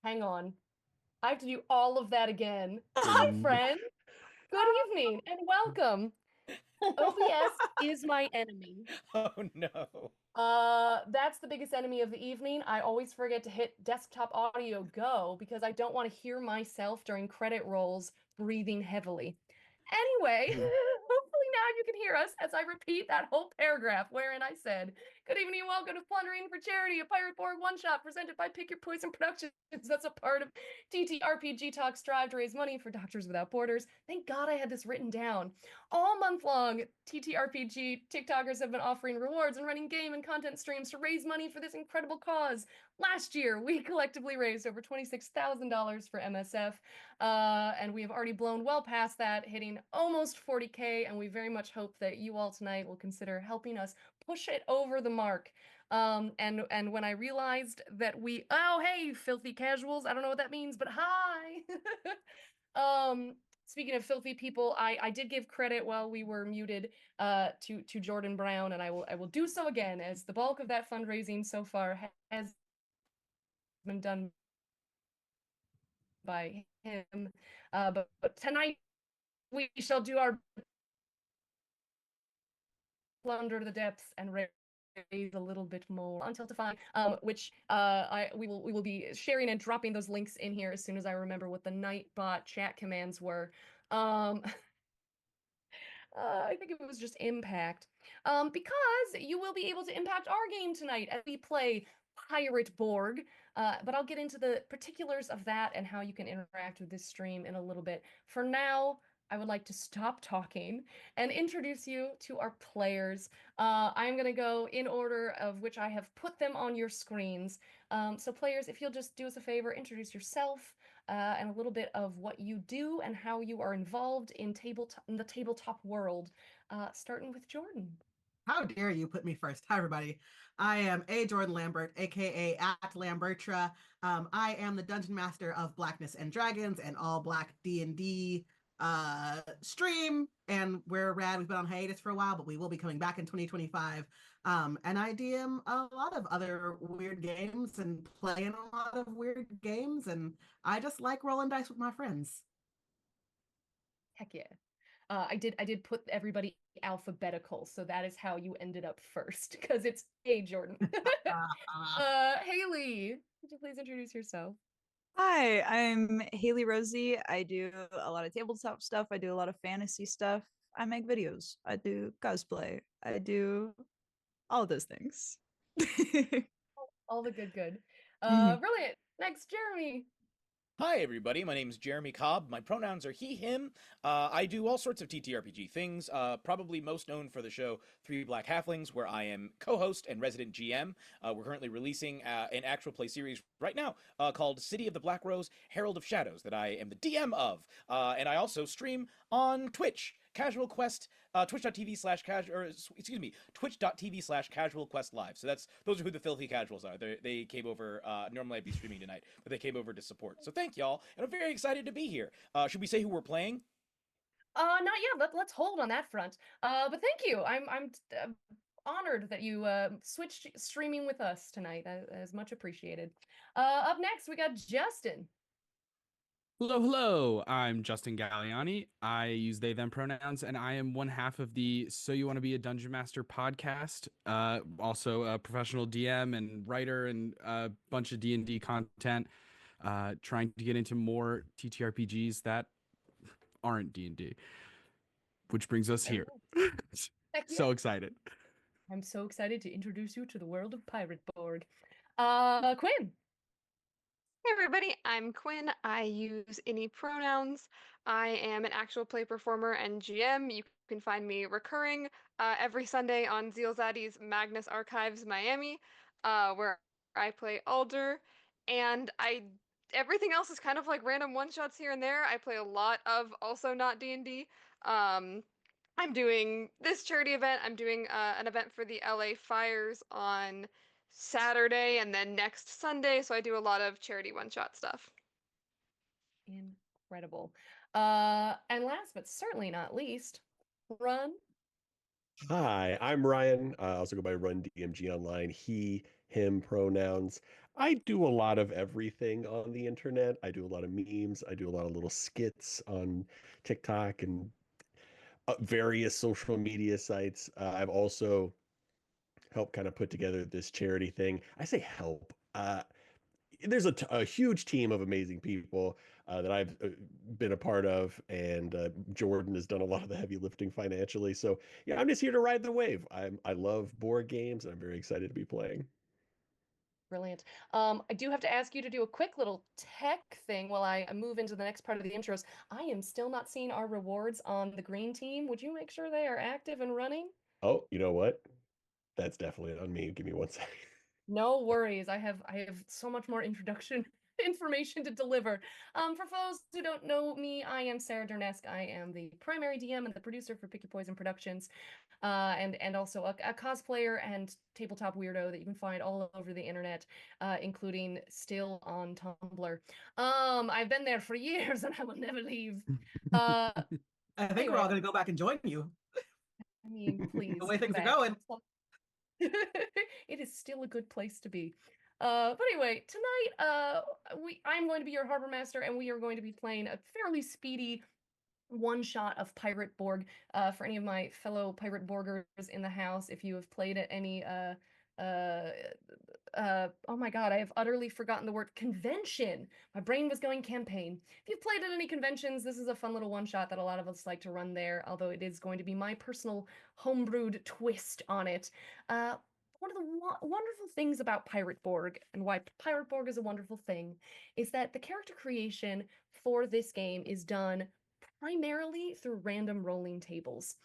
Hang on. I have to do all of that again. Hi, Oh, friend. Good evening and welcome. OBS is my enemy. oh no. That's the biggest enemy of the evening. I always forget to hit desktop audio go because I don't want to hear myself during credit rolls breathing heavily. Anyway, hopefully now you can hear us as I repeat that whole paragraph wherein I said, "Good evening and welcome to Plundering for Charity, a Pirate Borg One-shot presented by Pick Your Poison Productions." That's a part of TTRPGtok strive to raise money for Doctors Without Borders. Thank God I had this written down. All month long, TTRPG TikTokers have been offering rewards and running game and content streams to raise money for this incredible cause. Last year, we collectively raised over $26,000 for MSF, and we have already blown well past that, hitting almost 40K, and we very much hope that you all tonight will consider helping us push it over the mark. And when I realized that oh, hey, filthy casuals, I don't know what that means, but hi. Speaking of filthy people, I did give credit while we were muted to Jordan Brown, and I will do so again, as the bulk of that fundraising so far has been done by him. But tonight we shall do our plunder the depths and raise a little bit more until to find which we will be sharing and dropping those links in here as soon as I remember what the Nightbot chat commands were. Um, I think it was just impact. Because you will be able to impact our game tonight as we play Pirate Borg. But I'll get into the particulars of that and how you can interact with this stream in a little bit. For now, I would like to stop talking and introduce you to our players. I'm going to go in order of which I have put them on your screens. So players, if you'll just do us a favor, introduce yourself, and a little bit of what you do and how you are involved in the tabletop world. Starting with Jordan. How dare you put me first? Hi, everybody. I am Jordan Lambert, aka at Lambertra. I am the Dungeon Master of Blackness and Dragons and All Black D&D stream, and we're rad. We've been on hiatus for a while, but we will be coming back in 2025. And I DM a lot of other weird games and play in a lot of weird games, and I just like rolling dice with my friends. Heck yeah. I did put everybody alphabetical, so that is how you ended up first, because it's Hey Jordan. Hailie, would you please introduce yourself? Hi, I'm Hailie Rose. I do a lot of tabletop stuff. I do a lot of fantasy stuff. I make videos. I do cosplay. I do all of those things. All the good. Mhm. Brilliant. Next, Jeremy. Hi, everybody. My name is Jeremy Cobb. My pronouns are he, him. I do all sorts of TTRPG things, probably most known for the show Three Black Halflings, where I am co-host and resident GM. We're currently releasing an actual play series right now called City of the Black Rose, Herald of Shadows, that I am the DM of. And I also stream on Twitch. Casual Quest, twitch.tv slash casual, or excuse me, twitch.tv slash casual quest live. So those are who the filthy casuals are. They came over, normally I'd be streaming tonight, but they came over to support. So thank y'all, and I'm very excited to be here. Should we say who we're playing? Not yet. Let's hold on that front. But thank you. I'm honored that you switched streaming with us tonight. That is much appreciated. Up next, we got Justin. Hello, hello. I'm Justin Gagliani. I use they them pronouns, and I am one half of the So You Want to Be a Dungeon Master podcast. Also a professional DM and writer and a bunch of D&D content. Trying to get into more TTRPGs that aren't D&D, which brings us here. Heck So yeah. excited. I'm so excited to introduce you to the world of Pirate Borg. Quinn. Hey everybody, I'm Quinn. I use any pronouns. I am an actual play performer and GM. You can find me recurring every Sunday on Zielzadi's Magnus Archives Miami, where I play Alder. And everything else is kind of like random one-shots here and there. I play a lot of also not D&D. Um, I'm doing this charity event. I'm doing an event for the LA Fires on Saturday and then next Sunday. So I do a lot of charity one-shot stuff. Incredible. And last but certainly not least, Run. Hi, I'm Ryan. I also go by Run DMG online. He, him pronouns. I do a lot of everything on the internet. I do a lot of memes. I do a lot of little skits on TikTok and various social media sites. I've also helped kind of put together this charity thing. I say help. There's a huge team of amazing people that I've been a part of, and Jordan has done a lot of the heavy lifting financially. So yeah, I'm just here to ride the wave. I love board games, and I'm very excited to be playing. Brilliant. I do have to ask you to do a quick little tech thing while I move into the next part of the intros. I am still not seeing our rewards on the green team. Would you make sure they are active and running? Oh, you know what? That's definitely on me. Give me one second. No worries. I have so much more introduction information to deliver. For those who don't know me, I am Sarah Durnesque. I am the primary DM and the producer for Pick Your Poison Productions, and also a cosplayer and tabletop weirdo that you can find all over the internet, including still on Tumblr. I've been there for years and I will never leave. I think we're all Anyway, going to go back and join you I mean, please the way come things are back. going. It is still a good place to be. But anyway, tonight I'm going to be your harbor master, and we are going to be playing a fairly speedy one shot of Pirate Borg. For any of my fellow Pirate Borgers in the house, if you have played at any uh oh my god, I have utterly forgotten the word convention. My brain was going campaign. If you've played at any conventions, this is a fun little one shot that a lot of us like to run there, although it is going to be my personal homebrewed twist on it. One of the wonderful things about Pirate Borg, and why Pirate Borg is a wonderful thing, is that the character creation for this game is done primarily through random rolling tables.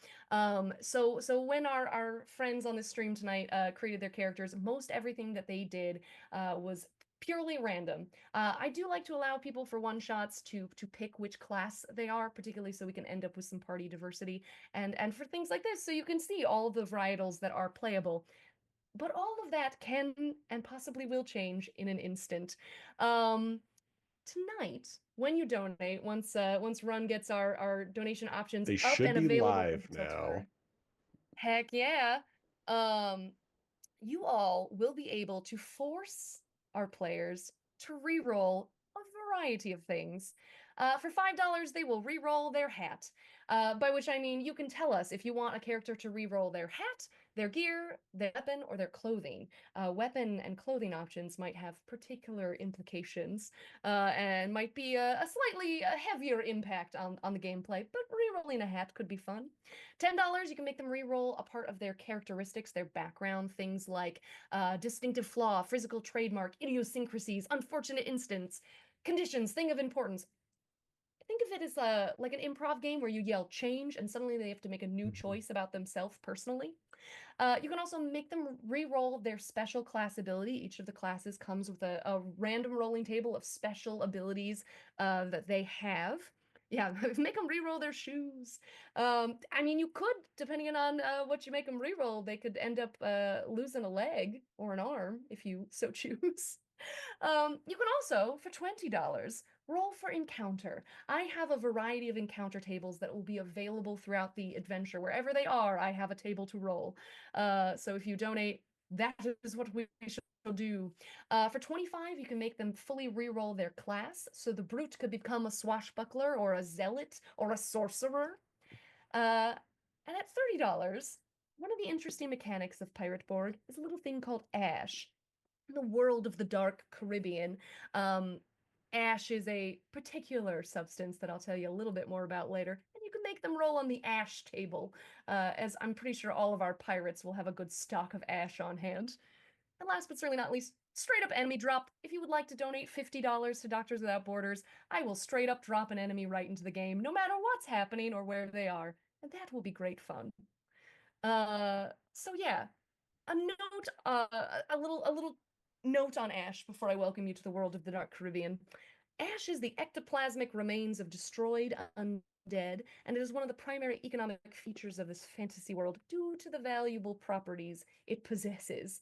So when our friends on the stream tonight created their characters, most everything that they did was purely random. I do like to allow people for one shots to pick which class they are, particularly so we can end up with some party diversity, and for things like this, so you can see all of the varietals that are playable. But all of that can and possibly will change in an instant. Tonight, when you donate, once Run gets our donation options They up should and be available for live the tilt now. card, heck yeah, um, you all will be able to force our players to re-roll a variety of things. For $5, they will re-roll their hat, by which I mean you can tell us if you want a character to re-roll their hat, their gear, their weapon, or their clothing. Weapon and clothing options might have particular implications, and might be a slightly heavier impact on the gameplay, but re-rolling a hat could be fun. $10, you can make them re-roll a part of their characteristics, their background, things like distinctive flaw, physical trademark, idiosyncrasies, unfortunate instance, conditions, thing of importance. Think of it as like an improv game where you yell change and suddenly they have to make a new choice about themselves personally. You can also make them re-roll their special class ability. Each of the classes comes with a random rolling table of special abilities that they have. Yeah, make them re-roll their shoes. I mean, you could, depending on what you make them re-roll, they could end up losing a leg or an arm if you so choose. You can also, for $20, roll for encounter. I have a variety of encounter tables that will be available throughout the adventure. Wherever they are, I have a table to roll. So if you donate, that is what we shall do. For $25, you can make them fully re-roll their class. So the brute could become a swashbuckler or a zealot or a sorcerer. And at $30, one of the interesting mechanics of Pirate Borg is a little thing called Ash. In the world of the dark Caribbean, ash is a particular substance that I'll tell you a little bit more about later. And you can make them roll on the ash table, as I'm pretty sure all of our pirates will have a good stock of ash on hand. And last but certainly not least, straight up enemy drop. If you would like to donate $50 to Doctors Without Borders, I will straight up drop an enemy right into the game, no matter what's happening or where they are. And that will be great fun. So yeah, a note, a little note on Ash before I welcome you to the world of the Dark Caribbean. Ash is the ectoplasmic remains of destroyed undead, and it is one of the primary economic features of this fantasy world due to the valuable properties it possesses.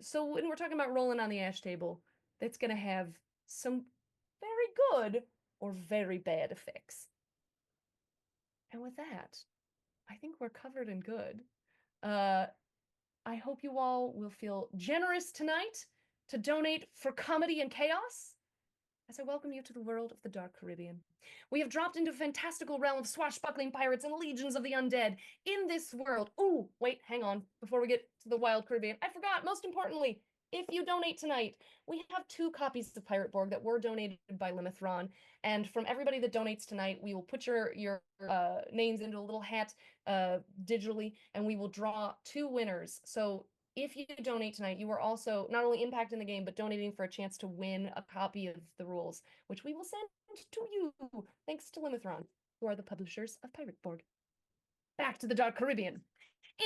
So when we're talking about rolling on the Ash table, that's going to have some very good or very bad effects. And with that, I think we're covered and good. Uh, I hope you all will feel generous tonight to donate for comedy and chaos as I welcome you to the world of the Dark Caribbean. We have dropped into a fantastical realm of swashbuckling pirates and legions of the undead. In this world, ooh, wait, hang on, before we get to the wild Caribbean, I forgot, most importantly, if you donate tonight, we have 2 copies of Pirate Borg that were donated by Limithron, and from everybody that donates tonight, we will put your names into a little hat digitally, and we will draw 2 winners. So if you donate tonight, you are also not only impacting the game, but donating for a chance to win a copy of the rules, which we will send to you, thanks to Limithron, who are the publishers of Pirate Borg. Back to the Dark Caribbean.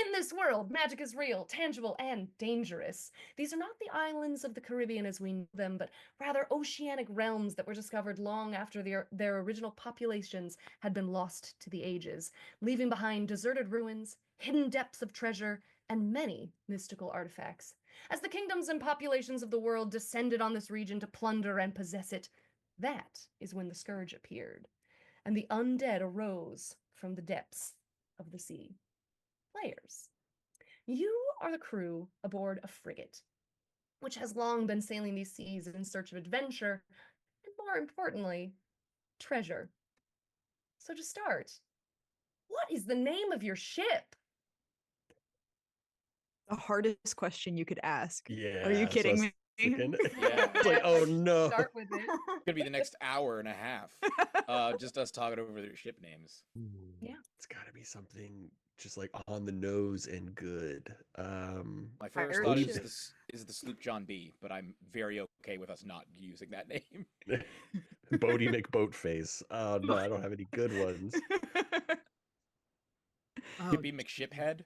In this world, magic is real, tangible, and dangerous. These are not the islands of the Caribbean as we know them, but rather oceanic realms that were discovered long after their original populations had been lost to the ages, leaving behind deserted ruins, hidden depths of treasure, and many mystical artifacts. As the kingdoms and populations of the world descended on this region to plunder and possess it, that is when the scourge appeared, and the undead arose from the depths of the sea. Players, you are the crew aboard a frigate, which has long been sailing these seas in search of adventure, and more importantly, treasure. So to start, what is the name of your ship? The hardest question you could ask. Yeah. Are you that's what I kidding was me? thinking. Yeah. It's like, oh no. Start with it. It's gonna be the next hour and a half. Just us talking over their ship names. Yeah. It's gotta be something just like on the nose and good. My first Pirate thought ship. is the sloop John B, but I'm very okay with us not using that name. Bodie McBoatface. Oh no, I don't have any good ones. Oh, Could be McShiphead.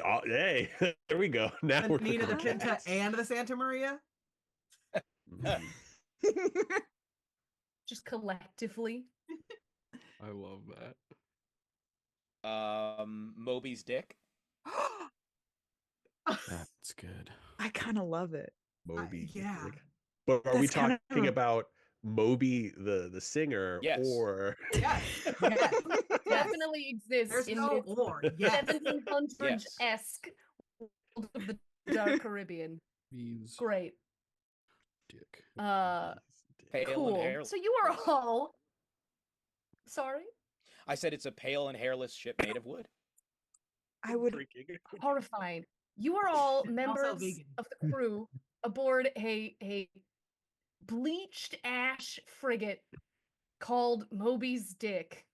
Oh, hey, there we go. Now the we're Nina, the cooking. Pinta, and the Santa Maria. Mhm. Just collectively. I love that. Moby's dick. That's good. I kind of love it. Moby. yeah. Like, but are we That's kinda- talking about Moby the singer Yes. or Yes. Yes. Definitely exists There's in no this or. Yes. 1700s-esque world of the Dark Caribbean. Means Great. dick. Pale and Cool. hairless. So you are all... Sorry? I said it's a pale and hairless ship made of wood. I would. drinking? Horrifying. You are all members vegan. of the crew aboard a bleached ash frigate called Moby's Dick.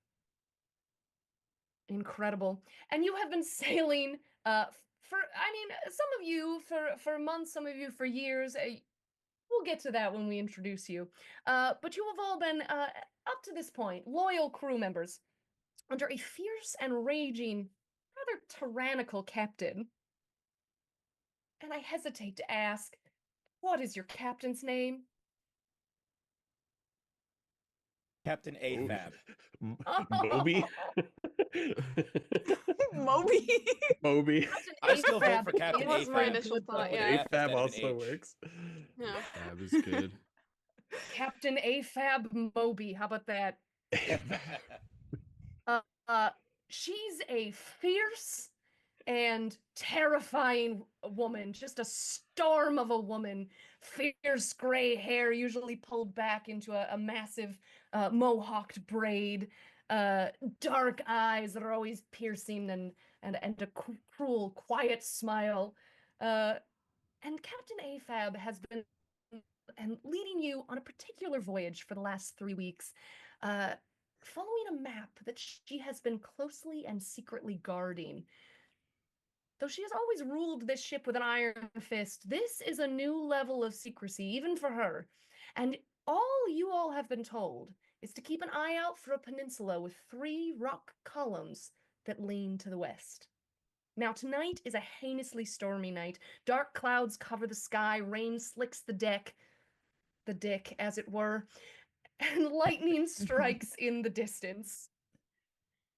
Incredible. And you have been sailing some of you for months, some of you for years. We'll get to that when we introduce you. But you have all been, up to this point, loyal crew members under a fierce and raging, rather tyrannical captain. And I hesitate to ask, what is your captain's name? Captain AFAB. Moby? Moby. Moby. Captain I still vote AFAB for Captain is was my AFAB. initial good, thought, though. yeah. F instead AFAB of an also H. works. Yeah. That was good. Captain AFAB Moby, how about that? She's a fierce and terrifying woman, just a storm of a woman. Fierce gray hair, usually pulled back into a massive mohawked braid. Dark eyes that are always piercing and a cruel, quiet smile. And Captain AFAB has been leading you on a particular voyage for the last 3 weeks, following a map that she has been closely and secretly guarding. Though she has always ruled this ship with an iron fist, this is a new level of secrecy, even for her. And all you all have been told is to keep an eye out for a peninsula with 3 rock columns that lean to the west. Now, tonight is a heinously stormy night. Dark clouds cover the sky, rain slicks the dick, as it were, and lightning strikes in the distance.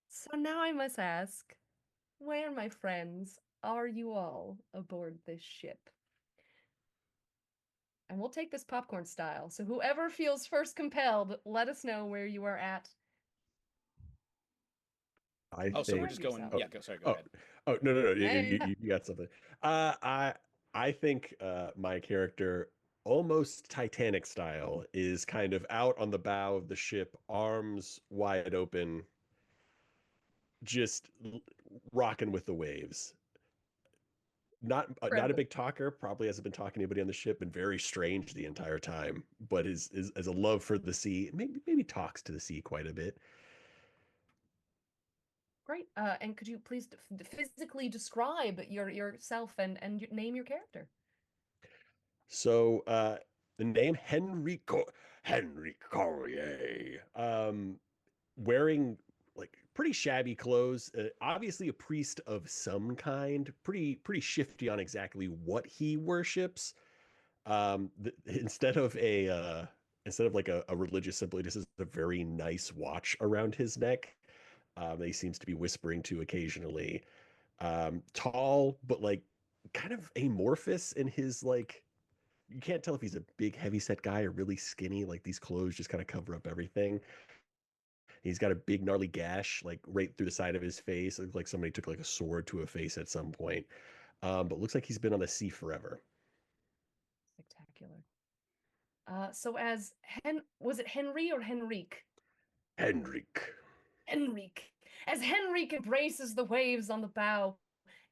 So now I must ask, where, my friends, are you all aboard this ship? And we'll take this popcorn style, so whoever feels first compelled, let us know where you are at. I Oh, so we're think. just going. Oh. Yeah, sorry, go ahead. Oh, no, no, no. You, Hey. you, you got something. I think my character, almost Titanic style, is kind of out on the bow of the ship, arms wide open, just rocking with the waves. Not a Incredible. big talker, probably hasn't been talking to anybody on the ship, been very strange the entire time, but is a love for the sea, maybe talks to the sea quite a bit. Great. And could you please physically describe yourself and name your character? So the name Henry Corrier, wearing like pretty shabby clothes, obviously a priest of some kind, pretty shifty on exactly what he worships. Instead of like a religious symbol, this is a very nice watch around his neck. That he seems to be whispering to occasionally. Tall, but like kind of amorphous in his like. You can't tell if he's a big, heavy-set guy or really skinny. Like these clothes just kind of cover up everything. He's got a big, gnarly gash like right through the side of his face. It looks like somebody took like a sword to a face at some point. But looks like he's been on the sea forever. Spectacular. So as was it Henry or Henrique? Henrik. Henrique. As Henrique embraces the waves on the bow,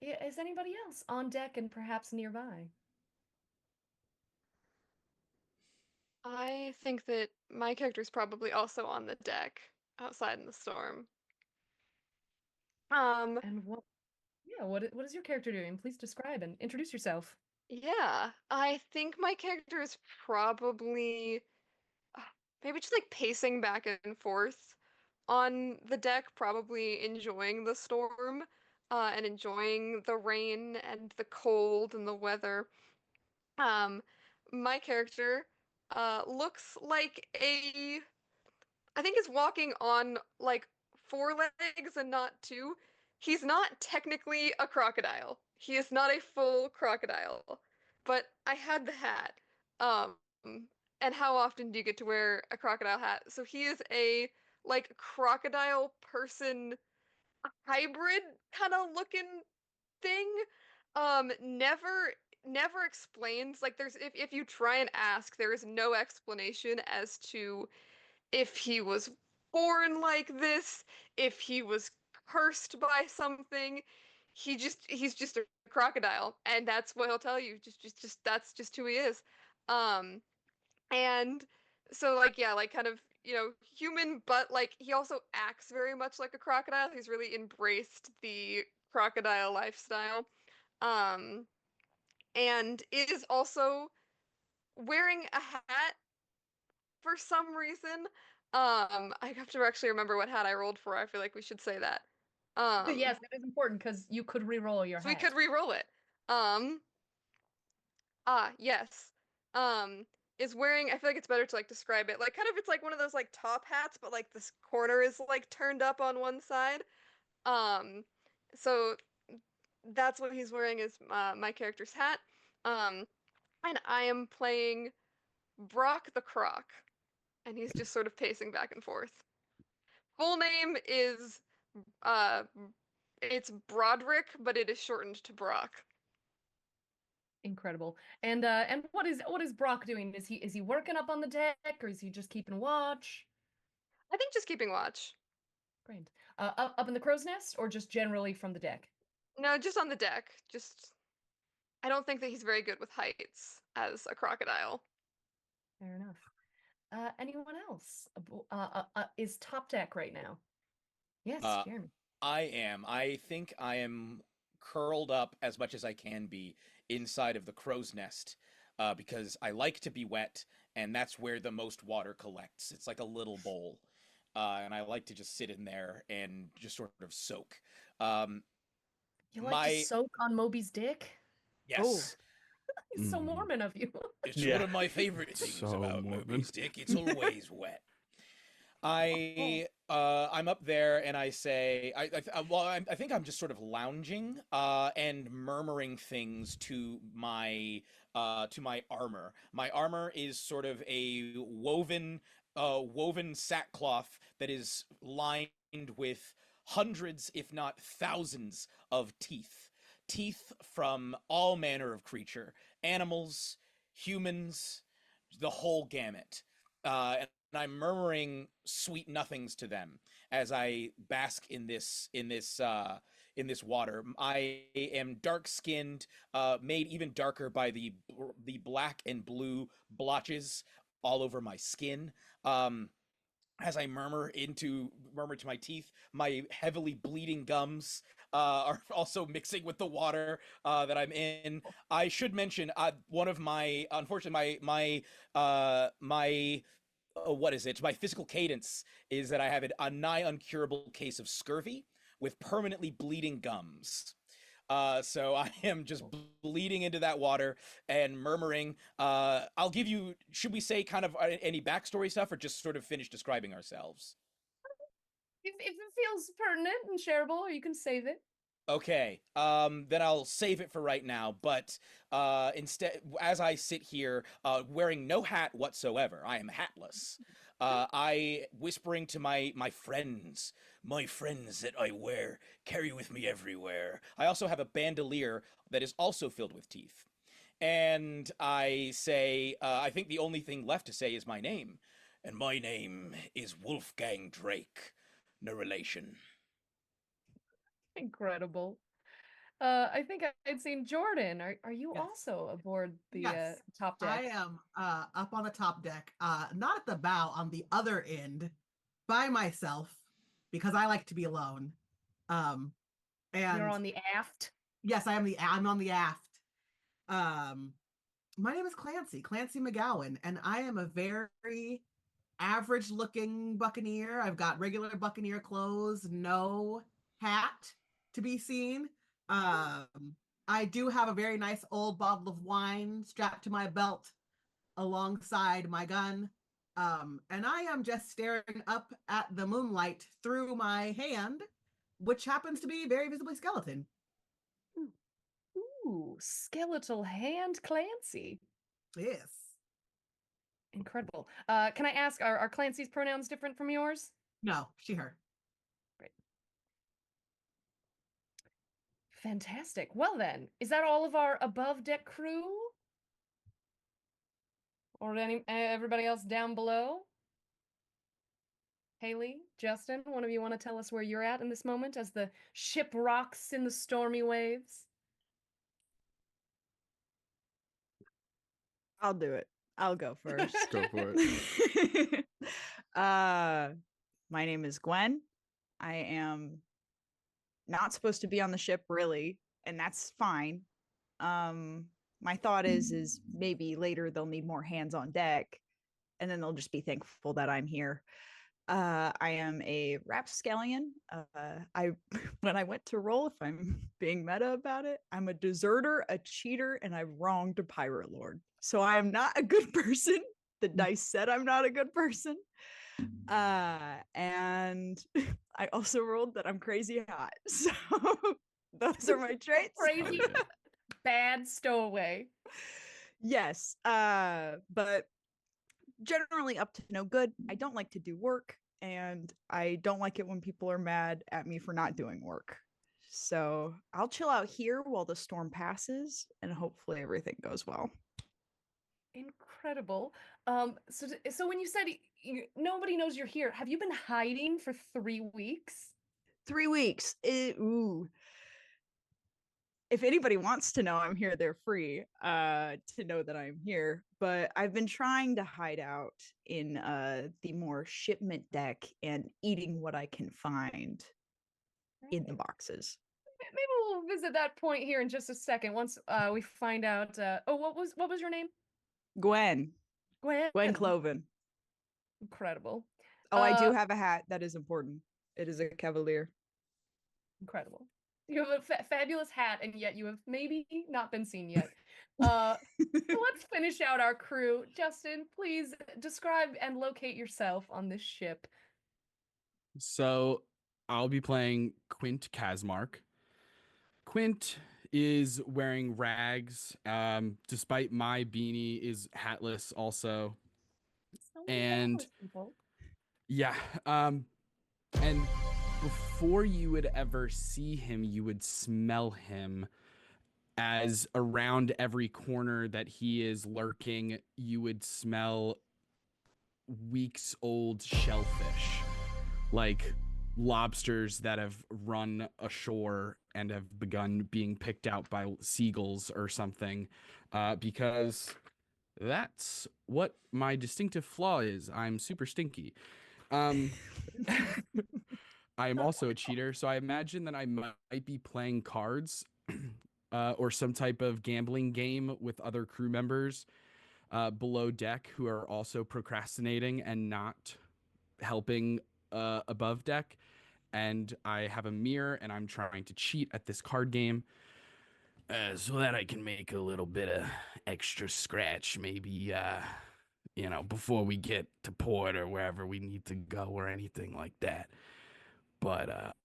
is anybody else on deck and perhaps nearby? I think that my character's probably also on the deck outside in the storm. Um, And what is your character doing? Please describe and introduce yourself. yeah, I think my character is probably uh, maybe just like pacing back and forth on the deck, probably enjoying the storm, and enjoying the rain and the cold and the weather. Um, my character, looks like I think is walking on like four legs and not two. He's not technically a crocodile. He is not a full crocodile, but I had the hat. Um, and how often do you get to wear a crocodile hat? So he is a like crocodile person hybrid kind of looking thing. Never explains like if you try and ask, there is no explanation as to if he was born like this, if he was cursed by something. He's just a crocodile, and that's what he'll tell you. Just that's just who he is. Um, and so like yeah, like kind of human, but like he also acts very much like a crocodile. He's really embraced the crocodile lifestyle. Um, and is also wearing a hat for some reason. I have to actually remember what hat I rolled for. I feel like we should say that. Yes, that is important because you could re-roll your So we hat. could re-roll it. Um, yes. Um, is wearing, I feel like it's better to like describe it. Like kind of it's like one of those like top hats, but like this corner is like turned up on one side. Um, so that's what he's wearing is my character's hat. Um, and I am playing Brock the Croc, and he's just sort of pacing back and forth. Full name is uh it's Broderick, but it is shortened to Brock. Incredible. And what is Brock doing? Is he working up on the deck or is he just keeping watch? I think just keeping watch. Great. Up in the crow's nest or just generally from the deck? No, just on the deck. Just I don't think that he's very good with heights as a crocodile. Fair enough. Anyone else? Is top deck right now? Yes, Uh, Jeremy. I am. I think I am curled up as much as I can be inside of the crow's nest, because I like to be wet, and that's where the most water collects. It's like a little bowl, and I like to just sit in there and just sort of soak. Um, You like to my soak on Moby's dick? yes, He's so Mm. Mormon of you. it's Yeah. one of my favorite things So about Mormon. Moby's dick. It's always wet. Oh. I'm up there and I say I think I'm just sort of lounging and murmuring things to my armor. My armor is sort of a woven sackcloth that is lined with hundreds, if not thousands, of teeth. Teeth from all manner of creature, animals, humans, the whole gamut. And I'm murmuring sweet nothings to them as I bask in this water. I am dark skinned, made even darker by the black and blue blotches all over my skin. As I murmur to my teeth, my heavily bleeding gums are also mixing with the water that I'm in. I should mention one of my, unfortunately, my what is it? My physical cadence is that I have a nigh uncurable case of scurvy with permanently bleeding gums. So I am just bleeding into that water and murmuring. I'll give you, should we say kind of any backstory stuff or just sort of finish describing ourselves? If it feels pertinent and shareable, or you can save it. Okay, then I'll save it for right now. But instead, as I sit here wearing no hat whatsoever, I am hatless. I whispering to my friends that I wear, carry with me everywhere. I also have a bandolier that is also filled with teeth. And I say, I think the only thing left to say is my name. And my name is Wolfgang Drake. No relation. Incredible. I think I'd seen Jordan. Are you Yes. also aboard the Yes, top I deck? am up on the top deck, not at the bow, on the other end, by myself, because I like to be alone. And You're on the aft. yes, I'm on the aft. My name is Clancy McGowan, and I am a very average looking buccaneer. I've got regular buccaneer clothes, no hat to be seen. I do have a very nice old bottle of wine strapped to my belt alongside my gun. And I am just staring up at the moonlight through my hand, which happens to be very visibly skeleton. Ooh, skeletal hand Clancy. Yes. Incredible. Can I ask, are Clancy's pronouns different from yours? No, she, her. Great. Fantastic. Well then, is that all of our above deck crew? Or everybody else down below? Hailie, Justin, one of you want to tell us where you're at in this moment as the ship rocks in the stormy waves? I'll do it. I'll go first. Go for it. My name is Gwen. I am not supposed to be on the ship, really, and that's fine. My thought is maybe later they'll need more hands on deck, and then they'll just be thankful that I'm here. I am a rapscallion. I when I went to roll, if I'm being meta about it, I'm a deserter, a cheater, and I wronged a pirate lord. So I am not a good person. The dice said I'm not a good person. And I also rolled that I'm crazy hot. So those are my traits. Crazy bad stowaway. Yes. But generally up to no good. I don't like to do work, and I don't like it when people are mad at me for not doing work. So I'll chill out here while the storm passes, and hopefully everything goes well. Incredible. So when you said nobody knows you're here, have you been hiding for 3 weeks? 3 weeks. Ooh. If anybody wants to know I'm here, they're free to know that I'm here. But I've been trying to hide out in the more shipment deck and eating what I can find in the boxes. Maybe we'll visit that point here in just a second once we find out. What was your name? Gwen Gwen. Cloven. Incredible. Oh, I do have a hat. That is important. It is a cavalier. Incredible. You have a fabulous hat, and yet you have maybe not been seen yet. So let's finish out our crew. Justin, please describe and locate yourself on this ship. So I'll be playing Quint Kazmark. Quint is wearing rags, despite my beanie is hatless also. So many And hatless people. yeah, and before you would ever see him, you would smell him, as around every corner that he is lurking, you would smell weeks old shellfish, like lobsters that have run ashore and have begun being picked out by seagulls or something, because that's what my distinctive flaw is. I'm super stinky. I am also a cheater, so I imagine that I might be playing cards or some type of gambling game with other crew members below deck who are also procrastinating and not helping above deck. And I have a mirror and I'm trying to cheat at this card game so that I can make a little bit of extra scratch, maybe, before we get to port or wherever we need to go or anything like that. But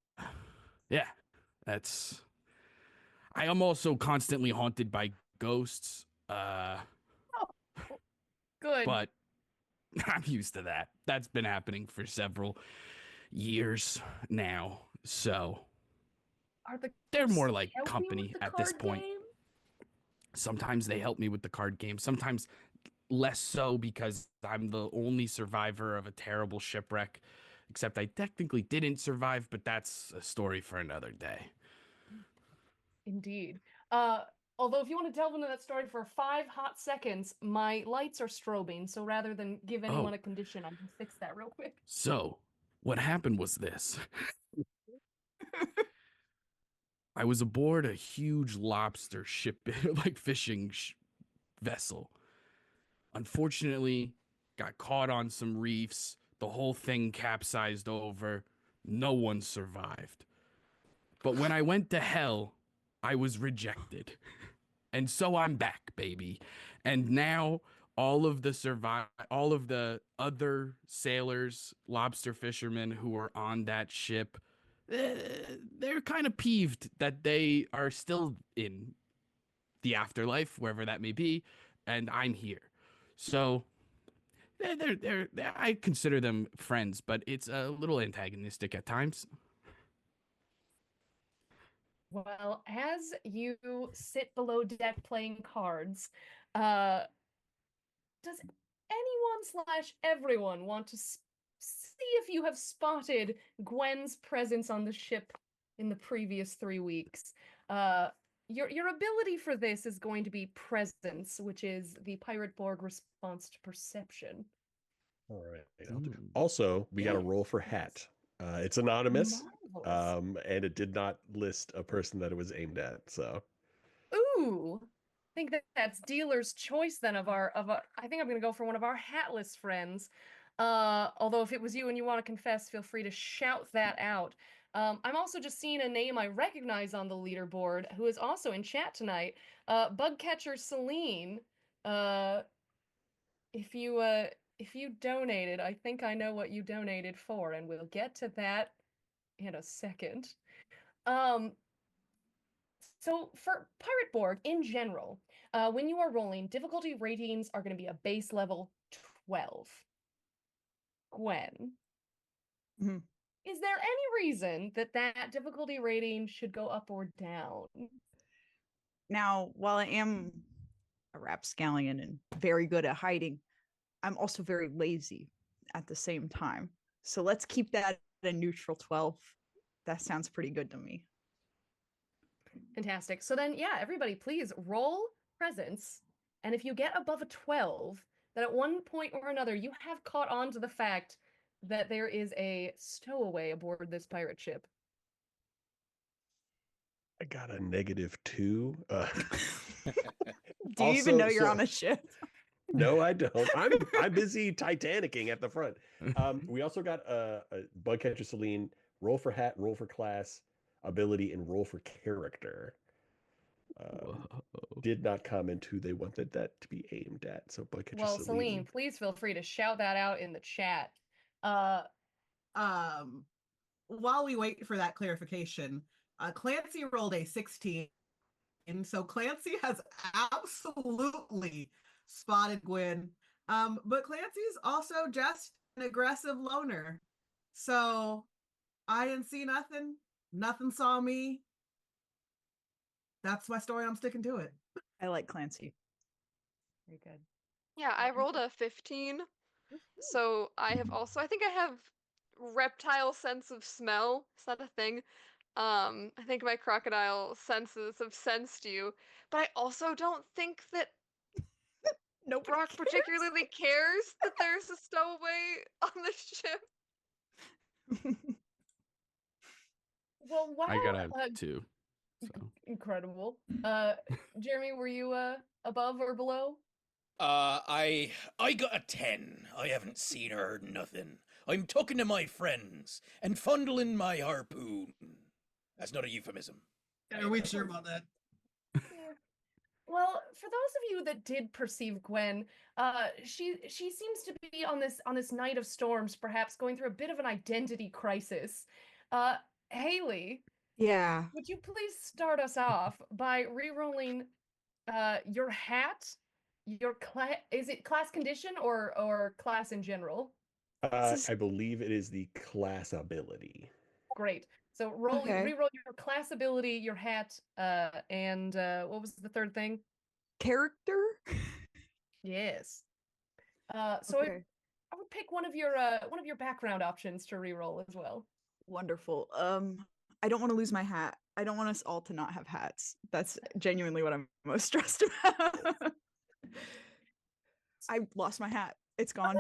yeah, that's... I am also constantly haunted by ghosts. Good. But I'm used to that. That's been happening for several years now. So Are the they're more ghosts like helping company with the at this card point. game? Sometimes they help me with the card game. Sometimes less so because I'm the only survivor of a terrible shipwreck. Except I technically didn't survive, but that's a story for another day. Indeed. Although if you want to delve into that story for 5 hot seconds, my lights are strobing, so rather than give anyone a condition, I can fix that real quick. So what happened was this. I was aboard a huge lobster ship, like fishing vessel. Unfortunately, got caught on some reefs. The whole thing capsized over. No one survived. But when I went to hell, I was rejected. And so I'm back, baby. And now all of the other sailors, lobster fishermen who were on that ship, they're kind of peeved that they are still in the afterlife, wherever that may be, and I'm here. So I consider them friends, but it's a little antagonistic at times. Well, as you sit below deck playing cards, does anyone/everyone want to see if you have spotted Gwen's presence on the ship in the previous 3 weeks? Your ability for this is going to be presence, which is the Pirate Borg response to perception. All right. Also, we got a roll for hat. It's anonymous, Marvelous. and it did not list a person that it was aimed at. So, Ooh, I think that's dealer's choice then of our I think I'm gonna go for one of our hatless friends. Although if it was you and you want to confess, feel free to shout that out. I'm also just seeing a name I recognize on the leaderboard, who is also in chat tonight. Bugcatcher Celine. If you donated, I think I know what you donated for, and we'll get to that in a second. So for Pirate Borg in general, when you are rolling, difficulty ratings are going to be a base level 12. Gwen, is there any reason that difficulty rating should go up or down? Now, while I am a rapscallion and very good at hiding, I'm also very lazy at the same time. So let's keep that at a neutral 12. That sounds pretty good to me. Fantastic. So then, yeah, everybody, please roll presence. And if you get above a 12, then at one point or another, you have caught on to the fact that there is a stowaway aboard this pirate ship. I got a -2. Do you even know you're on a ship? No, I don't. I'm busy Titanicing at the front. We also got a Bugcatcher Celine, roll for hat, roll for class, ability, and roll for character. Did not comment who they wanted that to be aimed at. So Bugcatcher Well, Celine. Celine, please feel free to shout that out in the chat. While we wait for that clarification, Clancy rolled a 16. And so Clancy has absolutely spotted Gwen. But Clancy's also just an aggressive loner. So I didn't see nothing. Nothing saw me. That's my story. I'm sticking to it. I like Clancy. Very good. Yeah, I rolled a 15. So I have also, I think I have reptile sense of smell. Is that a thing? I think my crocodile senses have sensed you, but I also don't think that Nobody Brock cares. particularly cares that there's a stowaway on the ship. Well, wow. I gotta have two. So Incredible. Jeremy, were you above or below? I got a 10. I haven't seen or heard nothing. I'm talking to my friends and fondling my harpoon. That's not a euphemism. Are we sure about that? Yeah. Well, for those of you that did perceive Gwen, she seems to be on this night of storms, perhaps going through a bit of an identity crisis. Hailie, Yeah. would you please start us off by re-rolling your hat, your class, is it class condition or class in general? This I is believe it is the class ability. Great. So Okay. re-roll your class ability, your hat, and what was the third thing? character. Yes. So Okay. I would pick one of your background options to re-roll as well. Wonderful. I don't want to lose my hat. I don't want us all to not have hats. That's genuinely what I'm most stressed about. I lost my hat. It's gone.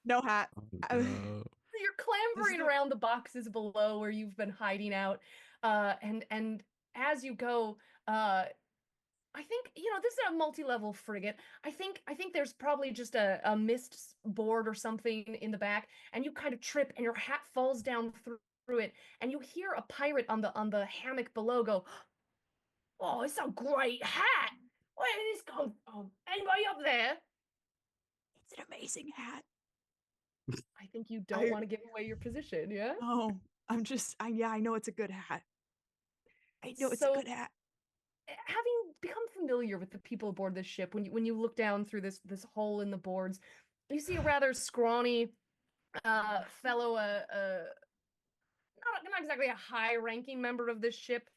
No hat. oh, no. You're clambering the- around the boxes below where you've been hiding out, and as you go, I think this is a multi-level frigate. I think there's probably just a mist board or something in the back, and you kind of trip, and your hat falls down through it, and you hear a pirate on the hammock below go, "Oh, it's a great hat! Where did this come from? Anybody up there?" It's an amazing hat. I think you don't want to give away your position, yeah? Oh, yeah, I know it's a good hat. I know it's a So, good hat. having become familiar with the people aboard this ship, when you look down through this hole in the boards, you see a rather scrawny fellow, not exactly a high-ranking member of this ship,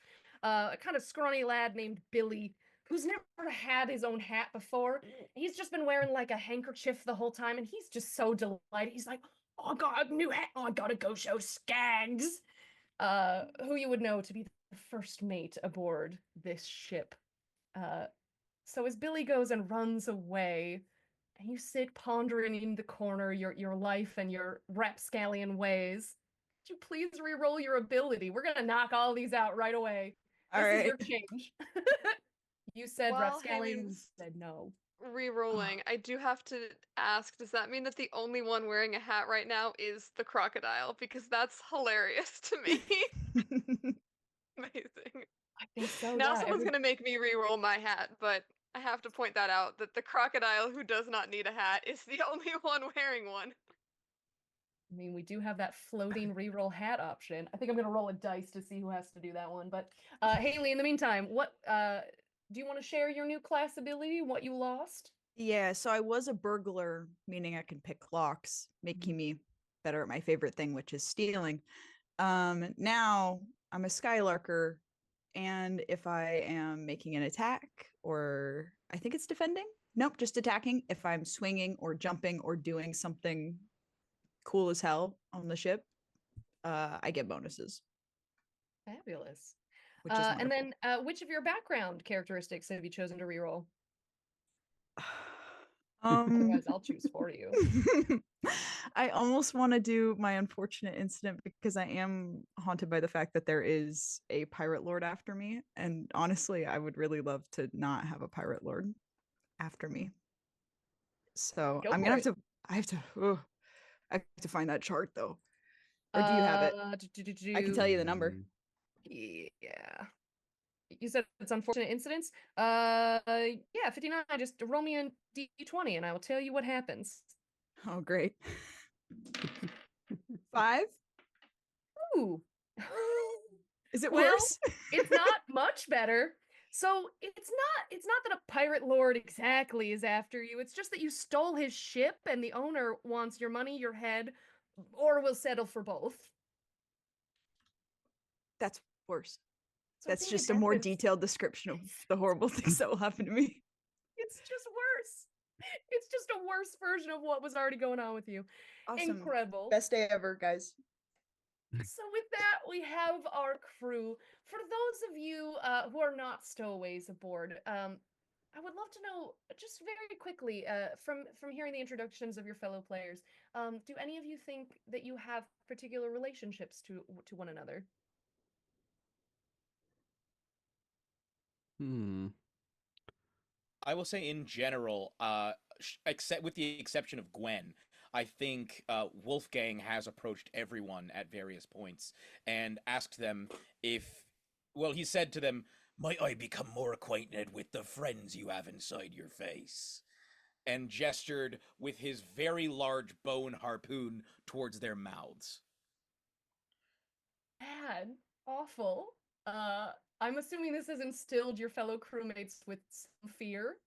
a kind of scrawny lad named Billy, who's never had his own hat before. He's just been wearing like a handkerchief the whole time, and he's just so delighted. He's like, "Oh, I got a new hat. Oh, I gotta go show Skaggs," who you would know to be the first mate aboard this ship. So as Billy goes and runs away, and you sit pondering in the corner your life and your rapscallion ways, would you please re-roll your ability? We're gonna knock all these out right away. All This is right. your change. You said While rapscallion, we Hailey's said no. re-rolling, I do have to ask, does that mean that the only one wearing a hat right now is the crocodile? Because that's hilarious to me. Amazing. I think so, Now yeah. someone's gonna make me re-roll my hat, but I have to point that out, that the crocodile who does not need a hat is the only one wearing one. I mean, we do have that floating re-roll hat option. I think I'm gonna roll a dice to see who has to do that one. But Hailie, in the meantime, what do you want to share your new class ability? What you lost? Yeah, so I was a burglar, meaning I can pick locks, making me better at my favorite thing, which is stealing. Now I'm a skylarker, and if I am making an attack, or I think it's defending, nope, just attacking. If I'm swinging or jumping or doing something cool as hell on the ship, I get bonuses, Fabulous. which is And wonderful. then, which of your background characteristics have you chosen to reroll? Otherwise, I'll choose for you. I almost want to do my unfortunate incident because I am haunted by the fact that there is a pirate lord after me. And honestly, I would really love to not have a pirate lord after me. So Go I'm for gonna it. I have to find that chart though. Or do you have it? I can tell you the number. Yeah. You said it's unfortunate incidents? Yeah, 59. Just roll me a d20 and I will tell you what happens. Oh, great. 5? Ooh. Is it Well, worse? It's not much better. So it's not that a pirate lord exactly is after you. It's just that you stole his ship and the owner wants your money, your head, or will settle for both. That's worse. So I That's think it just a more happens- detailed description of the horrible things that will happen to me. It's just worse. It's just a worse version of what was already going on with you. Awesome. Incredible. Best day ever, guys. So with that, we have our crew. For those of you who are not stowaways aboard, I would love to know, just very quickly, from hearing the introductions of your fellow players, do any of you think that you have particular relationships to one another? I will say in general, except with the exception of Gwen, I think Wolfgang has approached everyone at various points and asked them if, well, he said to them, "Might I become more acquainted with the friends you have inside your face?" And gestured with his very large bone harpoon towards their mouths. Bad, awful. I'm assuming this has instilled your fellow crewmates with some fear.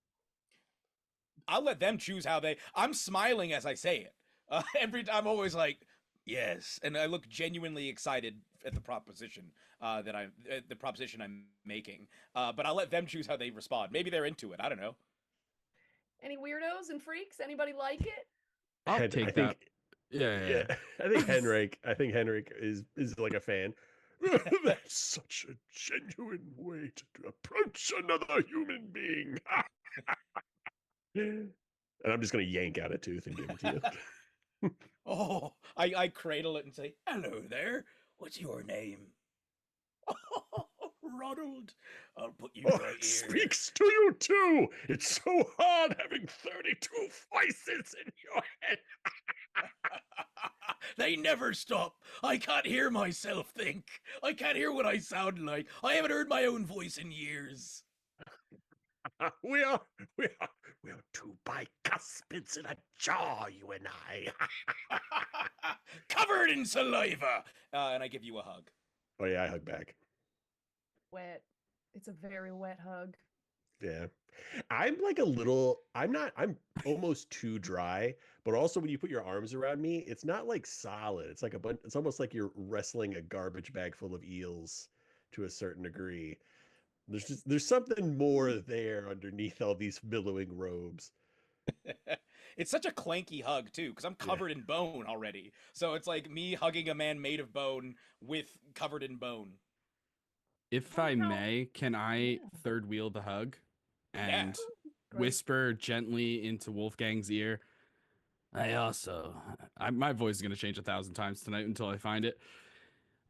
I'll let them choose how they. I'm smiling as I say it. I'm always like, yes, and I look genuinely excited at the proposition the proposition I'm making. But I'll let them choose how they respond. Maybe they're into it. I don't know. Any weirdos and freaks? Anybody like it? I'll I take think, that. Yeah. I think Henrik is like a fan. That's such a genuine way to approach another human being. And I'm just gonna yank out a tooth and give it to you. Oh, I cradle it and say, "Hello there. What's your name?" Oh, Ronald. I'll put you Oh, right it here. speaks to you too. It's so hard having 32 voices in your head. They never stop. I can't hear myself think. I can't hear what I sound like. I haven't heard my own voice in years. We are two bicuspids in a jaw, you and I. Covered in saliva. And I give you a hug. Oh yeah, I hug back. Wet. It's a very wet hug. Yeah. I'm almost too dry, but also when you put your arms around me, it's not like solid. It's like it's almost like you're wrestling a garbage bag full of eels to a certain degree. There's something more there underneath all these billowing robes. It's such a clanky hug too, because I'm covered in bone already. So it's like me hugging a man made of bone with covered in bone. If Oh, I no. may, can I Yeah. third wheel the hug Yeah. and Great. whisper gently into Wolfgang's ear? My voice is going to change 1,000 times tonight until I find it.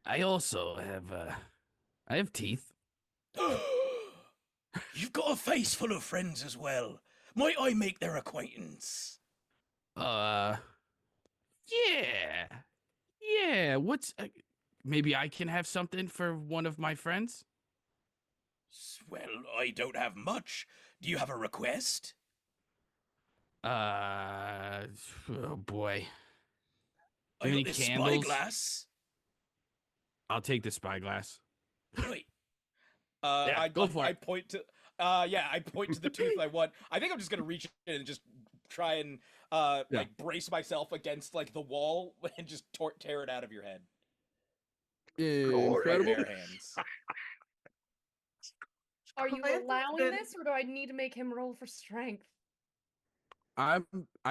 I also I have teeth. You've got a face full of friends as well. Might I make their acquaintance? Yeah. Yeah. Maybe I can have something for one of my friends? Well, I don't have much. Do you have a request? Oh boy. I Any got this candles? spyglass. I'll take the spyglass. Right. Yeah, go for I it. point to I point to the tooth I want. I think I'm just gonna reach in and just try and like brace myself against like the wall and just tear it out of your head. Incredible. Bare hands. Are you Clancy's allowing been- this, or do I need to make him roll for strength? I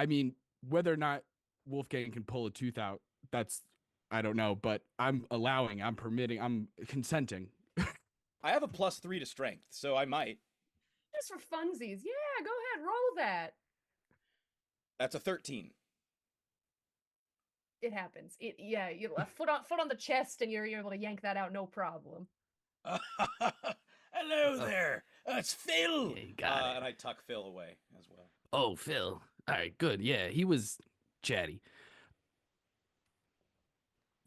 mean, whether or not Wolfgang can pull a tooth out, I don't know, but I'm permitting, I'm consenting. I have a +3 to strength, so I might. Just for funsies. Yeah, go ahead, roll that. That's a 13. It happens. Yeah, you a foot on the chest, and you're able to yank that out, no problem. Hello there. It's Phil. Yeah, you got it. And I tuck Phil away as well. Oh, Phil. All right, good. Yeah, he was chatty.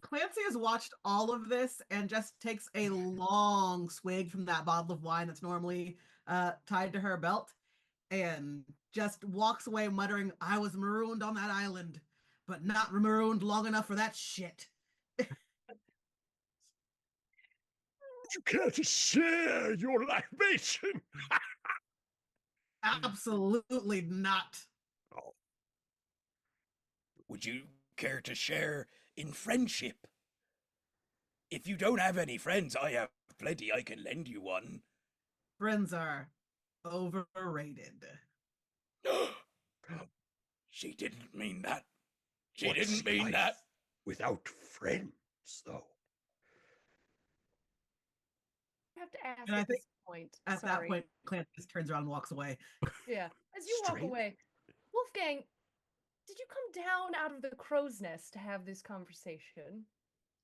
Clancy has watched all of this and just takes a long swig from that bottle of wine that's normally tied to her belt and just walks away muttering, "I was marooned on that island, but not marooned long enough for that shit." You can't share your libation. Absolutely not. Would you care to share in friendship? If you don't have any friends, I have plenty. I can lend you one. Friends are overrated. She didn't mean that. She What's didn't mean life that. without friends, though? I have to ask And I at think this point. At that Sorry. point, Clancy just turns around and walks away. Yeah. As you walk Straight? away, Wolfgang, did you come down out of the crow's nest to have this conversation?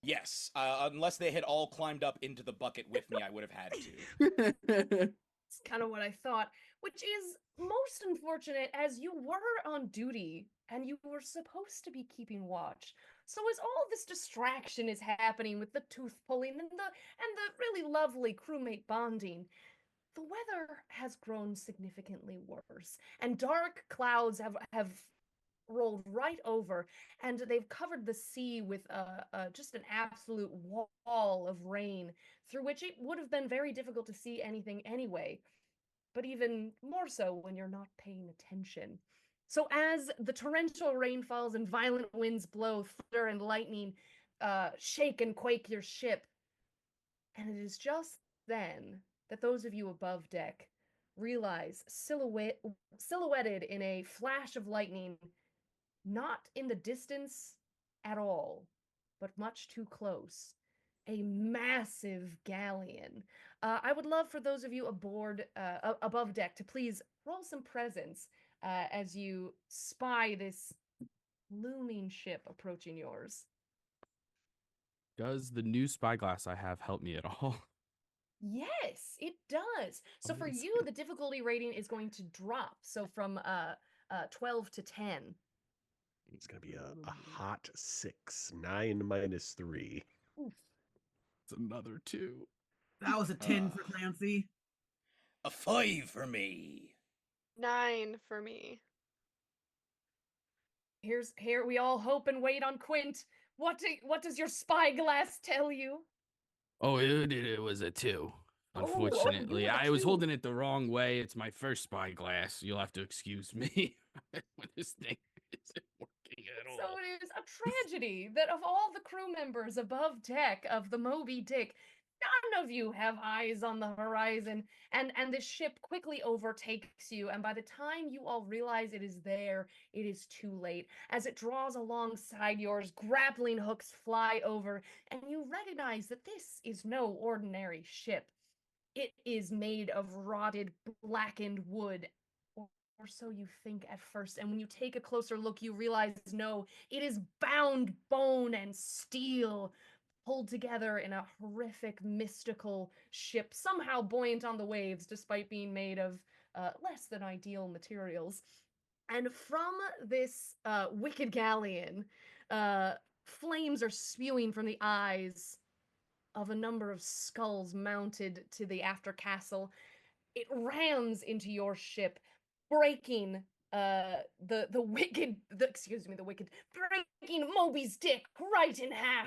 Yes, unless they had all climbed up into the bucket with me, I would have had to. It's kind of what I thought, which is most unfortunate as you were on duty and you were supposed to be keeping watch. So as all this distraction is happening with the tooth pulling and the really lovely crewmate bonding, the weather has grown significantly worse, and dark clouds have rolled right over, and they've covered the sea with just an absolute wall of rain through which it would have been very difficult to see anything anyway, but even more so when you're not paying attention. So as the torrential rain falls and violent winds blow, thunder and lightning shake and quake your ship, and it is just then that those of you above deck realize silhouetted in a flash of lightning, not in the distance at all, but much too close, a massive galleon. I would love for those of you aboard, above deck, to please roll some presence as you spy this looming ship approaching yours. Does the new spyglass I have help me at all? Yes, it does. So for Amazing. you, the difficulty rating is going to drop. So from 12 to 10. It's gonna be a hot 6. 9 minus 3. Oof. It's another 2. That was a 10 for Clancy. A 5 for me. 9 for me. Here we all hope and wait on Quint. What does your spyglass tell you? Oh, it was a 2. Oh, Unfortunately, you were a I was 2. holding it the wrong way. It's my first spyglass. You'll have to excuse me. This thing isn't working at all. So it is a tragedy that of all the crew members above deck of the Moby Dick, none of you have eyes on the horizon, and the ship quickly overtakes you, and by the time you all realize it is there, it is too late. As it draws alongside yours, grappling hooks fly over, and you recognize that this is no ordinary ship. It is made of rotted, blackened wood, or so you think at first. And when you take a closer look, you realize no, it is bound bone and steel, pulled together in a horrific, mystical ship, somehow buoyant on the waves, despite being made of less than ideal materials. And from this wicked galleon, flames are spewing from the eyes of a number of skulls mounted to the after castle. It rams into your ship, breaking the wicked the wicked breaking Moby's dick right in half.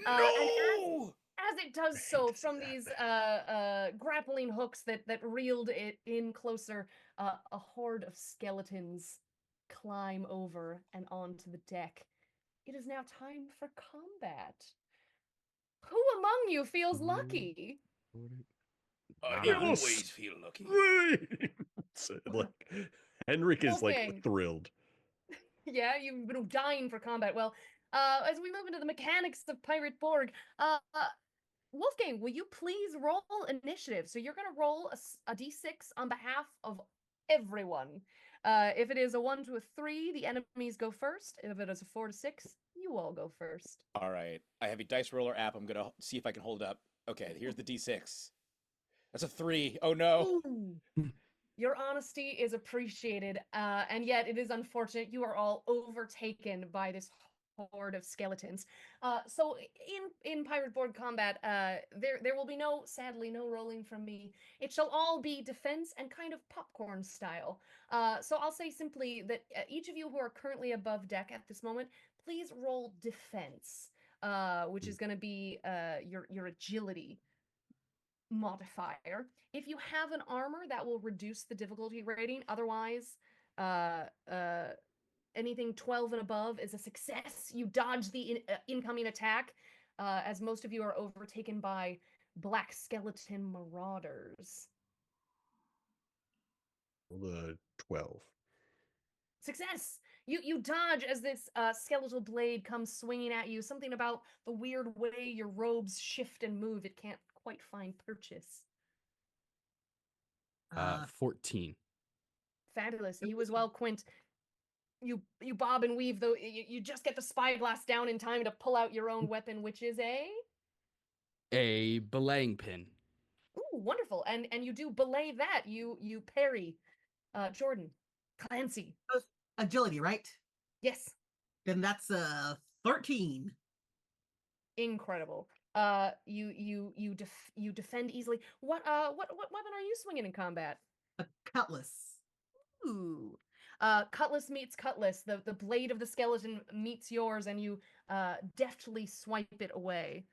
And No! as it does so, from these grappling hooks that reeled it in closer, a horde of skeletons climb over and onto the deck. It is now time for combat. Who among you feels lucky? I Not always us. feel lucky. So, like, Henrik is Wolfgang. like thrilled. Yeah, you've been dying for combat. Well, as we move into the mechanics of Pirate Borg, Wolfgang, will you please roll initiative? So you're going to roll a d6 on behalf of everyone. If it is a 1 to a 3, the enemies go first. If it is a 4 to 6, you all go first. All right. I have a dice roller app. I'm going to see if I can hold it up. Okay, here's the d6. That's a 3. Oh, no. Ooh. Your honesty is appreciated, and yet it is unfortunate you are all overtaken by this horde of skeletons. So in Pirate Borg combat, there will be sadly no rolling from me. It shall all be defense and kind of popcorn style. So I'll say simply that each of you who are currently above deck at this moment, please roll defense, which is going to be your agility modifier. If you have an armor, that will reduce the difficulty rating. Otherwise, anything 12 and above is a success. You dodge the incoming attack. as most of you are overtaken by black skeleton marauders. The 12. Success! You dodge as this skeletal blade comes swinging at you. Something about the weird way your robes shift and move. It can't quite find purchase. 14. Fabulous. You as well, Quint. You bob and weave, though. You just get the spyglass down in time to pull out your own weapon, which is a belaying pin. Ooh, wonderful. And you do belay that. You parry. Jordan. Clancy. Agility, right? Yes. Then that's 13. Incredible. You defend easily. What weapon are you swinging in combat? A cutlass. Ooh. Cutlass meets cutlass. The blade of the skeleton meets yours, and you deftly swipe it away.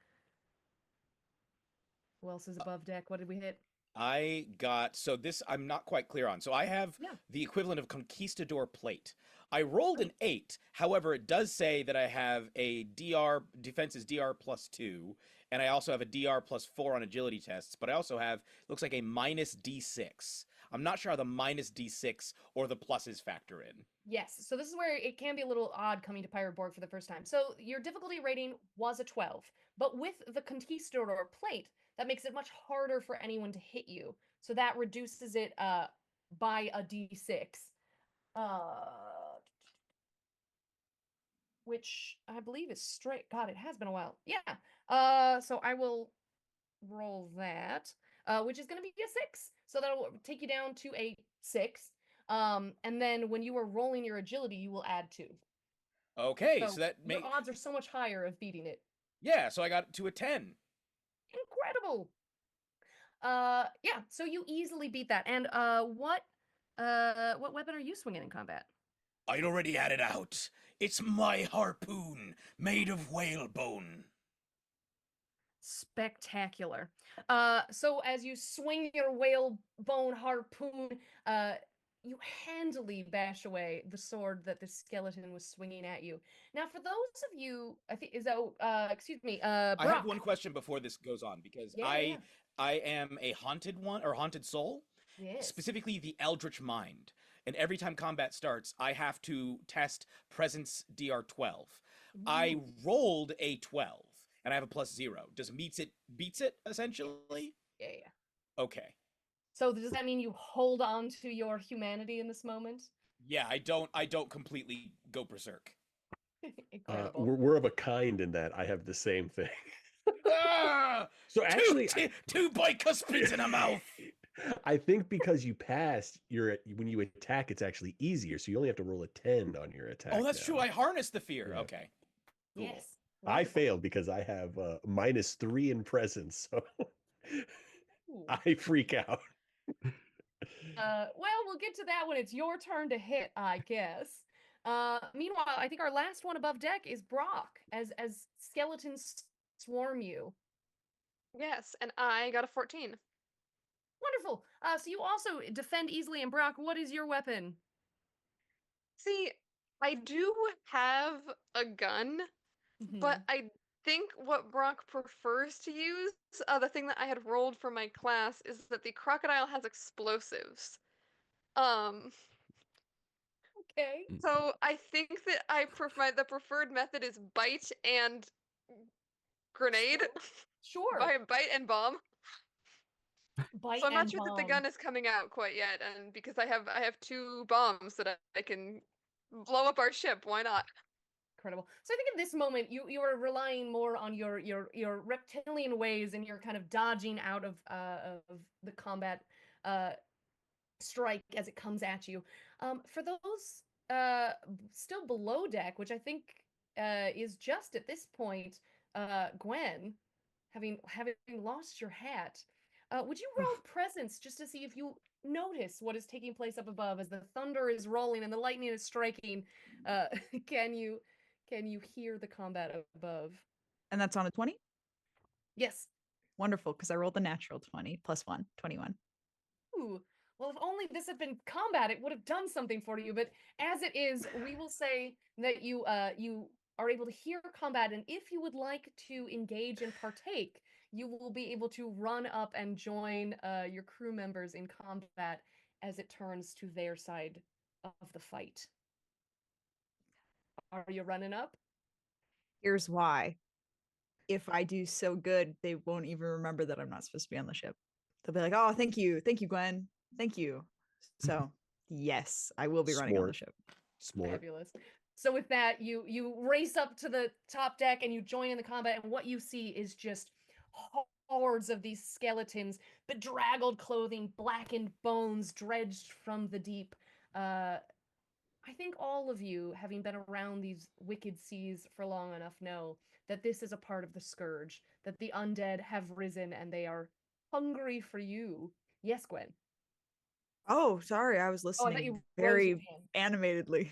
Who else is above deck? What did we hit? I got, so this I'm not quite clear on. So I have Yeah. the equivalent of Conquistador plate. I rolled an 8. However, it does say that I have a DR, defense is DR +2, and I also have a DR +4 on agility tests, but I also have, looks like a minus D6. I'm not sure how the minus D6 or the pluses factor in. Yes. So this is where it can be a little odd coming to Pirate Borg for the first time. So your difficulty rating was a 12, but with the Conquistador plate, that makes it much harder for anyone to hit you. So that reduces it by a D6. Which I believe is straight. God, it has been a while. Yeah. So I will roll that, which is going to be a 6. So that'll take you down to a 6. And then when you are rolling your agility, you will add 2. Okay, so that your makes, odds are so much higher of beating it. yeah, so I got to a 10. Incredible. Yeah, so you easily beat that. And what weapon are you swinging in combat? I'd already had it out. It's my harpoon, made of whalebone. Spectacular. So as you swing your whalebone harpoon, you handily bash away the sword that the skeleton was swinging at you. Now, for those of you, I think is that excuse me, I have Brock. one question before this goes on, because Yeah. I am a haunted one, or haunted soul, Yes. specifically the Eldritch Mind. And every time combat starts, I have to test Presence DR 12. I Ooh. rolled a 12, and I have a +0. Does beats it essentially? Yeah. Okay. So does that mean you hold on to your humanity in this moment? Yeah, I don't completely go berserk. Incredible. We're of a kind in that I have the same thing. Ah! So actually, two bicuspids in a mouth. I think because you passed, when you attack, it's actually easier. So you only have to roll a 10 on your attack. Oh, that's now. true. I harnessed the fear. Yeah. Okay. Cool. Yes. I Wonderful. failed because I have -3 in presence, so Ooh. I freak out. Well, we'll get to that when it's your turn to hit, I guess. Meanwhile, I think our last one above deck is Brock, as skeletons swarm you. Yes, and I got a 14. Wonderful. So you also defend easily, and Brock, what is your weapon? See, I do have a gun, but I think what Brock prefers to use, the thing that I had rolled for my class, is that the crocodile has explosives. Okay. So I think that the preferred method is bite and grenade. Sure. Bite and bomb. Bite So I'm not and sure that the bomb. gun is coming out quite yet, and because I have 2 bombs that I can blow up our ship, why not? Incredible. So I think in this moment you are relying more on your reptilian ways, and you're kind of dodging out of the combat strike as it comes at you. For those still below deck, which I think is just at this point, Gwen, having lost your hat, would you roll presence just to see if you notice what is taking place up above as the thunder is rolling and the lightning is striking? Can you hear the combat above? And that's on a 20? Yes. Wonderful, because I rolled the natural 20 plus 1, 21. Ooh. Well, if only this had been combat, it would have done something for you. But as it is, we will say that you are able to hear combat, and if you would like to engage and partake, you will be able to run up and join your crew members in combat as it turns to their side of the fight. Are you running up? Here's why. If I do so good, they won't even remember that I'm not supposed to be on the ship. They'll be like, oh, thank you, Gwen, thank you. So yes, I will be running on the ship. Smart. Fabulous. So with that, you race up to the top deck and you join in the combat, and what you see is just hordes of these skeletons, bedraggled clothing, blackened bones dredged from the deep. I think all of you, having been around these wicked seas for long enough, know that this is a part of the scourge, that the undead have risen and they are hungry for you. Yes, Gwen. Oh, sorry, I was Oh, I thought listening you raised very your hand. animatedly.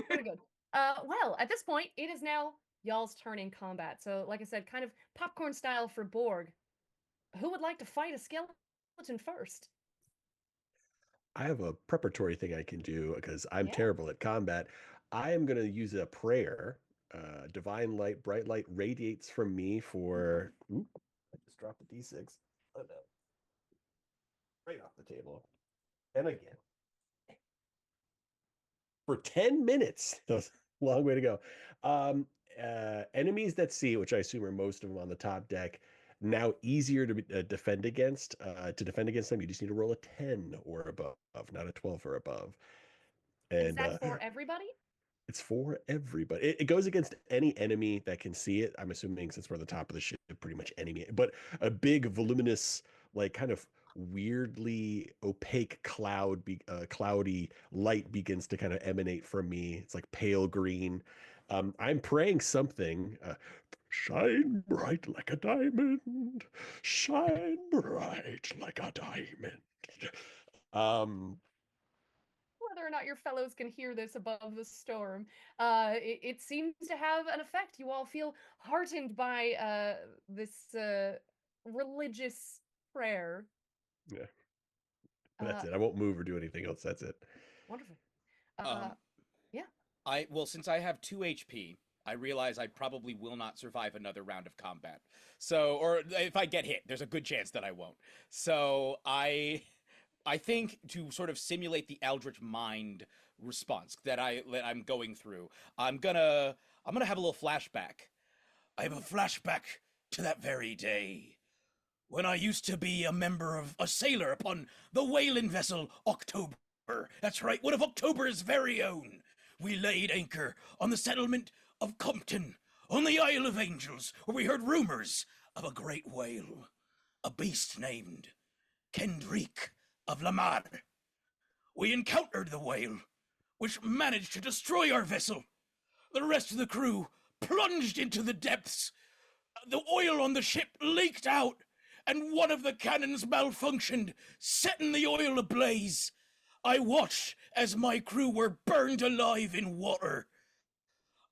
Pretty good. Well, at this point, it is now y'all's turn in combat. So, like I said, kind of popcorn style for Borg. Who would like to fight a skeleton first? I have a preparatory thing I can do because I'm Yeah. terrible at combat. I am going to use a prayer. Divine light, bright light radiates from me for. Oop, I just dropped a d6. Oh no. Right off the table. And again. For 10 minutes. That's a long way to go. Enemies that see, which I assume are most of them on the top deck, now easier to defend against. To defend against them, you just need to roll a 10 or above, not a 12 or above. And Is that for everybody? it's for everybody. It goes against any enemy that can see it. I'm assuming since we're on the top of the ship, pretty much enemy. But a big, voluminous, like kind of weirdly opaque cloudy light begins to kind of emanate from me. It's like pale green. I'm praying something. Shine bright like a diamond. Shine bright like a diamond. Whether or not your fellows can hear this above the storm, it seems to have an effect. You all feel heartened by this religious prayer. Yeah. That's it. I won't move or do anything else. That's it. Wonderful. Yeah. Since I have 2 HP, I realize I probably will not survive another round of combat. So, or if I get hit, there's a good chance that I won't. So I think to sort of simulate the Eldritch Mind response that I'm going through, I'm gonna have a little flashback. I have a flashback to that very day when I used to be a sailor upon the whaling vessel October. That's right, one of October's very own. We laid anchor on the settlement of Compton, on the Isle of Angels, where we heard rumors of a great whale, a beast named Kendrick of Lamar. We encountered the whale, which managed to destroy our vessel. The rest of the crew plunged into the depths. The oil on the ship leaked out, and one of the cannons malfunctioned, setting the oil ablaze. I watched as my crew were burned alive in water.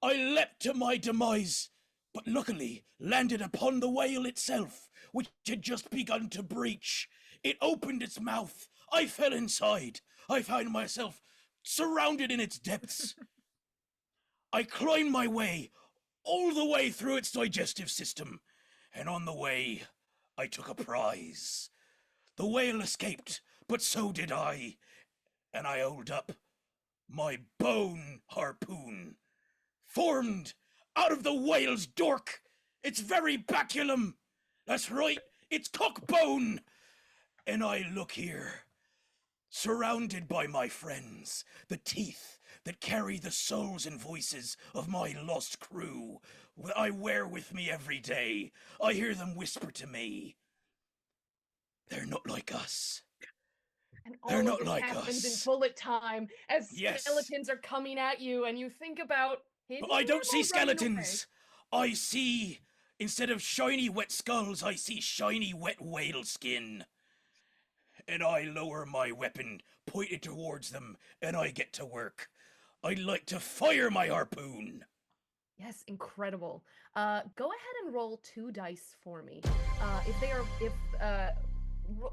I leapt to my demise, but luckily landed upon the whale itself, which had just begun to breach. It opened its mouth. I fell inside. I found myself surrounded in its depths. I climbed my way all the way through its digestive system, and on the way, I took a prize. The whale escaped, but so did I, and I held up my bone harpoon, formed out of the whale's dork, its very baculum. That's right, its cockbone. And I look here, surrounded by my friends, the teeth that carry the souls and voices of my lost crew. I wear with me every day. I hear them whisper to me. They're not like us. And They're all not of this like happens us. in bullet time as Yes. skeletons are coming at you, and you think about hitting But I don't them see or running away. skeletons. I see, instead of shiny wet skulls, I see shiny wet whale skin. And I lower my weapon, pointed towards them, and I get to work. I'd like to fire my harpoon. Yes, incredible. Go ahead and roll 2 dice for me.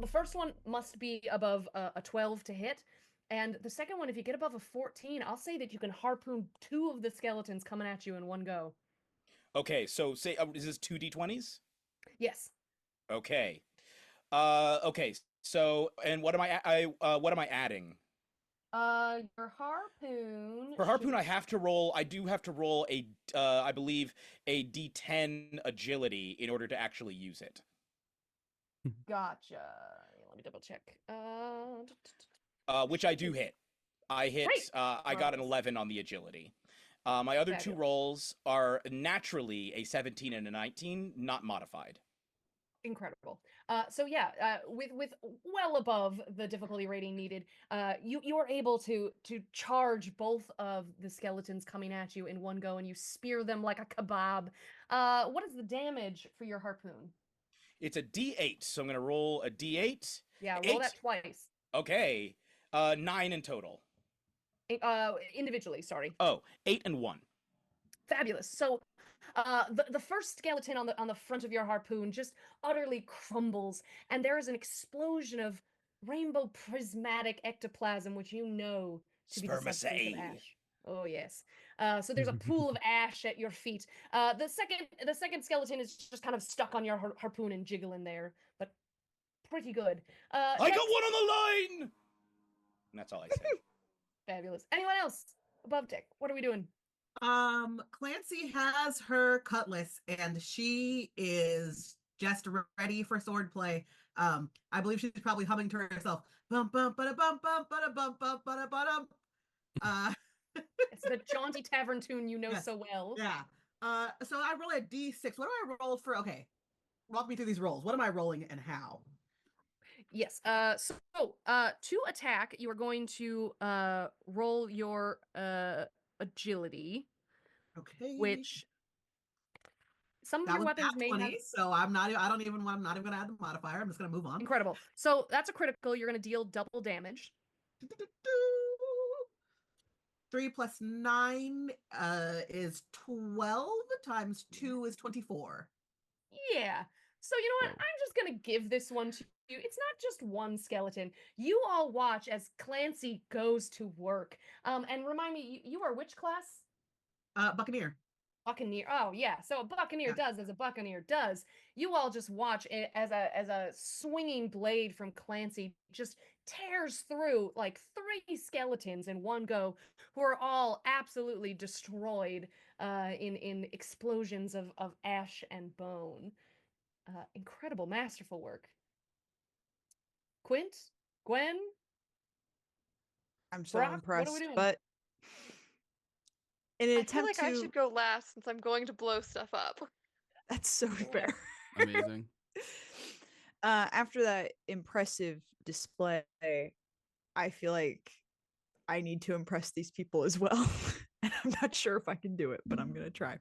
The first one must be above a 12 to hit. And the second one, if you get above a 14, I'll say that you can harpoon 2 of the skeletons coming at you in one go. Okay, so say is this 2d20s? Yes. Okay. Okay. So, and what am what am I adding? Your harpoon. For harpoon, should- I have to roll. I do have to roll a, I believe, a d10 agility in order to actually use it. Gotcha. Let me double check. Which I do hit. I hit. Great. I got an Marvelous. 11 on the agility. My other two Fabulous. rolls are naturally a 17 and a 19, not modified. Incredible. So yeah, with well above the difficulty rating needed, you are able to charge both of the skeletons coming at you in one go, and you spear them like a kebab. What is the damage for your harpoon? It's a d8, so I'm gonna roll a d8. Yeah, roll 8. that twice. Okay. 9 in total. Individually, sorry. Oh, 8 and 1. Fabulous. So the first skeleton on the front of your harpoon just utterly crumbles, and there is an explosion of rainbow prismatic ectoplasm, which you know to be the substance of Spermaceti. ash. Oh yes. So there's a pool of ash at your feet. The second skeleton is just kind of stuck on your harpoon and jiggling there, but pretty good. I Next- got one on the line. And that's all I say. Fabulous. Anyone else above deck? What are we doing? Clancy has her cutlass and she is just ready for swordplay. I believe she's probably humming to herself. Bum bum ba bum bum ba bum bum ba bum. It's the jaunty tavern tune you know Yes. so well. Yeah. So I roll a d6. What do I roll for? Okay. Walk me through these rolls. What am I rolling and how? Yes. To attack, you are going to roll your agility, Okay. which some of that your was weapons nat may 20, have. so I'm not even gonna add the modifier. I'm just gonna move on. Incredible. So that's a critical. You're going to deal double damage. 3 plus 9 is 12 times 2 is 24. Yeah. So you know what? Whoa. I'm just going to give this one to you. It's not just one skeleton. You all watch as Clancy goes to work. And remind me, you are which class? Buccaneer. Buccaneer. Oh yeah. So a buccaneer Yeah. does as a buccaneer does. You all just watch it as a swinging blade from Clancy just tears through like 3 skeletons in one go, who are all absolutely destroyed in explosions of ash and bone. Incredible, masterful work. Quint, Gwen, I'm so Brock, what are impressed. we doing? But in an I feel attempt like I to should go last since I'm going to blow stuff up. that's so fair. Amazing. After that impressive display, I feel like I need to impress these people as well. And I'm not sure if I can do it, but I'm gonna try.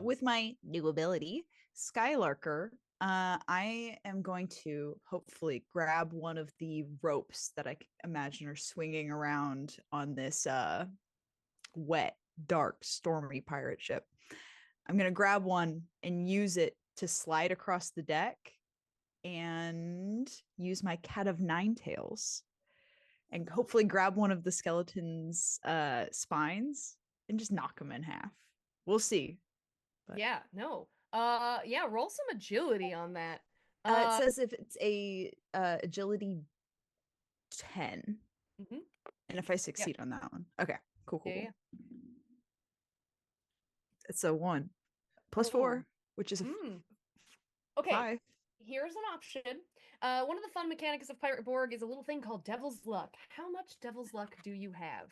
With my new ability, Skylarker, I am going to hopefully grab one of the ropes that I imagine are swinging around on this wet, dark, stormy pirate ship. I'm gonna grab one and use it to slide across the deck and use my cat of nine tails and hopefully grab one of the skeleton's spines and just knock him in half. We'll see. But Yeah, no. Yeah, roll some agility on that. it says if it's a agility 10. Mhm. And if I succeed on that one. Okay, cool. Yeah. It's a 1 plus Oh. 4, which is a Okay, 5. here's an option. One of the fun mechanics of Pirate Borg is a little thing called Devil's Luck. How much Devil's Luck do you have?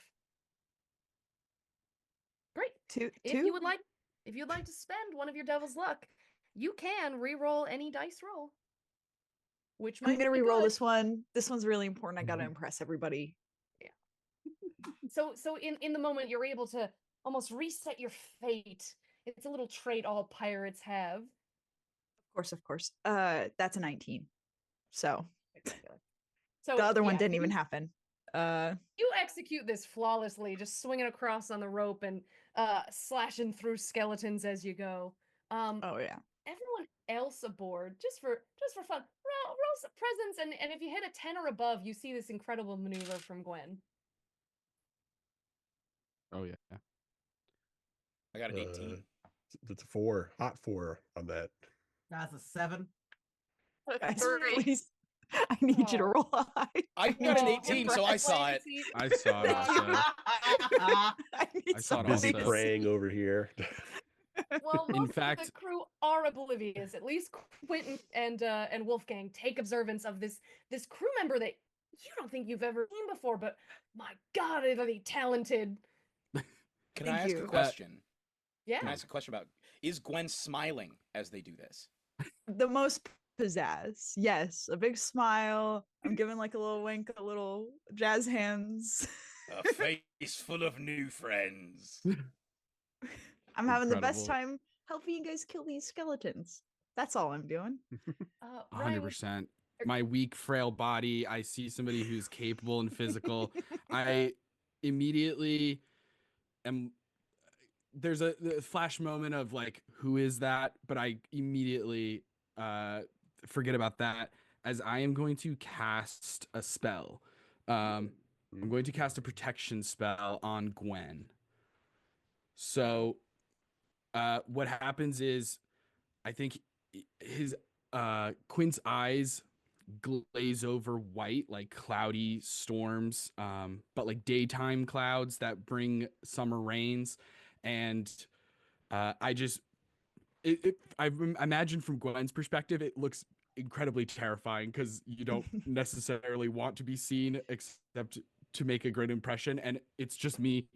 Great. Two. If you would like, if you'd like to spend one of your Devil's Luck, you can re-roll any dice roll. Which I'm might gonna be re-roll good. this one. This one's really important. I gotta impress everybody. So in the moment you're able to almost reset your fate. It's a little trait all pirates have. Of course. That's a 19. So So the other one yeah, didn't even happen. you execute this flawlessly, just swinging across on the rope and slashing through skeletons as you go. Oh yeah. Everyone else aboard, just for fun, roll some presence, and if you hit a 10 or above, you see this incredible maneuver from Gwen. Oh yeah. I got an 18. That's a 4, hot 4 on that. That's a 7. Guys, Three. please. I need you to Oh. roll high. I got an Oh, 18, so I saw it. Clancy. I saw it also. I need I saw it Busy also. somebody to praying see. over here. Well, In most of fact- the crew are oblivious. At least Quentin and Wolfgang take observance of this crew member that you don't think you've ever seen before. But my God, are they talented? Can Thank I ask a you. question? Yeah. Can I ask a question about, is Gwen smiling as they do this? The most pizzazz. Yes, a big smile. I'm giving like a little wink, a little jazz hands. A face full of new friends. I'm having the best Incredible. time helping you guys kill these skeletons. That's all I'm doing. Ryan, 100%. My weak, frail body. I see somebody who's capable and physical. I immediately am. There's a flash moment of like, who is that? But I immediately forget about that as I am going to cast a spell. I'm going to cast a protection spell on Gwen. So what happens is, I think his Quinn's eyes glaze over white like cloudy storms, but like daytime clouds that bring summer rains. And I just I imagine from Gwen's perspective, it looks incredibly terrifying because you don't necessarily want to be seen except to make a great impression. And it's just me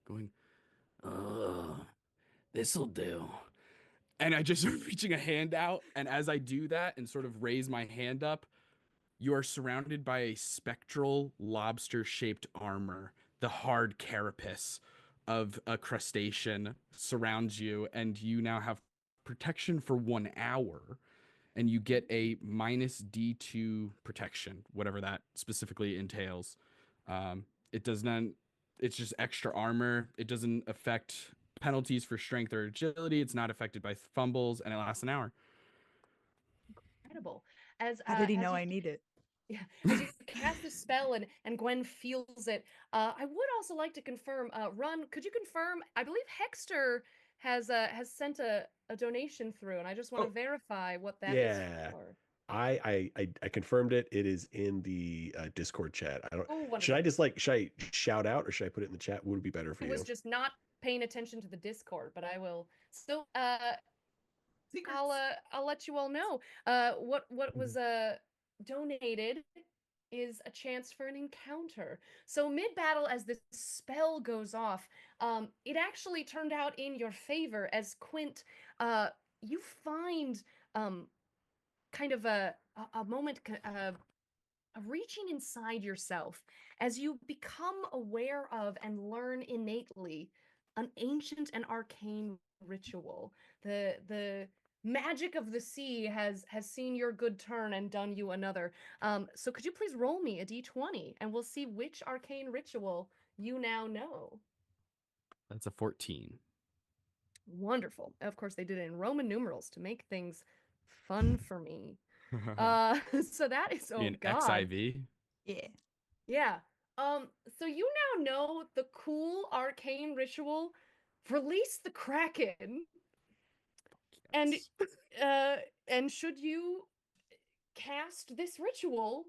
going, this'll do. And I just reaching a hand out. And as I do that and sort of raise my hand up, you are surrounded by a spectral lobster shaped armor. The hard carapace of a crustacean surrounds you, and you now have protection for 1 hour. And you get a minus D2 protection, whatever that specifically entails. It does not, it's just extra armor. It doesn't affect penalties for strength or agility. It's not affected by fumbles, and it lasts an hour. incredible. As How did he as know you I need it? Yeah, as you cast the spell and Gwen feels it. I would also like to confirm, Run, could you confirm? I believe Hexter has sent a donation through, and I just want to verify what that is Yeah. for. I confirmed it. It is in the Discord chat. I don't. Oh, Should wonderful. I just should I shout out or should I put it in the chat? What would be better for I you? was just not paying attention to the Discord, but I will. So, Secrets. I'll let you all know. What was donated is a chance for an encounter. So mid-battle, as this spell goes off, it actually turned out in your favor as Quint, you find kind of a moment, a reaching inside yourself as you become aware of and learn innately an ancient and arcane ritual. The magic of the sea has seen your good turn and done you another. So could you please roll me a d20 and we'll see which arcane ritual you now know. That's a 14. Wonderful. Of course, they did it in Roman numerals to make things fun for me. So that is, oh In God. XIV. Yeah. Yeah. So you now know the cool arcane ritual, release the Kraken. And should you cast this ritual,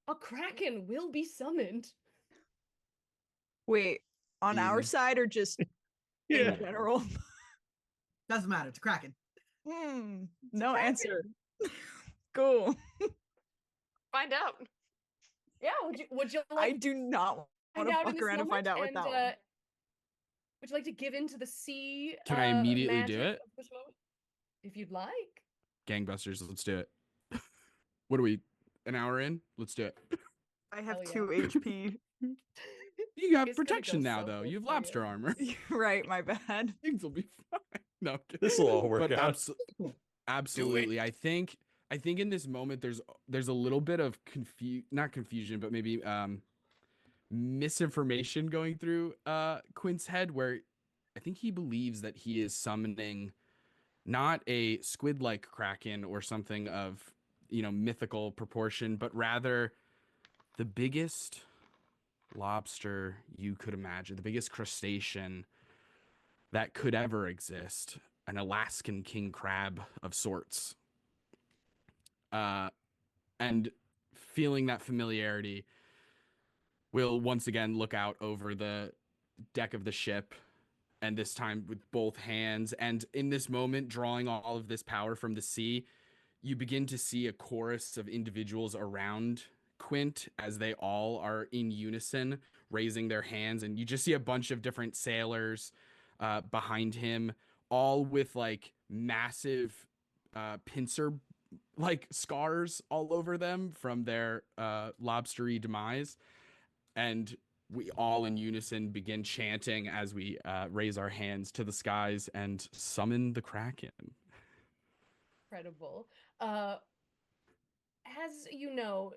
a Kraken will be summoned. Wait, on our In- side or just Yeah. in general? Doesn't matter. It's Kraken. No Kraken. answer. Cool. Find out. Yeah, would you I like do not want find to out in fuck this around and find moment? out what that one. Would you like to give in to the sea? Can I immediately do magic it? of this moment? If you'd like. Gangbusters, let's do it. What are we, an hour in? Let's do it. I have Hell yeah. 2 HP. You have It's gonna protection go now, so though. full You have for you. lobster armor. Right, my bad. Things will be fine. No, I'm kidding. This will all work But out. absolutely. I think in this moment there's a little bit of not confusion, but maybe misinformation going through Quint's head, where I think he believes that he is summoning not a squid-like kraken or something of mythical proportion, but rather the biggest lobster you could imagine, the biggest crustacean that could ever exist, an Alaskan king crab of sorts. And feeling that familiarity, will once again look out over the deck of the ship, and this time with both hands. And in this moment, drawing all of this power from the sea, you begin to see a chorus of individuals around Quint as they all are in unison raising their hands. And you just see a bunch of different sailors behind him, all with like massive pincer like scars all over them from their lobstery demise. And we all in unison begin chanting as we raise our hands to the skies and summon the Kraken. Incredible. As you know,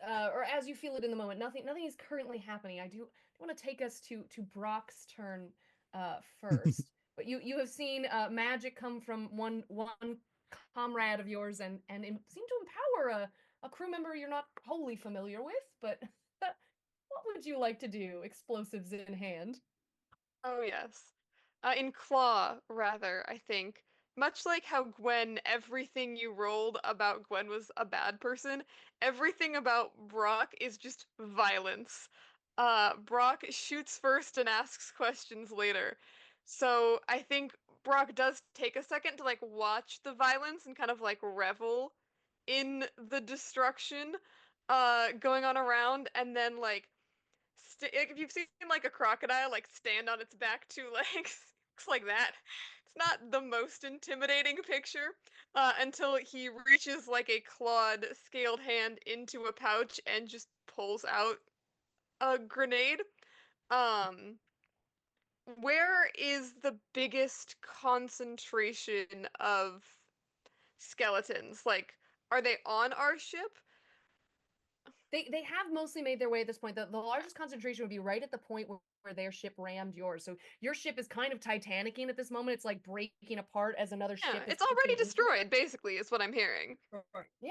or as you feel it in the moment, nothing is currently happening. I do want to take us to Brock's turn first. But you have seen magic come from one comrade of yours, and seem to empower a crew member you're not wholly familiar with. But what would you like to do, explosives in hand? Oh, yes. In Claw, rather, I think. Much like how Gwen, everything you rolled about Gwen was a bad person, everything about Brock is just violence. Brock shoots first and asks questions later. So I think Brock does take a second to like watch the violence and kind of like revel in the destruction going on around, and then like if you've seen like a crocodile like stand on its back two legs, looks like that. It's not the most intimidating picture until he reaches like a clawed, scaled hand into a pouch and just pulls out a grenade. Um, where is the biggest concentration of skeletons? Like, are they on our ship? They have mostly made their way at this point. The largest concentration would be right at the point where their ship rammed yours. So your ship is kind of Titanicing at this moment. It's like breaking apart as another Yeah, ship is it's already pushing into it. destroyed, basically, is what I'm hearing. Yeah.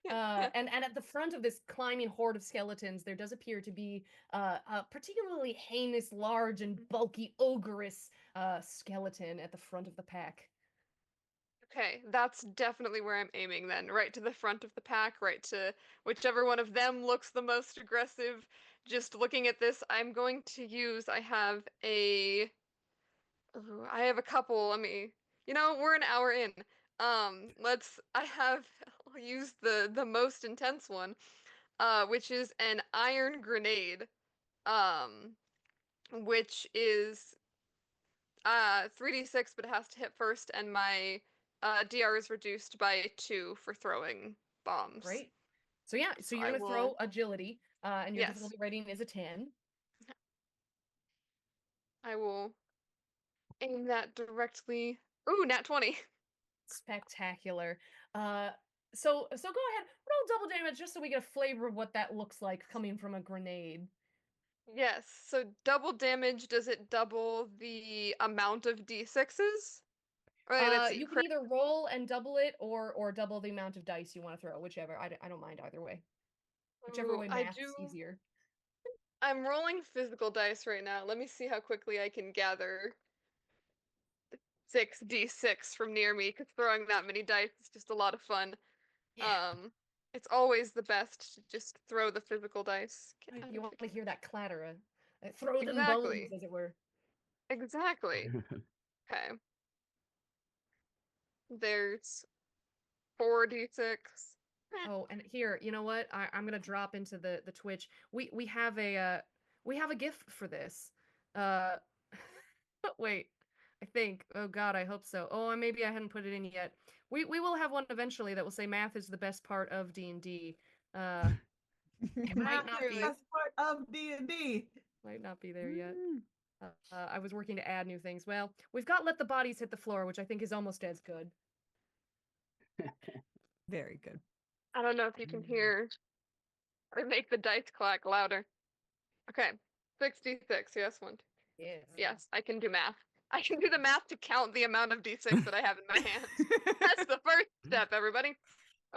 Yeah. And at the front of this climbing horde of skeletons, there does appear to be a particularly heinous, large, and bulky ogreous skeleton at the front of the pack. Okay, that's definitely where I'm aiming then. Right to the front of the pack, right to whichever one of them looks the most aggressive. Just looking at this, I'm going to use, I have a couple. We're an hour in. I'll use the most intense one, which is an iron grenade, um, which is 3d6, but it has to hit first, and my DR is reduced by 2 for throwing bombs. Great. So yeah, so you're I gonna throw will- agility, and your Yes. difficulty rating is a 10. I will aim that directly. Ooh, nat 20. Spectacular. So go ahead, roll double damage just so we get a flavor of what that looks like coming from a grenade. Yes, so double damage, does it double the amount of d6s? Right, let's see. You can either roll and double it, or double the amount of dice you want to throw, whichever. I don't mind either way. Whichever Ooh, way I math's do. easier. I'm rolling physical dice right now. Let me see how quickly I can gather 6d6 from near me, because throwing that many dice is just a lot of fun. Yeah. It's always the best to just throw the physical dice. Get out You of want the to hear that clatter, throw them Exactly. bones, as it were. Exactly. Okay. There's 4d6. Oh, and here, you know what? I'm gonna drop into the Twitch. We have a gift for this. Uh, wait, I think. Oh God, I hope so. Oh, maybe I hadn't put it in yet. We will have one eventually that will say math is the best part of D&D. It might not be. That's part of D&D. Might not be there yet. I was working to add new things. Well, we've got let the bodies hit the floor, which I think is almost as good. Very good. I don't know if you can hear or make the dice clack louder. Okay. 6d6. Yes, one. Yes. Yes, I can do math. I can do the math to count the amount of d6 that I have in my hands. That's the first step, everybody.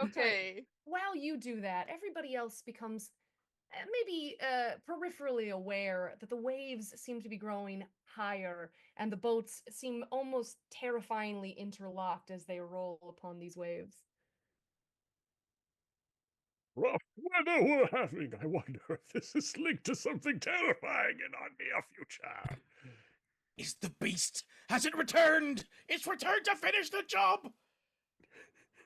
Okay. While you do that, everybody else becomes maybe peripherally aware that the waves seem to be growing higher and the boats seem almost terrifyingly interlocked as they roll upon these waves. Rough weather we're having. I wonder if this is linked to something terrifying in our near future. Is the beast? Has it returned? It's returned to finish the job!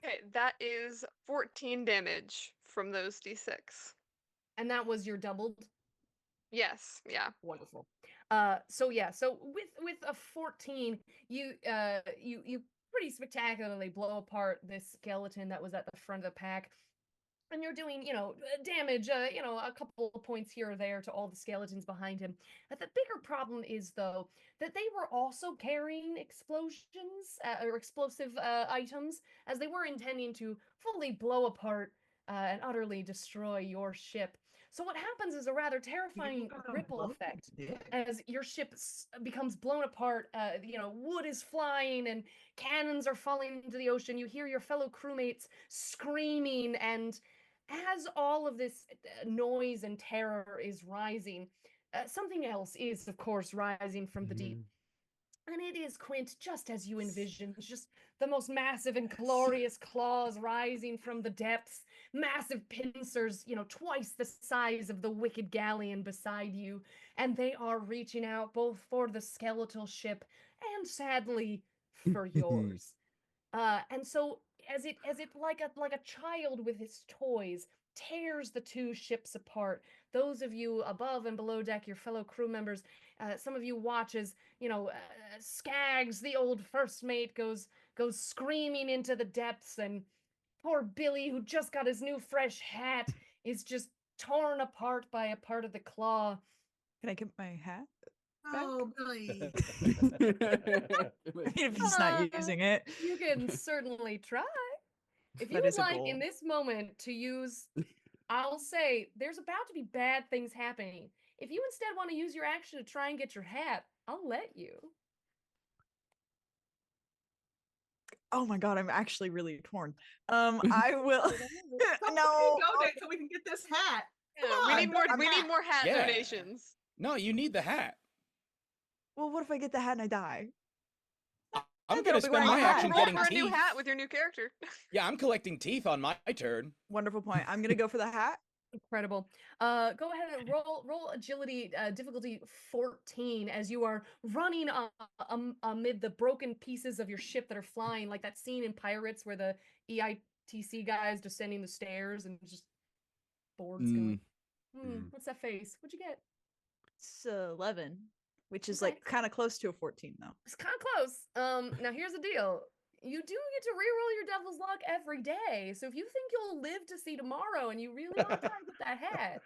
Okay, that is 14 damage from those d6. And that was your doubled. Yes, yeah. Wonderful. So with a 14, you pretty spectacularly blow apart this skeleton that was at the front of the pack. And you're doing, damage, a couple of points here or there to all the skeletons behind him. The bigger problem is, though, that they were also carrying explosions or explosive items, as they were intending to fully blow apart and utterly destroy your ship. So what happens is a rather terrifying ripple effect as your ship becomes blown apart. Wood is flying and cannons are falling into the ocean. You hear your fellow crewmates screaming, and as all of this noise and terror is rising, something else is, of course, rising from the deep. And it is, Quint, just as you envisioned, just the most massive and glorious claws rising from the depths, massive pincers, twice the size of the wicked galleon beside you, and they are reaching out both for the skeletal ship and, sadly, for yours. And so as it like a child with his toys tears the two ships apart, those of you above and below deck, your fellow crew members, some of you watch as Skaggs, the old first mate, goes screaming into the depths, and poor Billy, who just got his new fresh hat, is just torn apart by a part of the claw. Can I get my hat? Oh, Billy. If he's not using it. You can certainly try. If you That would is a like goal. in this moment to use, I'll say there's about to be bad things happening. If you instead want to use your action to try and get your hat, I'll let you. Oh my god, I'm actually really torn. I will. Somebody No. donate so we can get this hat. Yeah, Come we on, need more. I'm We need back. more hat Yeah. donations. No, you need the hat. Well, what if I get the hat and I die? I'm Then gonna I'll be spend wearing my a hat. action Roll getting for a teeth. new hat with your new character. Yeah, I'm collecting teeth on my turn. Wonderful point. I'm gonna go for the hat. Incredible. Go ahead and roll agility difficulty 14 as you are running amid the broken pieces of your ship that are flying, like that scene in Pirates where the EITC guys descending the stairs and just boards going. What's that face? What'd you get? It's 11, which is Okay. like kind of close to a 14 though. It's kind of close. Now here's the deal. You do get to reroll your devil's luck every day. So if you think you'll live to see tomorrow and you really want to try and get that hat,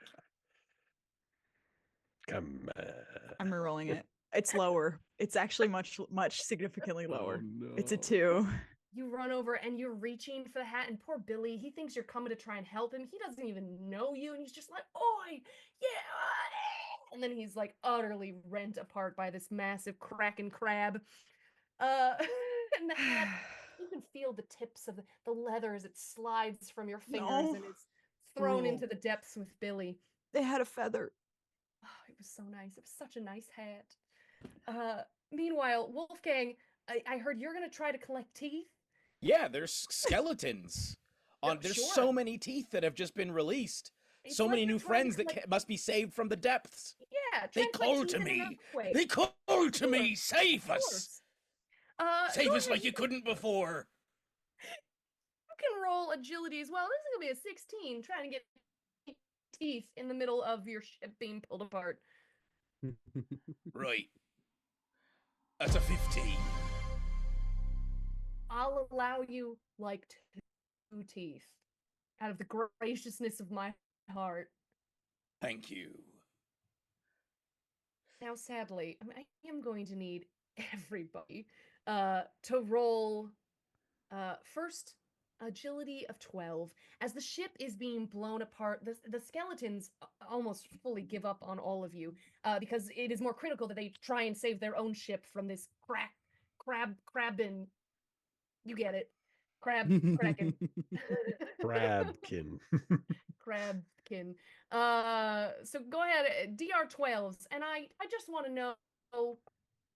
Come on. I'm rerolling it. It's lower. It's actually much significantly lower. It's a no. 2. you run over and you're reaching for the hat, and poor Billy, he thinks you're coming to try and help him. He doesn't even know you, and he's just like, oi, yeah. And then he's like utterly rent apart by this massive kraken crab. And the hat, you can feel the tips of the leather as it slides from your fingers No. and it's thrown Brutal. into the depths with Billy. They had a feather. Oh, it was so nice. It was such a nice hat. Meanwhile, Wolfgang, I heard you're gonna try to collect teeth. Yeah, there's skeletons. There's sure. so many teeth that have just been released. It's So like many you're new trying to friends that collect- must be saved from the depths. Yeah, try They and collect call teeth to in an me. earthquake. They call to me. Of Save us. course. Save Go us ahead, like you couldn't before. You can roll agility as well. This is gonna be a 16, trying to get teeth in the middle of your ship being pulled apart. Right. That's a 15. I'll allow you like 2 teeth out of the graciousness of my heart. Thank you. Now, sadly, I am going to need everybody to roll first agility of 12. As the ship is being blown apart, the skeletons almost fully give up on all of you because it is more critical that they try and save their own ship from this crabbin. You get it. Kraken. Crabkin. Crabkin. So go ahead, DR12s, and I just want to know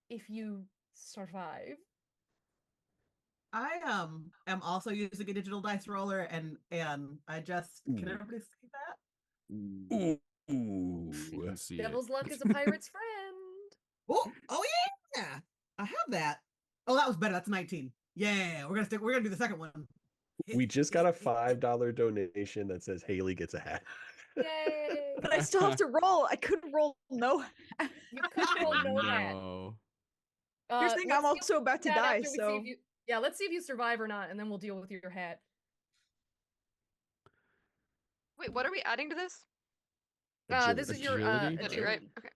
if you survive. I am also using a digital dice roller, and I just can Ooh. everybody see that? Ooh. You can see it. Devil's luck is a pirate's friend. Oh yeah, I have that. Oh, that was better. That's 19. Yeah, we're gonna do the second one. We just got a $5 donation that says Hailie gets a hat. Yay! But I still have to roll. I couldn't roll no. You could roll no hat. No. Here's the thing, I'm Let's also deal about to with that die, after we see so if you, yeah, let's see if you survive or not, and then we'll deal with your hat. Wait, what are we adding to this? This is your Agility? Agility, right? agility. Okay.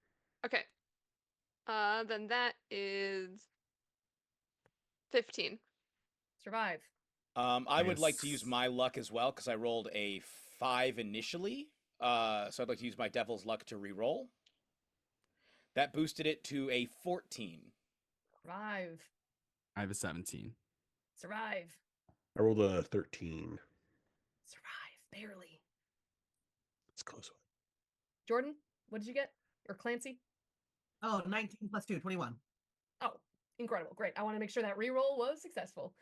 Okay. Then that is 15. Survive. I would like to use Yes. my luck as well because I rolled a 5 initially. So I'd like to use my devil's luck to re-roll. That boosted it to a 14. Survive. I have a 17. Survive. I rolled a 13. Survive. Barely. It's a close one. Jordan, what did you get? Or Clancy? Oh, 19 plus 2, 21. Oh, incredible. Great. I want to make sure that reroll was successful.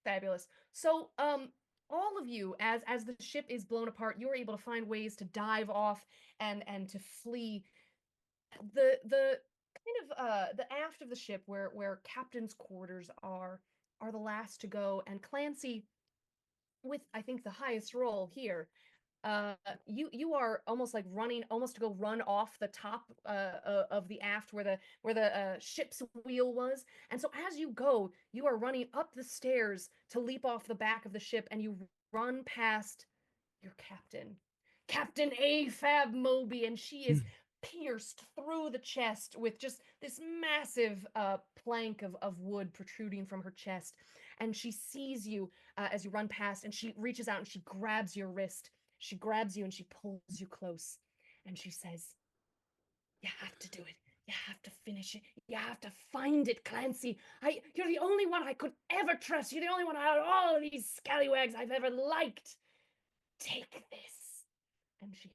Fabulous. So, all of you, as the ship is blown apart, you're able to find ways to dive off and to flee. The kind of the aft of the ship where captain's quarters are the last to go, and Clancy, with I think the highest roll here, you are almost like running almost to go run off the top of the aft where the ship's wheel was, and so as you go you are running up the stairs to leap off the back of the ship, and you run past your Captain Afab Moby, and she is pierced through the chest with just this massive plank of wood protruding from her chest, and she sees you as you run past, and she reaches out and she grabs your wrist. She grabs you and she pulls you close, and she says, "You have to do it. You have to finish it. You have to find it, Clancy. You're the only one I could ever trust. You're the only one out of all of these scallywags I've ever liked. Take this." And she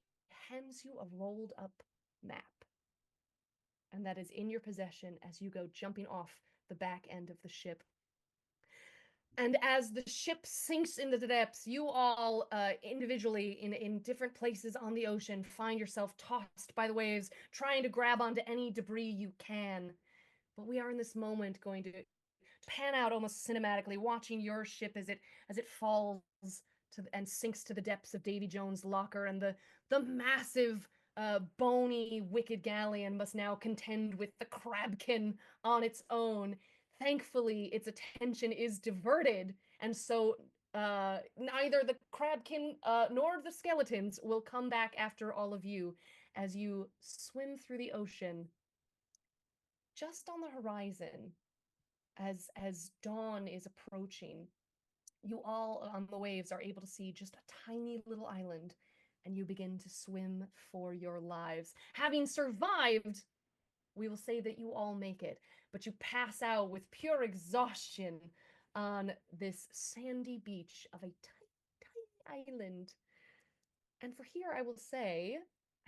hands you a rolled up map. And that is in your possession as you go jumping off the back end of the ship. And as the ship sinks into the depths, you all individually in different places on the ocean find yourself tossed by the waves, trying to grab onto any debris you can. But we are in this moment going to pan out almost cinematically, watching your ship as it falls and sinks to the depths of Davy Jones' locker, and the massive bony wicked galleon must now contend with the Crabkin on its own. Thankfully, its attention is diverted, and so neither the Crabkin nor the skeletons will come back after all of you as you swim through the ocean. Just on the horizon, as dawn is approaching, you all on the waves are able to see just a tiny little island, and you begin to swim for your lives. Having survived, we will say that you all make it, but you pass out with pure exhaustion on this sandy beach of a tiny island. And for here, I will say,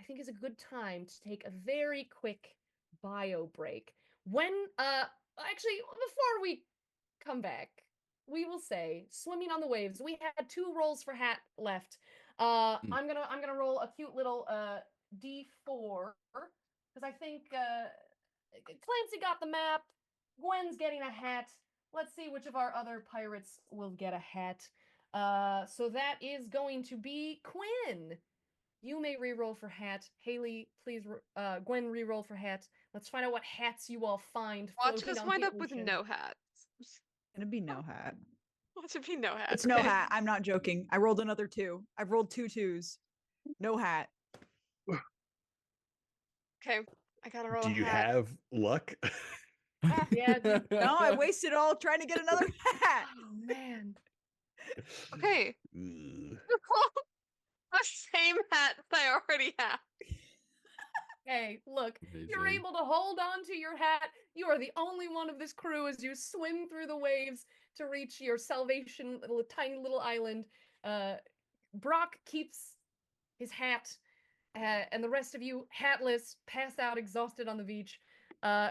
I think is a good time to take a very quick bio break. When, actually, before we come back, we will say, swimming on the waves, we had 2 rolls for hat left. I'm gonna roll a cute little D4, because I think Clancy got the map, Gwen's getting a hat. Let's see which of our other pirates will get a hat. So that is going to be Quinn. You may re-roll for hat. Hailie, please, Gwen, re-roll for hat. Let's find out what hats you all find. Watch us wind up with no hats. gonna be no hat. Watch it be no hat. It's no hat. I'm not joking. I rolled another 2. I've rolled 2 2s. No hat. Okay, I gotta roll Do a you hat. have luck? Yeah. No, I wasted all trying to get another hat. Oh man. Okay. Ugh. The same hat I already have. Hey, look, you're Amazing. able to hold on to your hat. You are the only one of this crew as you swim through the waves to reach your salvation, tiny little island. Brock keeps his hat, and the rest of you, hatless, pass out exhausted on the beach.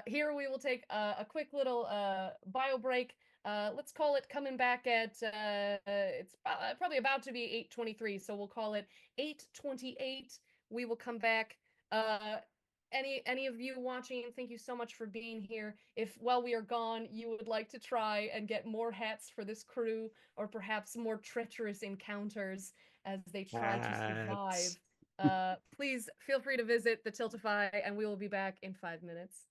Here we will take a quick little bio break. Let's call it coming back at it's probably about to be 8:23, so we'll call it 8:28. We will come back. Any of you watching, thank you so much for being here. If while we are gone, you would like to try and get more hats for this crew, or perhaps more treacherous encounters as they try to survive, please feel free to visit the Tiltify, and we will be back in 5 minutes.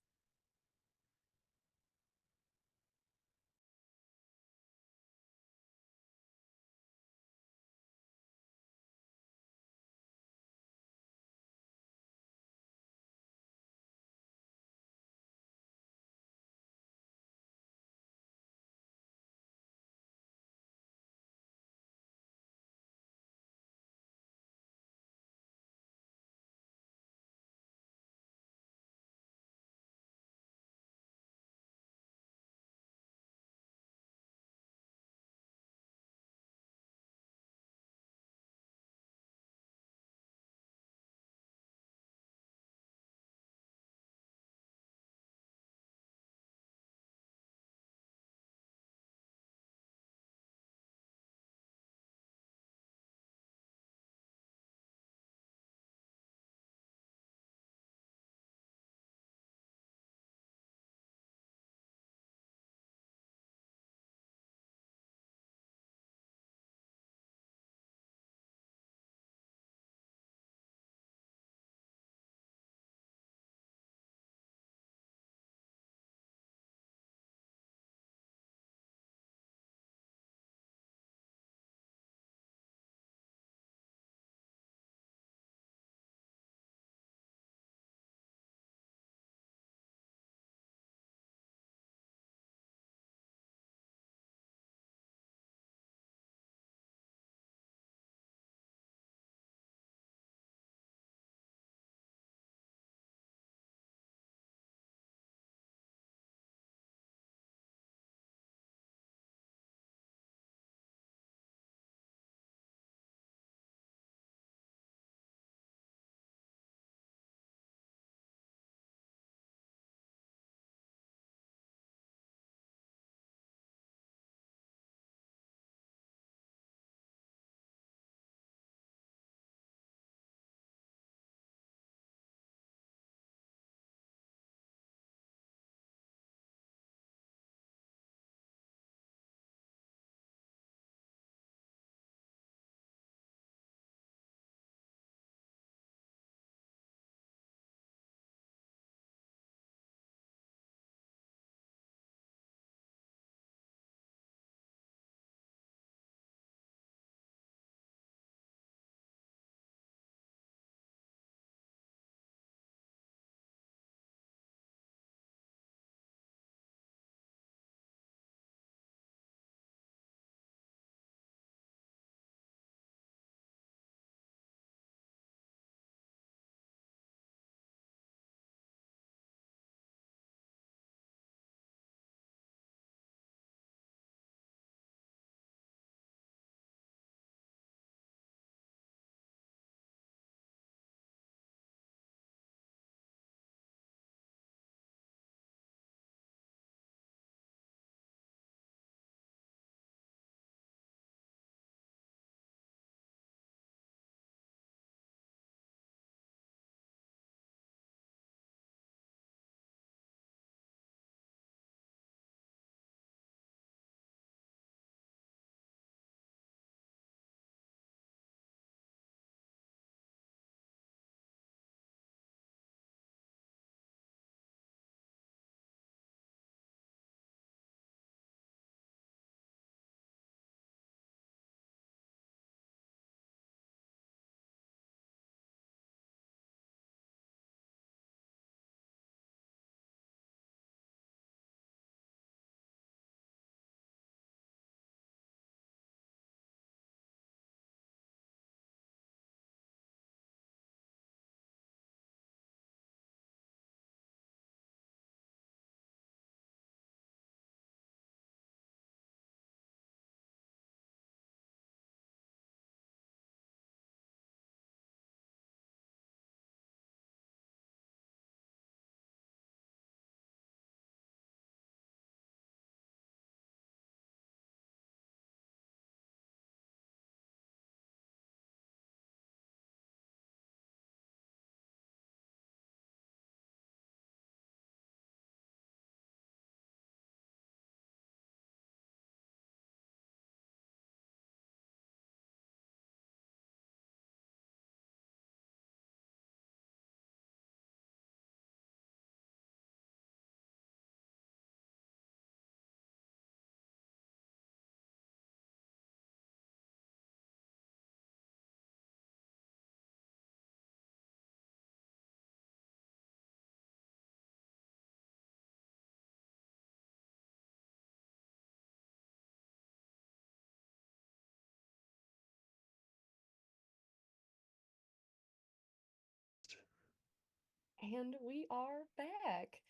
And we are back.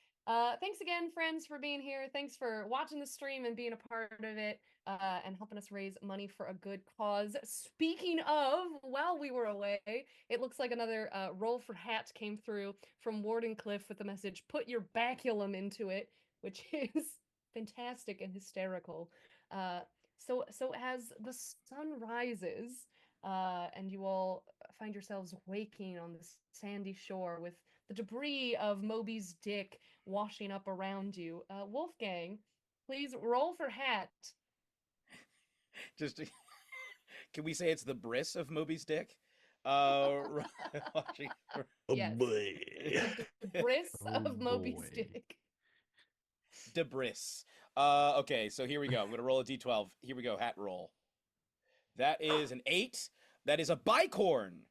Thanks again, friends, for being here. Thanks for watching the stream and being a part of it, and helping us raise money for a good cause. Speaking of, while we were away, it looks like another roll for hat came through from Wardenclyffe with the message, "Put your baculum into it," which is fantastic and hysterical. So as the sun rises, and you all find yourselves waking on the sandy shore with the debris of Moby's dick washing up around you. Wolfgang, please roll for hat. Just can we say it's the bris of Moby's dick? Watching. Oh Yes. boy. The bris Oh, of Moby's boy. dick. Debris. Okay, so here we go. I'm gonna roll a d12. Here we go. Hat roll. That is an 8. That is a bicorn.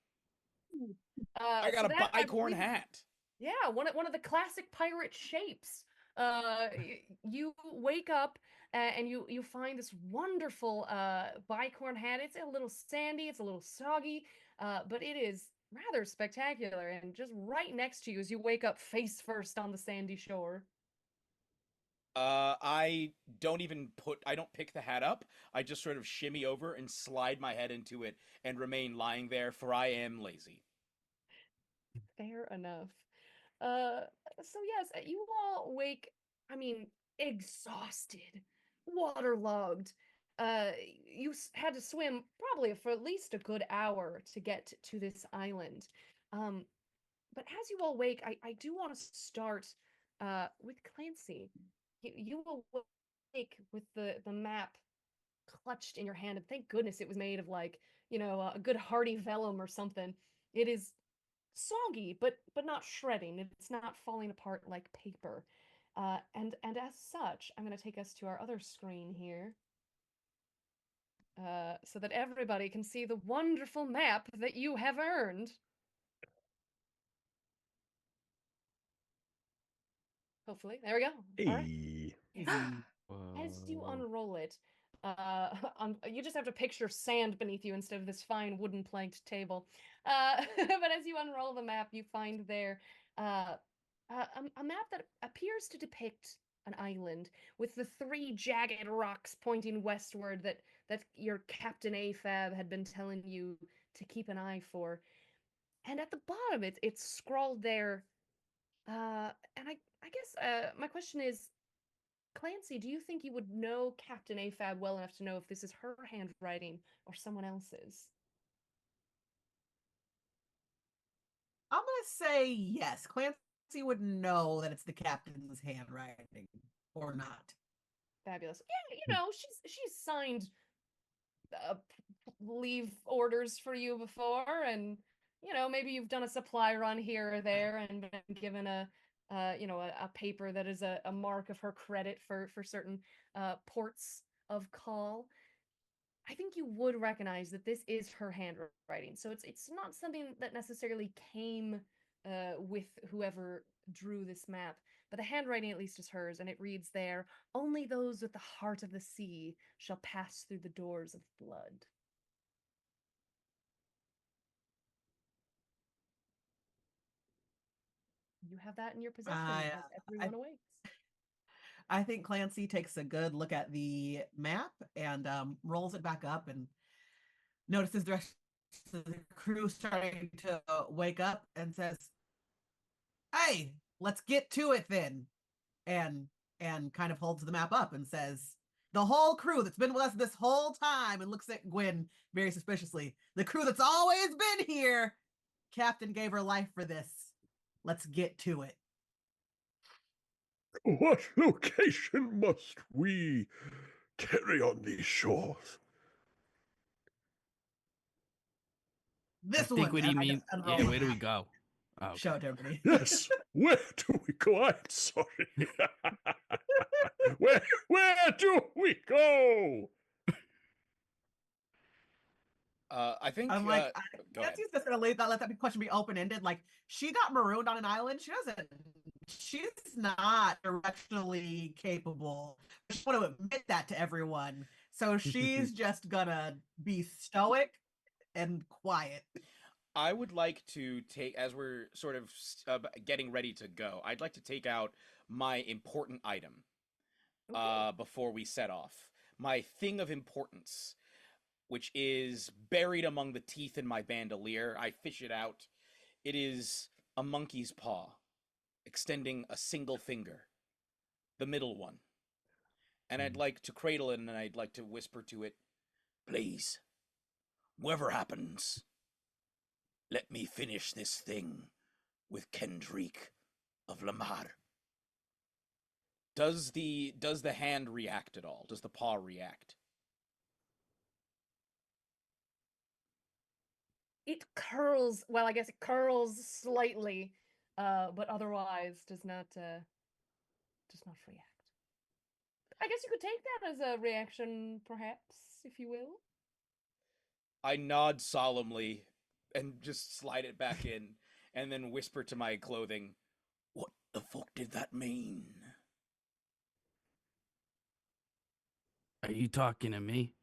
I got so a that, I bicorn believe- hat. Yeah, one of the classic pirate shapes. You wake up and you find this wonderful bicorn hat. It's a little sandy, it's a little soggy, but it is rather spectacular. And just right next to you as you wake up face first on the sandy shore. I don't pick the hat up. I just sort of shimmy over and slide my head into it and remain lying there, for I am lazy. Fair enough. So yes, you all wake, I mean, exhausted, waterlogged. You had to swim probably for at least a good hour to get to this island. But as you all wake, I do want to start with Clancy. You awake with the map clutched in your hand, and thank goodness it was made of like, a good hardy vellum or something. It is soggy, but not shredding. It's not falling apart like paper. And as such, I'm going to take us to our other screen here, so that everybody can see the wonderful map that you have earned. Hopefully, there we go. All right. Hey. As you Whoa. unroll it, you just have to picture sand beneath you instead of this fine wooden planked table. But as you unroll the map, you find there a map that appears to depict an island with the 3 jagged rocks pointing westward that your Captain Afab had been telling you to keep an eye for. And at the bottom, it's scrawled there. And I guess my question is, Clancy, do you think you would know Captain Afab well enough to know if this is her handwriting or someone else's? I'm gonna say yes. Clancy would know that it's the captain's handwriting or not. Fabulous. Yeah, she's signed leave orders for you before, and maybe you've done a supply run here or there and been given a paper that is a mark of her credit for certain ports of call. I think you would recognize that this is her handwriting. So it's not something that necessarily came with whoever drew this map, but the handwriting at least is hers, and it reads there, "Only those with the heart of the sea shall pass through the doors of blood." You have that in your possession I, as everyone awakes. I think Clancy takes a good look at the map and rolls it back up and notices the rest of the crew starting to wake up and says, "Hey, let's get to it then." And kind of holds the map up and says, "The whole crew that's been with us this whole time," and looks at Gwen very suspiciously. "The crew that's always been here. Captain gave her life for this. Let's get to it." What location must we carry on these shores? This I think one. what do you and I mean? just unroll Yeah, the where do we map, go? Oh, okay. show it to everybody. Yes. Where do we go? I'm sorry. where do we go? I think. I'm like, Go ahead. Nancy's just gonna let that question be open ended. Like, she got marooned on an island. She's not directionally capable. I just want to admit that to everyone. So she's just gonna be stoic and quiet. I would like to take, as we're sort of getting ready to go, I'd like to take out my important item before we set off. My thing of importance, which is buried among the teeth in my bandolier. I fish it out. It is a monkey's paw, extending a single finger, the middle one. And I'd like to cradle it, and I'd like to whisper to it, "Please, whatever happens, let me finish this thing with Kendrick of Lamar." Does the hand react at all? Does the paw react? It curls. Well, I guess it curls slightly, but otherwise does not react. I guess you could take that as a reaction, perhaps, if you will. I nod solemnly and just slide it back in, and then whisper to my clothing, "What the fuck did that mean?" Are you talking to me?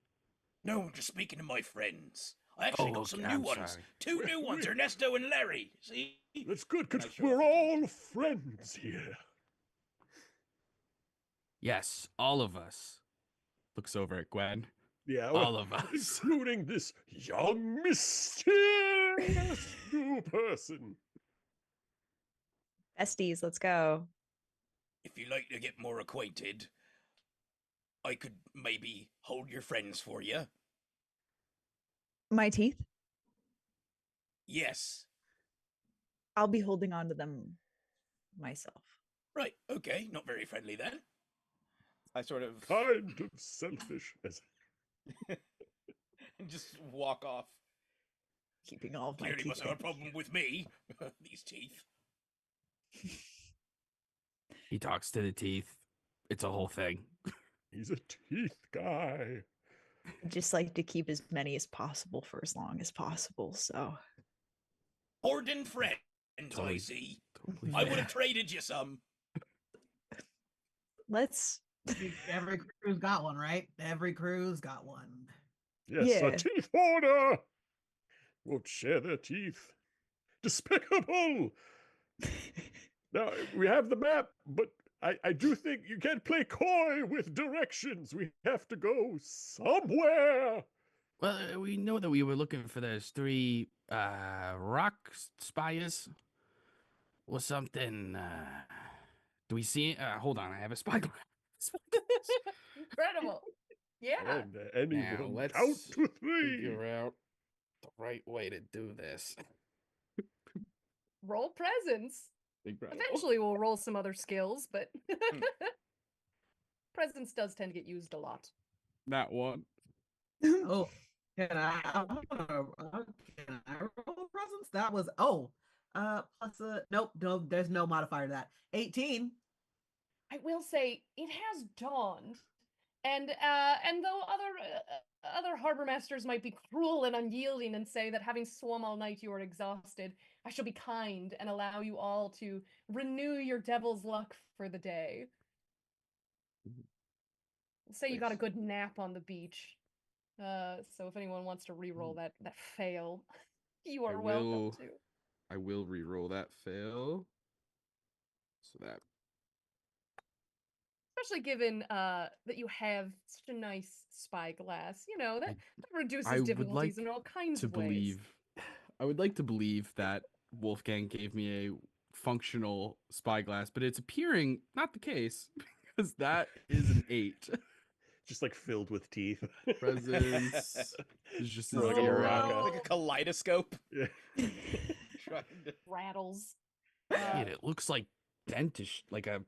No, I'm just speaking to my friends. I actually got some okay, new I'm ones. sorry. 2 new ones, Ernesto and Larry. See? That's good, And I because show we're off the all friends here. Yes, all of us. Looks over at Gwen. Yeah, All of us. including this young, mysterious new person. Besties, let's go. If you like to get more acquainted, I could maybe hold your friends for you. My teeth? Yes. I'll be holding on to them myself. Right, okay. Not very friendly then. I sort of Kind of selfish. just walk off. Keeping all of my Clearly teeth. must have a in. problem with me. These teeth. He talks to the teeth. It's a whole thing. He's a teeth guy. I just like to keep as many as possible for as long as possible, so. Hoarding friends, I Totally- see. Totally I would fair. have traded you some. Let's. Every crew's got one, right? Every crew's got one. Yes, Yeah. a teeth hoarder. Won't share their teeth. Despicable. Now, we have the map, but I do think you can't play coy with directions. We have to go somewhere. Well, we know that we were looking for those 3 rock spires or something. Do we see it? Hold on, I have a spyglass. Incredible. Yeah. And anyone Now, let's count to 3. figure out the right way to do this. Roll presence. Incredible. Eventually we'll roll some other skills, but presence does tend to get used a lot. That one. Oh, can I roll presence? That was plus nope, no, there's no modifier to that. 18. I will say it has dawned, and though other harbor masters might be cruel and unyielding and say that having swum all night you are exhausted, I shall be kind and allow you all to renew your devil's luck for the day. Say you got a Nice. good nap on the beach. So if anyone wants to re-roll that fail, you are welcome to. I will re-roll that fail. So that Especially given that you have such a nice spyglass, you know, that reduces I would difficulties like in all kinds to of ways. believe. I would like to believe that Wolfgang gave me a functional spyglass, but it's appearing not the case because that is an 8. Just like filled with teeth. Presence is just Like a zero. maraca. Like a kaleidoscope. Yeah. Trying to... Rattles. Man, it looks like dentish, like a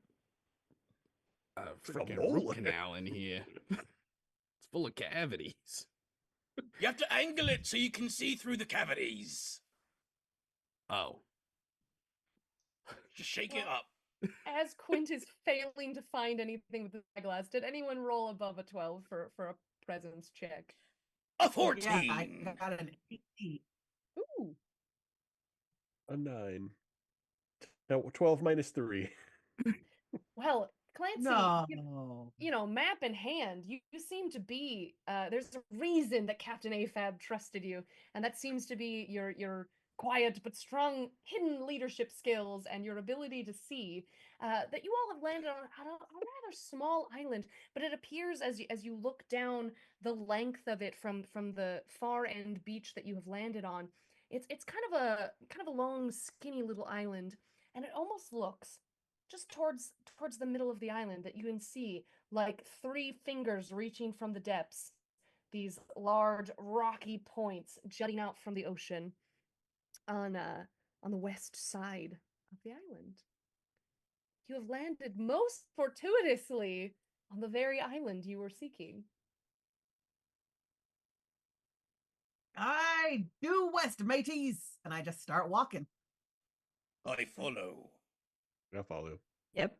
like a freaking mole. root canal in here. It's full of cavities. You have to angle it so you can see through the cavities. Oh, Just shake it up. As Quint is failing to find anything with the spyglass, did anyone roll above a 12 for a presence check? A 14. Yeah, I got an 18. Ooh. A 9. Now 12 minus 3. Well, Clancy, No. you know, map in hand, you seem to be there's a reason that Captain AFAB trusted you, and that seems to be your quiet but strong hidden leadership skills and your ability to see, that you all have landed on a rather small island, but it appears as you look down the length of it from the far end beach that you have landed on, it's kind of a long, skinny little island, and it almost looks just towards the middle of the island that you can see like three fingers reaching from the depths, these large rocky points jutting out from the ocean on the west side of the island. You have landed most fortuitously on the very island you were seeking. I due west, mateys, and I just start walking. I follow. I follow. Yep.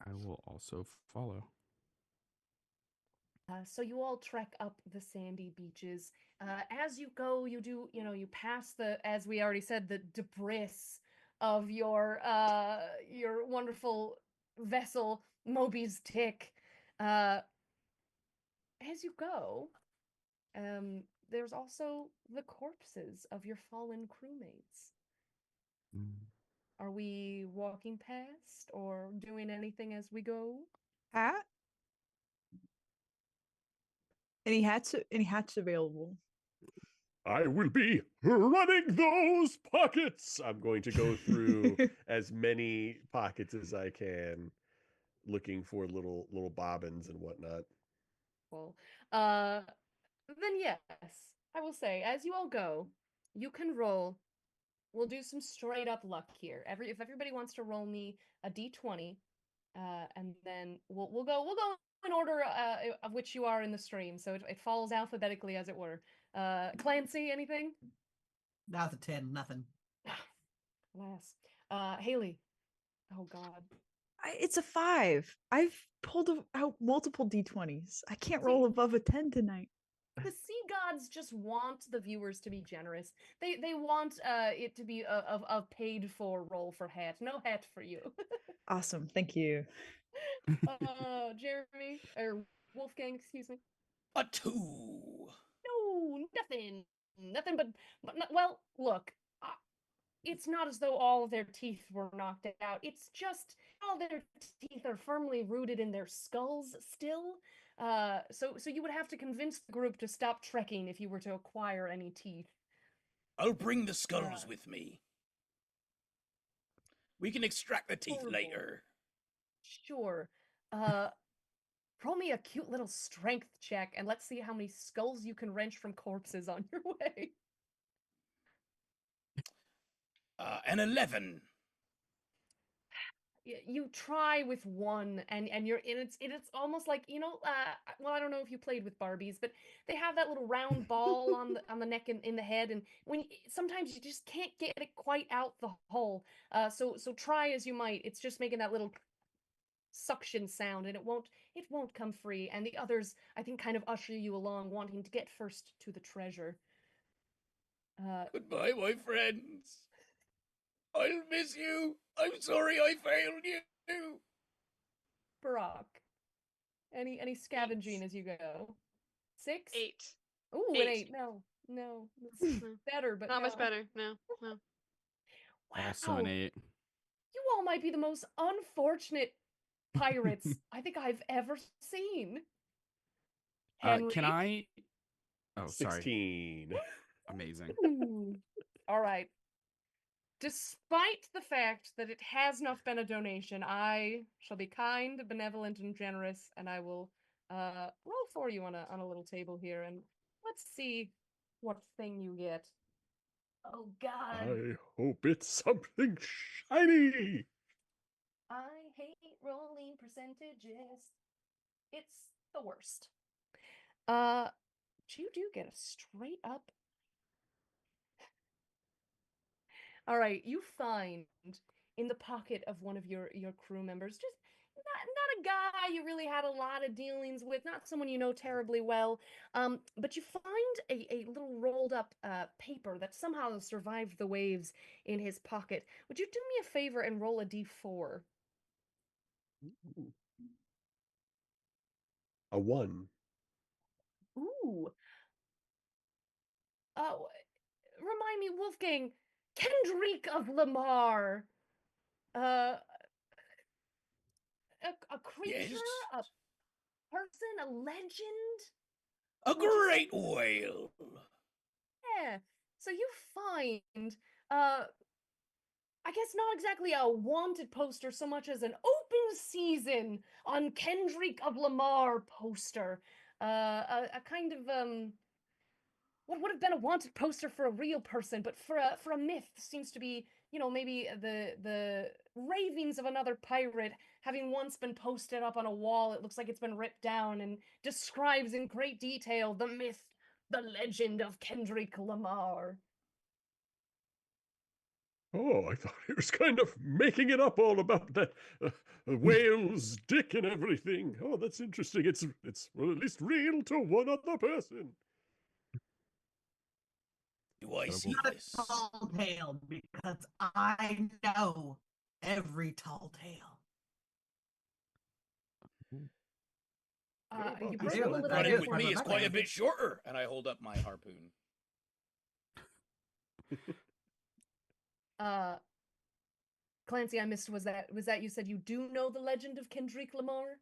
I will also follow. So you all trek up the sandy beaches. As you go, you pass as we already said, the debris of your wonderful vessel, Moby's Tick. As you go, there's also the corpses of your fallen crewmates. Are we walking past or doing anything as we go? Hat? Any hats available? I will be running those pockets. I'm going to go through as many pockets as I can, looking for little bobbins and whatnot. Well, then yes, I will say, as you all go, you can roll. We'll do some straight up luck here. If everybody wants to roll me a d20, and then we'll go in order of which you are in the stream, so it follows alphabetically, as it were. Clancy, anything? That was a 10, nothing. Alas. Hailie. Oh God. It's a 5. I've pulled out multiple d20s. I can't roll above a 10 tonight. The sea gods just want the viewers to be generous. They want it to be a paid for roll for hat. No hat for you. Awesome. Thank you. Jeremy or Wolfgang, excuse me. A 2. No, nothing. Nothing but well, look. It's not as though all of their teeth were knocked out. It's just all their teeth are firmly rooted in their skulls still. So you would have to convince the group to stop trekking if you were to acquire any teeth. I'll bring the skulls with me. We can extract the teeth horrible. later. Sure. Roll me a cute little strength check, and let's see how many skulls you can wrench from corpses on your way. An 11. You try with one, and it's almost like, well, I don't know if you played with Barbies, but they have that little round ball on the neck and in the head, and sometimes you just can't get it quite out the hole. So try as you might, it's just making that little suction sound, and it won't come free. And the others, I think, kind of usher you along, wanting to get first to the treasure. Goodbye, my friends. I'll miss you. I'm sorry I failed you. Barack, any scavenging as you go? 6? 8. Ooh, an 8. No, it's better, but Not no. much better. No. Wow. Also an 8. You all might be the most unfortunate pirates I think I've ever seen. Henry? Can I? Oh, sorry. 16. Amazing. Ooh. All right. Despite the fact that it has not been a donation, I shall be kind, benevolent, and generous, and I will roll for you on a little table here, and let's see what thing you get. Oh God. I hope it's something shiny. I hate rolling percentages. It's the worst. You do get a straight up. All right, you find in the pocket of one of your crew members, just not a guy you really had a lot of dealings with, not someone you know terribly well, but you find a little rolled up paper that somehow survived the waves in his pocket. Would you do me a favor and roll a d4? Ooh. A 1. Ooh. remind me, Wolfgang, Kendrick of Lamar. A creature, Yes. a person, a legend. A Would you say? great whale. Yeah. So you find, I guess not exactly a wanted poster so much as an open season on Kendrick of Lamar poster. A kind of what would have been a wanted poster for a real person, but for a myth seems to be, maybe the ravings of another pirate having once been posted up on a wall. It looks like it's been ripped down and describes in great detail the myth, the legend of Kendrick Lamar. Oh, I thought he was kind of making it up all about that whale's dick and everything. Oh, that's interesting. It's well, at least real to one other person. Do I see Not this? a tall tale, because I know every tall tale. You this bring up a one. little Running bit with for me me. is quite a bit shorter, and I hold up my harpoon. Clancy, I missed. Was that you said you do know the legend of Kendrick Lamar?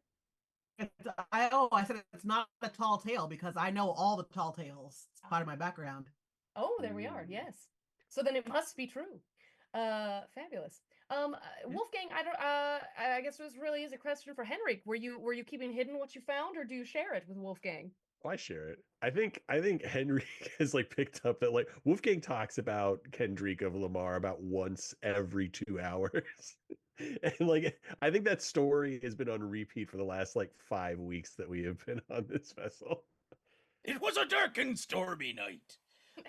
I said it's not a tall tale because I know all the tall tales. It's part of my background. Oh, there we are. Yes. So then it must be true. Fabulous. Wolfgang, I guess this really is a question for Henrik. Were you keeping hidden what you found, or do you share it with Wolfgang? I share it. I think Henry has like picked up that like Wolfgang talks about Kendrick of Lamar about once every 2 hours. And like I think that story has been on repeat for the last like 5 weeks that we have been on this vessel. It was a dark and stormy night.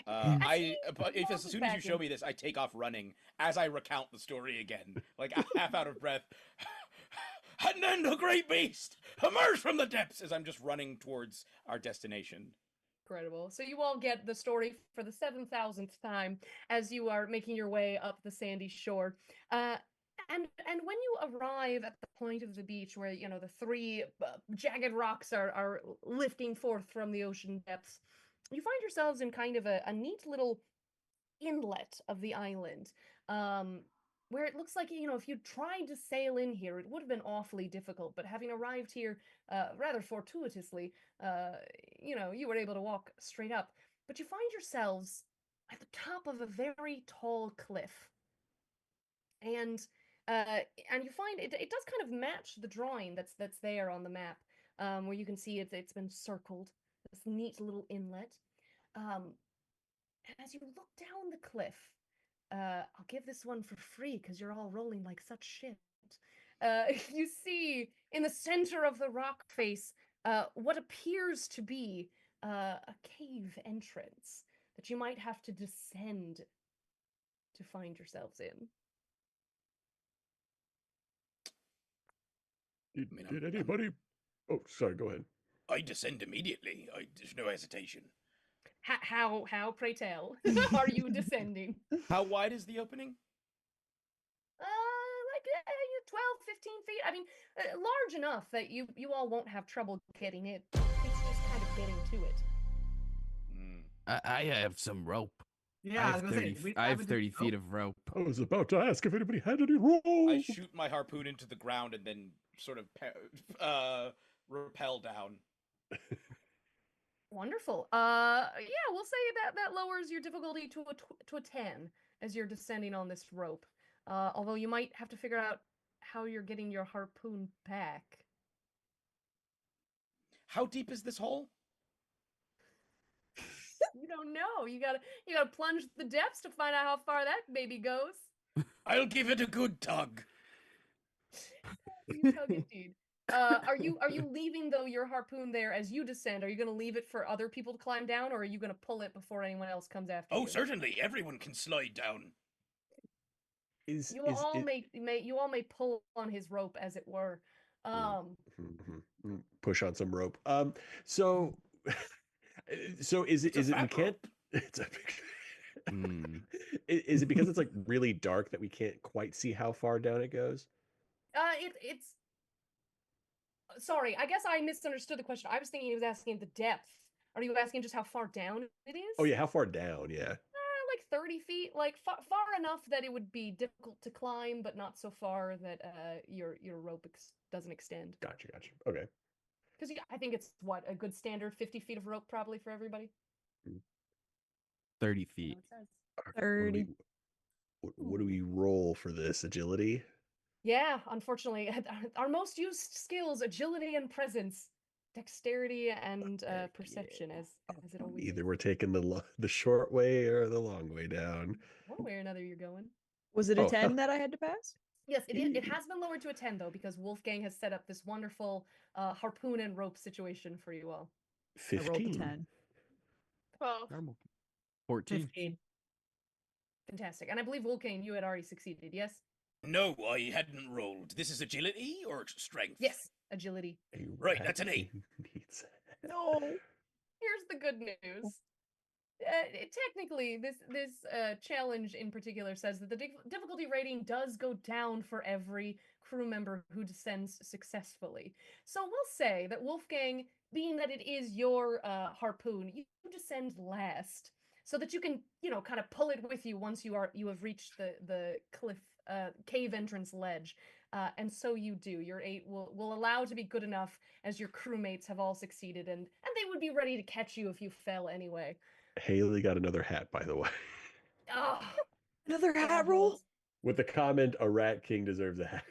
But if as soon as you show me this, I take off running as I recount the story again, like half out of breath. And then the great beast emerged from the depths as I'm just running towards our destination. Incredible. So you all get the story for the 7,000th time as you are making your way up the sandy shore. And when you arrive at the point of the beach where the three jagged rocks are lifting forth from the ocean depths, you find yourselves in kind of a neat little inlet of the island, where it looks like, if you tried to sail in here, it would have been awfully difficult. But having arrived here rather fortuitously, you were able to walk straight up. But you find yourselves at the top of a very tall cliff. And you find it does kind of match the drawing that's there on the map, where you can see it's been circled, this neat little inlet. And as you look down the cliff, I'll give this one for free because you're all rolling like such shit. You see in the center of the rock face what appears to be a cave entrance that you might have to descend to find yourselves in. Did anybody? Oh, sorry. Go ahead. I descend immediately. There's no hesitation. How, pray tell, are you descending? How wide is the opening? Like 12, 15 feet. I mean, large enough that you all won't have trouble getting it. It's just kind of getting to it. I have some rope. Yeah, I have 30 feet of rope. I was about to ask if anybody had any rope. I shoot my harpoon into the ground and then sort of rappel down. Wonderful. Yeah, we'll say that lowers your difficulty to a 10 as you're descending on this rope. Although you might have to figure out how you're getting your harpoon back. How deep is this hole? You don't know. You gotta plunge the depths to find out how far that baby goes. I'll give it a good tug. You tug indeed. Are you leaving though your harpoon there as you descend? Are you gonna leave it for other people to climb down, or are you gonna pull it before anyone else comes after you? Oh, certainly, everyone can slide down. You all may pull on his rope, as it were. Push on some rope. So is it we can't? It's a big. Is it because it's like really dark that we can't quite see how far down it goes? It's. Sorry, I guess I misunderstood the question. I was thinking he was asking the depth. Are you asking just how far down it is? Oh yeah, how far down? Yeah. Like 30 feet, like far enough that it would be difficult to climb, but not so far that your rope doesn't extend. Gotcha. Okay. Because I think it's what a good standard 50 feet of rope probably for everybody. 30 I know feet. it says. 30. What do we roll for this? Agility? Yeah, unfortunately, our most used skills: agility and presence, dexterity and Heck perception, yeah. as it always Either is. we're taking the short way or the long way down. One way or another, you're going. Was it a Oh, 10 that I had to pass? Yes, it has been lowered to a 10 though, because Wolfgang has set up this wonderful harpoon and rope situation for you all. I rolled a 15. 10. 12. Normal. 14. 15. Fantastic. And I believe Wolfgang, you had already succeeded. Yes. No, I hadn't rolled. This is agility or strength? Yes. Agility. A Right, rat that's an 8. king needs a hat. No. Here's the good news. Technically, this challenge in particular says that the difficulty rating does go down for every crew member who descends successfully. So we'll say that Wolfgang, being that it is your harpoon, you descend last, so that you can, kind of pull it with you once you have reached the cliff cave entrance ledge. And so you do. Your 8 will allow to be good enough as your crewmates have all succeeded, and they would be ready to catch you if you fell anyway. Hailie got another hat, by the way. Oh, Another hat God roll? knows. With the comment, a rat king deserves a hat.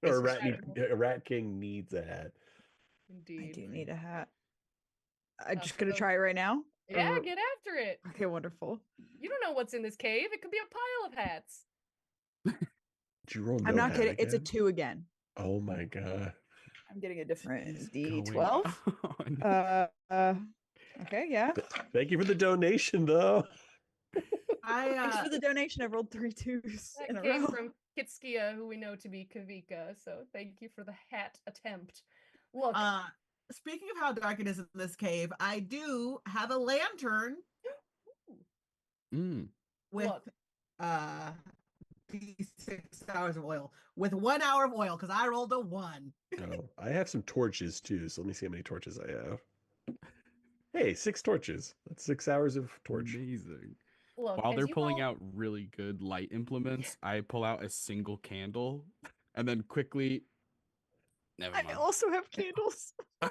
Or It's a rat king needs a hat. I Indeed. do need a hat. I'm just for going to those- try it right now? Yeah, Or- get after it. Okay, wonderful. You don't know what's in this cave. It could be a pile of hats. Did you roll no I'm not hat kidding. It's a again? 2 again. Oh my god. I'm getting a different What is D12. going on? Okay, yeah. Thank you for the donation, though. Thanks for the donation. I've rolled 3 2s That in a came row. from Kitskia, who we know to be Kavika. So thank you for the hat attempt. Look, Speaking of how dark it is in this cave, I do have a lantern Mm. with Look. 6 hours of oil. With 1 hour of oil, because I rolled a 1. Oh, I have some torches too, so let me see how many torches I have. Hey, 6 torches. That's 6 hours of torch. Amazing. look. While as they're you pulling all- out really good light implements, I pull out a single candle and then quickly. Never I mind. also have candles. I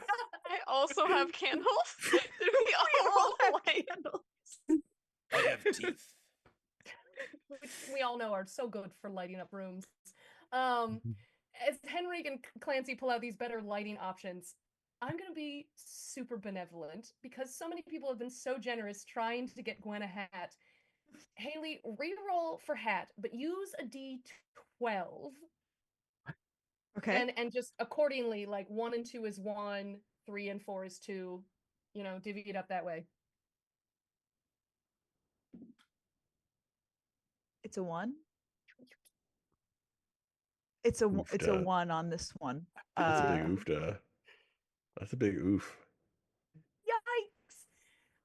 also have candles. Did we all all roll have away? candles. I have teeth. which we all know are so good for lighting up rooms. As Henrik and Clancy pull out these better lighting options, I'm gonna be super benevolent because so many people have been so generous trying to get Gwen a hat. Hailie, reroll for hat, but use a D12 Okay. and just accordingly, like 1 and 2 is 1, 3 and 4 is 2. Divvy it up that way. It's a 1. It's a Oofda. 1 on this one. That's a big oofda. That's a big oof. Yikes!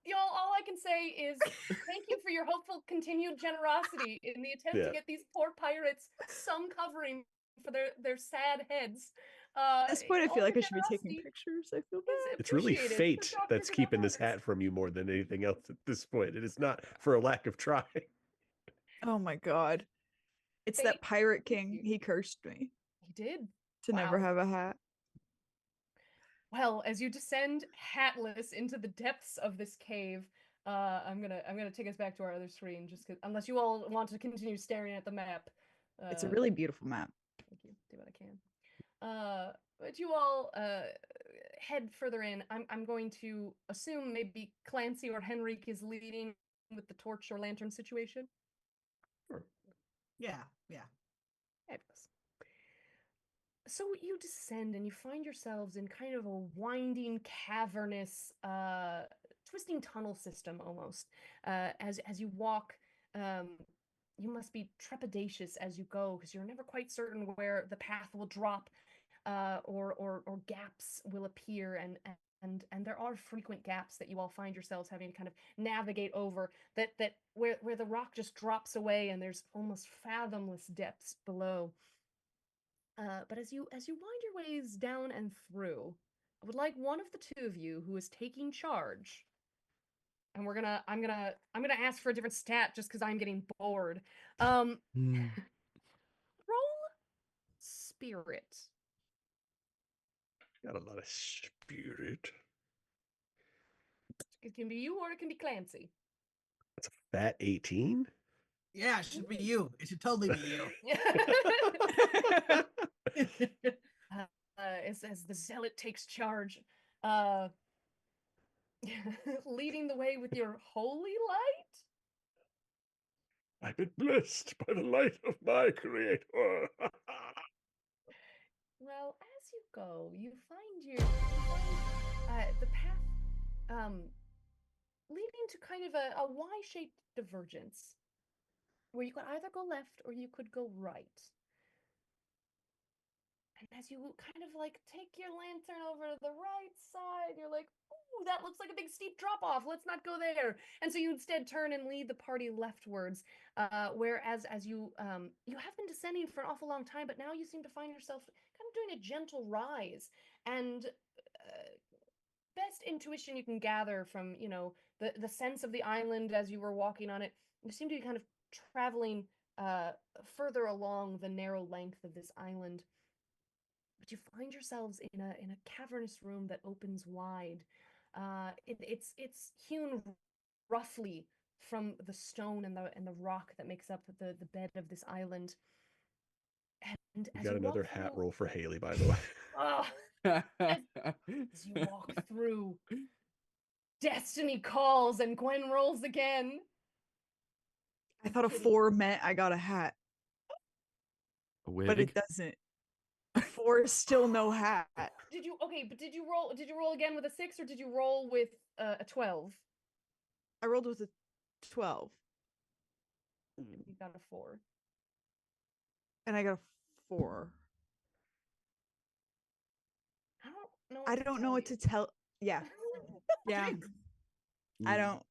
Y'all, all I can say is thank you for your hopeful continued generosity in the attempt Yeah. to get these poor pirates some covering for their sad heads. At this point, I all feel like your I should be taking generosity pictures. I feel is bad. It's really appreciated. fate So that's Dr. keeping this Developers. hat from you more than anything else at this point. It is not for a lack of trying. Oh my god. It's Fate that Pirate with King. you. He cursed me He did. to never Wow. have a hat. Well, as you descend hatless into the depths of this cave, I'm gonna take us back to our other screen, just unless you all want to continue staring at the map. It's a really beautiful map. Thank you. Do what I can. But you all head further in. I'm going to assume maybe Clancy or Henrik is leading with the torch or lantern situation. Yeah. Fabulous. So you descend and you find yourselves in kind of a winding, cavernous, twisting tunnel system almost. As you walk, you must be trepidatious as you go because you're never quite certain where the path will drop, or gaps will appear, and there are frequent gaps that you all find yourselves having to kind of navigate over. That where the rock just drops away and there's almost fathomless depths below. But as you wind your ways down and through, I would like one of the two of you who is taking charge and I'm gonna ask for a different stat just because I'm getting bored. Roll spirit. Got a lot of spirit. It can be you or it can be Clancy. That's a fat 18. Yeah, it should be you. It should totally be you. As the zealot takes charge, leading the way with your holy light. I've been blessed by the light of my creator. Well, as you go, you find the path leading to kind of a Y-shaped divergence, where you could either go left or you could go right. And as you kind of like take your lantern over to the right side, you're like, ooh, that looks like a big steep drop off. Let's not go there. And so you instead turn and lead the party leftwards. Whereas as you have been descending for an awful long time, but now you seem to find yourself kind of doing a gentle rise. And best intuition you can gather from, the sense of the island as you were walking on it, you seem to be kind of traveling further along the narrow length of this island. But you find yourselves in a cavernous room that opens wide. It's hewn roughly from the stone and the rock that makes up the bed of this island. And You as got you another walk hat through, roll for Hailie, by the way. as you walk through, destiny calls and Gwen rolls again. I thought a 4 meant I got a hat, A but wig? it doesn't. A 4 is still no hat. Did you roll again with a 6 or did you roll with a 12? I rolled with a 12 You got a 4. and I got a 4. I don't know. I don't know what to tell. Yeah. Yeah. I don't.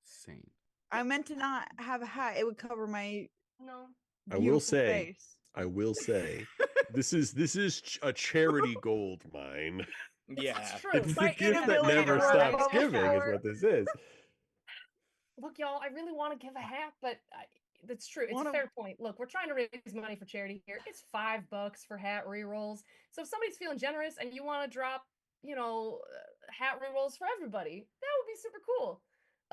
Insane. I meant to not have a hat. It would cover my No. I will beautiful say, face. this is a charity gold mine. Yeah. That's true. It's the My gift that inability never to roll stops above a giving, is 4. what this is. Look, y'all, I really want to give a hat, but that's true. It's One a of- fair point. Look, we're trying to raise money for charity here. It's $5 for hat rerolls. So if somebody's feeling generous and you want to drop, hat rerolls for everybody, that would be super cool.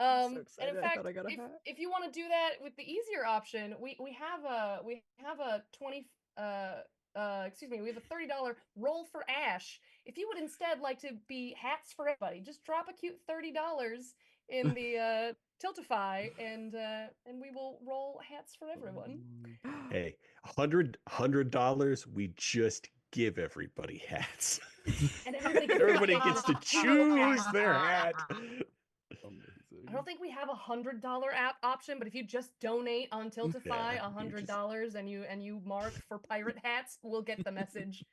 I'm so And excited. in I fact, thought I got a hat. if you want to do that with the easier option, we have a 20 excuse me, we have a $30 roll for Ash. If you would instead like to be hats for everybody, just drop a cute $30 in the Tiltify, and we will roll hats for everyone. Hey, $100, we just give everybody hats. And everybody Gets to choose their hat. I don't think we have $100 app option, but if you just donate on Tiltify Yeah, $100 and you mark for pirate hats, we'll get the message.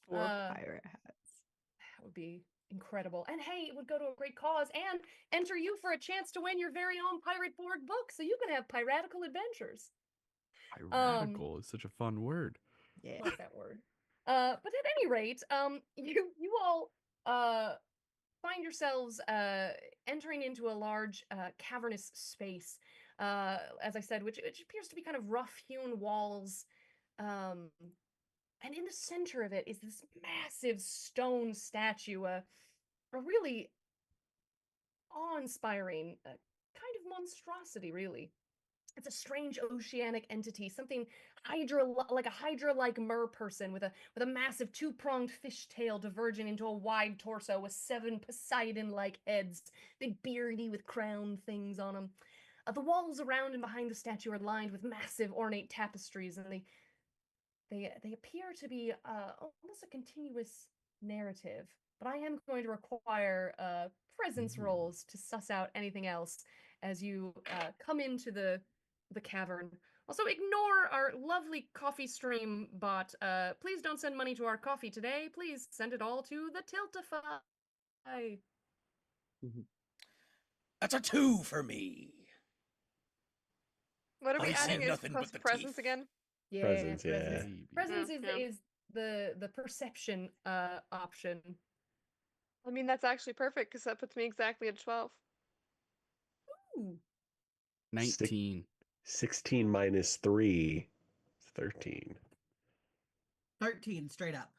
4 pirate hats. That would be incredible. And hey, it would go to a great cause and enter you for a chance to win your very own Pirate Borg book, so you can have piratical adventures. Piratical is such a fun word. Yeah. I like that word. But at any rate, you all find yourselves entering into a large cavernous space, as I said, which appears to be kind of rough-hewn walls. And in the center of it is this massive stone statue, a really awe-inspiring kind of monstrosity, really. It's a strange oceanic entity, something like a hydra-like mer person with a massive two-pronged fishtail diverging into a wide torso with 7 Poseidon-like heads, big beardy with crown things on them. The walls around and behind the statue are lined with massive ornate tapestries, and they appear to be almost a continuous narrative. But I am going to require presence rolls to suss out anything else as you come into the cavern. Also, ignore our lovely coffee stream bot. Please don't send money to our coffee today. Please send it all to the Tiltify. That's a 2 for me. What are we I see adding? Is nothing plus but the presence teeth. again? Yeah, Presence, yeah. Maybe. Presence Yeah. is the perception option. I mean, that's actually perfect because that puts me exactly at 12. Ooh. 19. 16 minus 3 is 13. 13 straight up.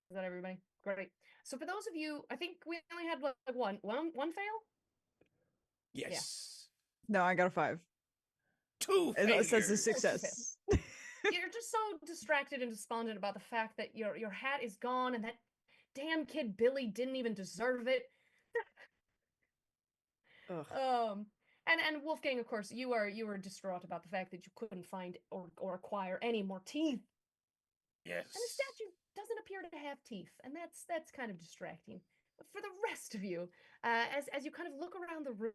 Is that everybody? Great. So for those of you, I think we only had like one fail. Yes. No, I got a 5. 2 It failures. says a success. You're just so distracted and despondent about the fact that your hat is gone and that damn kid Billy didn't even deserve it. Ugh. And Wolfgang, of course, you were distraught about the fact that you couldn't find or acquire any more teeth. Yes. And the statue doesn't appear to have teeth, and that's kind of distracting. But for the rest of you, as you kind of look around the room,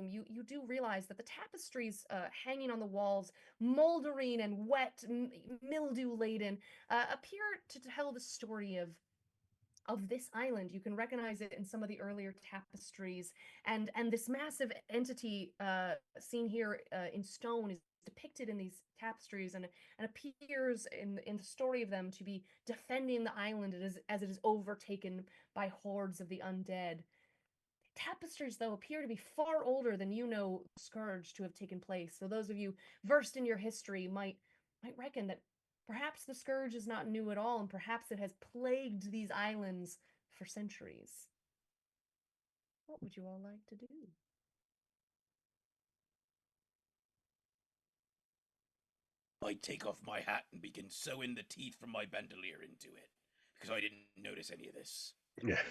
you do realize that the tapestries hanging on the walls, moldering and wet, mildew laden, appear to tell the story of this island. You can recognize it in some of the earlier tapestries, and this massive entity seen here in stone is depicted in these tapestries and appears in the story of them to be defending the island as it is overtaken by hordes of the undead. Tapestries, though, appear to be far older than you know Scourge to have taken place. So those of you versed in your history might reckon that perhaps the Scourge is not new at all, and perhaps it has plagued these islands for centuries. What would you all like to do? I take off my hat and begin sewing the teeth from my bandolier into it, because I didn't notice any of this. Yeah.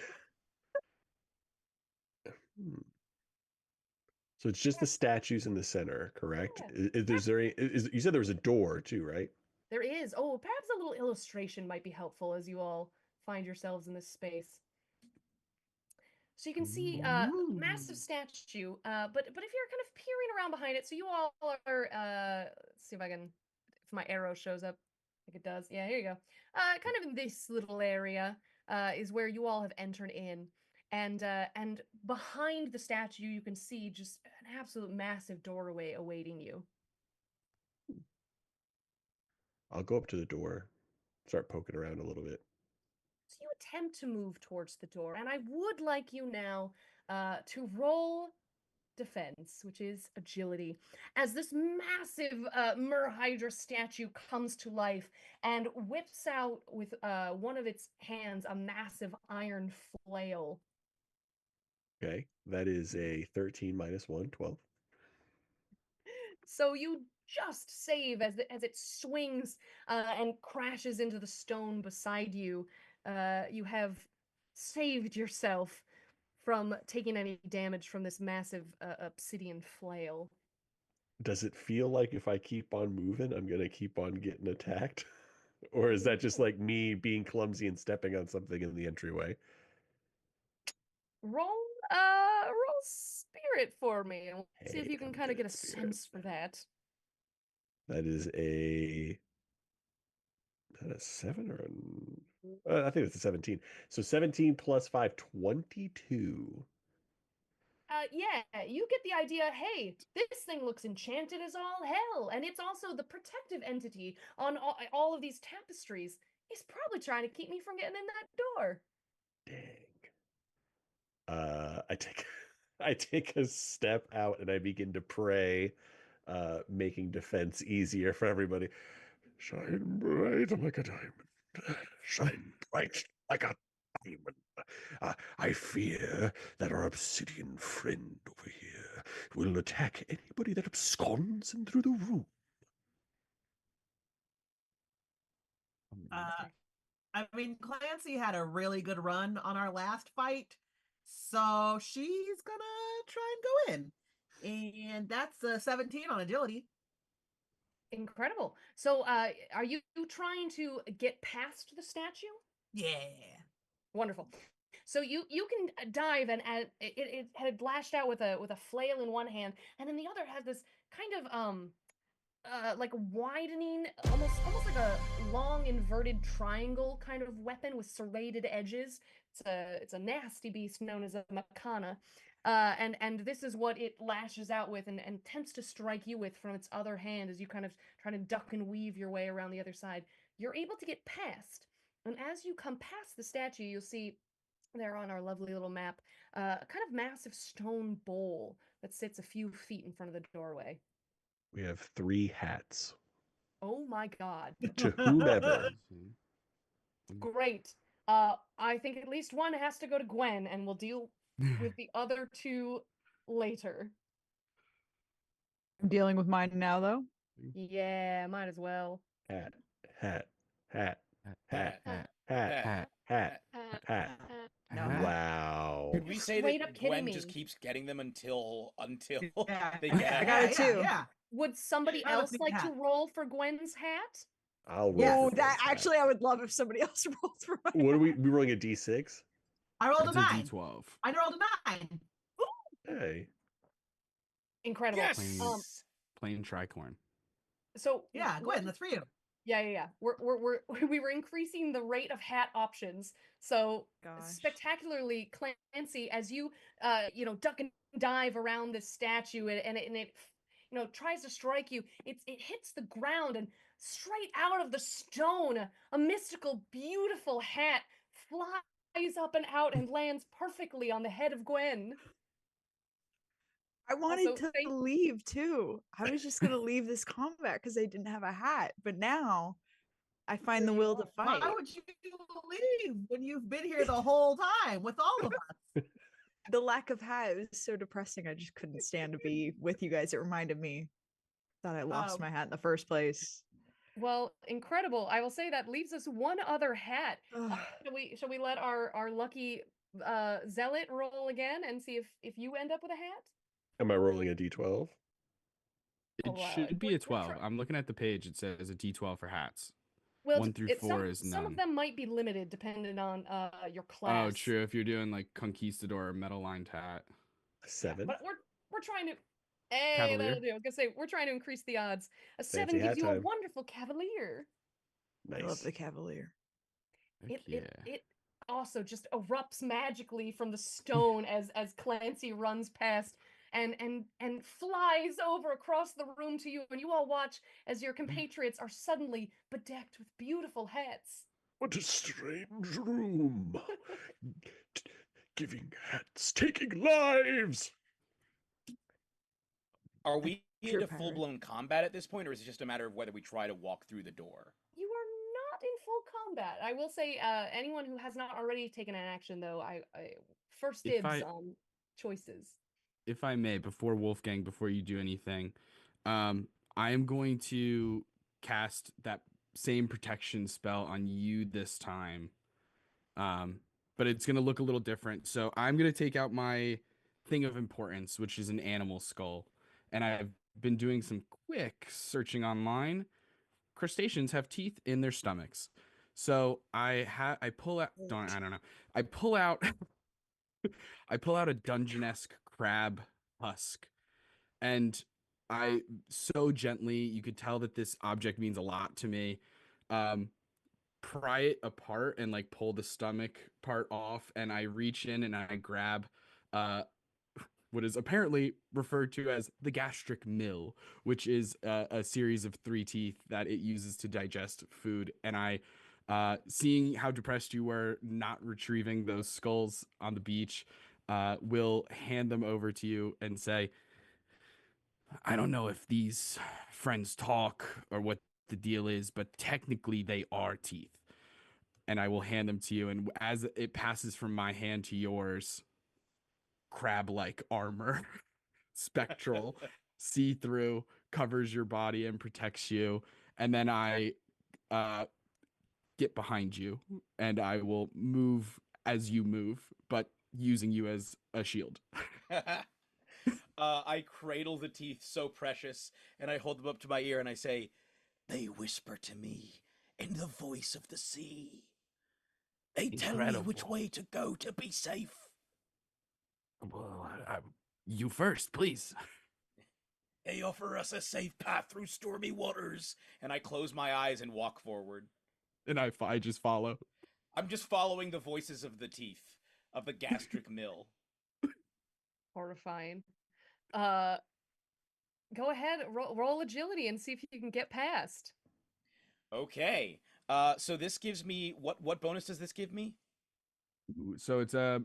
So it's just the statues in the center, correct? Yeah. You said there was a door too, right? There is. Oh, perhaps a little illustration might be helpful as you all find yourselves in this space. So you can see massive statue, but if you're kind of peering around behind it, so you all are, let's see if I can, if my arrow shows up, like it does. Yeah, here you go. Kind of in this little area is where you all have entered in. And behind the statue, you can see just an absolute massive doorway awaiting you. I'll go up to the door, start poking around a little bit. So you attempt to move towards the door, and I would like you now to roll defense, which is agility, as this massive Mer Hydra statue comes to life and whips out with one of its hands a massive iron flail. Okay, that is a 13 minus 1, 12. So you just save as it swings and crashes into the stone beside you. You have saved yourself from taking any damage from this massive obsidian flail. Does it feel like if I keep on moving, I'm going to keep on getting attacked? Or is that just like me being clumsy and stepping on something in the entryway? Roll spirit for me, and see if Hey, you can I'm kind of good get at a spirit. sense for that. That is a 7 or I think it's a 17. So 17 plus 5, 22. Yeah, you get the idea. Hey, this thing looks enchanted as all hell, and it's also the protective entity on all of these tapestries. He's probably trying to keep me from getting in that door. Dang. I take a step out and I begin to pray, making defense easier for everybody. Shine bright like a diamond. Shine bright like a diamond. I fear that our obsidian friend over here will attack anybody that absconds in through the room. I mean, Clancy had a really good run on our last fight, so she's gonna try and go in. And that's a 17 on agility. Incredible. So, are you trying to get past the statue? Yeah. Wonderful. So you can dive, and it had lashed out with a flail in one hand, and then the other has this kind of like widening, almost like a long inverted triangle kind of weapon with serrated edges. It's a nasty beast known as a Makana. And this is what it lashes out with and attempts to strike you with from its other hand as you kind of try to duck and weave your way around the other side. You're able to get past, and as you come past the statue, you'll see there on our lovely little map, a kind of massive stone bowl that sits a few feet in front of the doorway. We have 3 hats Oh my God. to whomever. Great. I think at least one has to go to Gwen, and we'll deal with the other 2 later. I'm dealing with mine now, though. Yeah, might as well. Hat, hat, hat, hat, Hat, hat, hat, hat, Hat, hat. hat. No Hat. hat. Wow. Could we say Straight up that kidding Gwen me. just keeps getting them until Yeah, they yeah, get a I got hat? it too. Yeah. Would somebody Try to else pick like hat. to roll for Gwen's hat? I'll roll. Yes. for Oh, that Gwen's hat. actually, I would love if somebody else rolls for mine. What are we rolling a d6? I rolled It's a a 9. D12. I rolled a 9. Hey. Incredible. Yes. Plain tricorn. So Yeah, Gwen, that's for you. Yeah. We were increasing the rate of hat options. So Gosh. spectacularly, Clancy, as you duck and dive around this statue, and it tries to strike you. It hits the ground, and straight out of the stone, a mystical, beautiful hat flies up and out and lands perfectly on the head of Gwen. I wanted Also, to leave too. I was just gonna leave this combat because I didn't have a hat, but now I find the will to fight. Why would you leave when you've been here the whole time with all of us? The lack of hat is so depressing. I just couldn't stand to be with you guys. It reminded me that I lost my hat in the first place. Well, incredible. I will say that leaves us one other hat. Shall we let our lucky zealot roll again and see if you end up with a hat? Am I rolling a d12? It Oh, should be a we're 12. try- I'm looking at the page. It says a D12 for hats. Well, 1 through 4 is some none. of them might be limited depending on your class. Oh, true. If you're doing like Conquistador or Metal Lined Hat. A 7? But we're trying to. Hey, Cavalier. that'll do. I was gonna say we're trying to increase the odds. A 7 Fancy gives hat you a time. wonderful cavalier. Nice. I love the Cavalier. Heck yeah. It also just erupts magically from the stone as Clancy runs past and flies over across the room to you, and you all watch as your compatriots are suddenly bedecked with beautiful hats. What a strange room. Giving hats, taking lives. Are we Sure, into pirate. full-blown combat at this point, or is it just a matter of whether we try to walk through the door? You are not in full combat. I will say, anyone who has not already taken an action, though, I first If dibs I- on choices. If I may, before Wolfgang, before you do anything, I am going to cast that same protection spell on you this time. But it's going to look a little different. So I'm going to take out my thing of importance, which is an animal skull. And I've been doing some quick searching online. Crustaceans have teeth in their stomachs. So I pull out, I don't know. I pull out I pull out a dungeonesque crab husk, and I so gently, you could tell that this object means a lot to me. Pry it apart and like pull the stomach part off, and I reach in and I grab what is apparently referred to as the gastric mill, which is a series of 3 teeth that it uses to digest food. And I, seeing how depressed you were not retrieving those skulls on the beach, will hand them over to you and say, I don't know if these friends talk or what the deal is, but technically they are teeth. And I will hand them to you. And as it passes from my hand to yours, crab-like armor, spectral, see-through, covers your body and protects you. And then I get behind you, and I will move as you move, but using you as a shield. I cradle the teeth so precious, and I hold them up to my ear and I say, "They whisper to me in the voice of the sea. They tell me which Incredible. way to go to be safe." Well, you first, please. They offer us a safe path through stormy waters, and I close my eyes and walk forward. And I just follow. I'm just following the voices of the teeth, of the gastric mill. Horrifying. Go ahead, roll agility and see if you can get past. Okay. So this gives me what bonus does this give me? So it's a.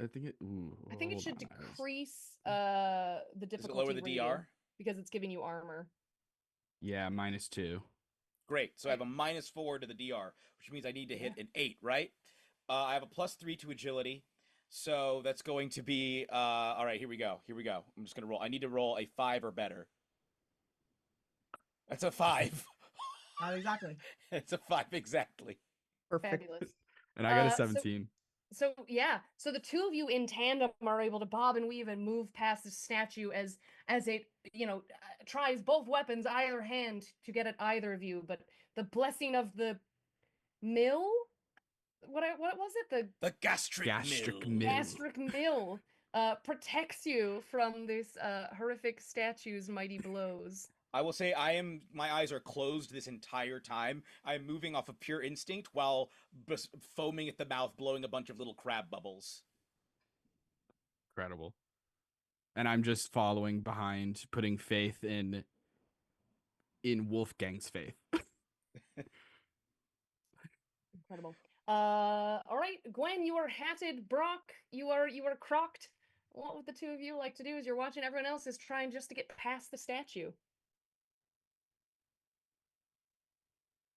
I think it. I think it Hold should on, I was- decrease the Does it difficulty lower the rating DR? because it's giving you armor. Yeah, -2. Great. So I have a -4 to the DR, which means I need to hit Yeah. an 8, right? I have a +3 to agility. So that's going to be all right, here we go. Here we go. I'm just gonna roll. I need to roll a 5 or better. That's a 5. Not exactly. It's a 5 exactly. Perfect. Fabulous. And I got a So- 17. So yeah, so the two of you in tandem are able to bob and weave and move past the statue as it tries both weapons either hand to get at either of you, but the blessing of the mill, what was it, the The gastric mill. gastric mill protects you from this horrific statue's mighty blows. I will say my eyes are closed this entire time. I'm moving off of pure instinct while foaming at the mouth, blowing a bunch of little crab bubbles. Incredible. And I'm just following behind, putting faith in Wolfgang's faith. Incredible. All right, Gwen, you are hatted. Brock, you are crocked. What would the two of you like to do as you're watching everyone else is trying just to get past the statue?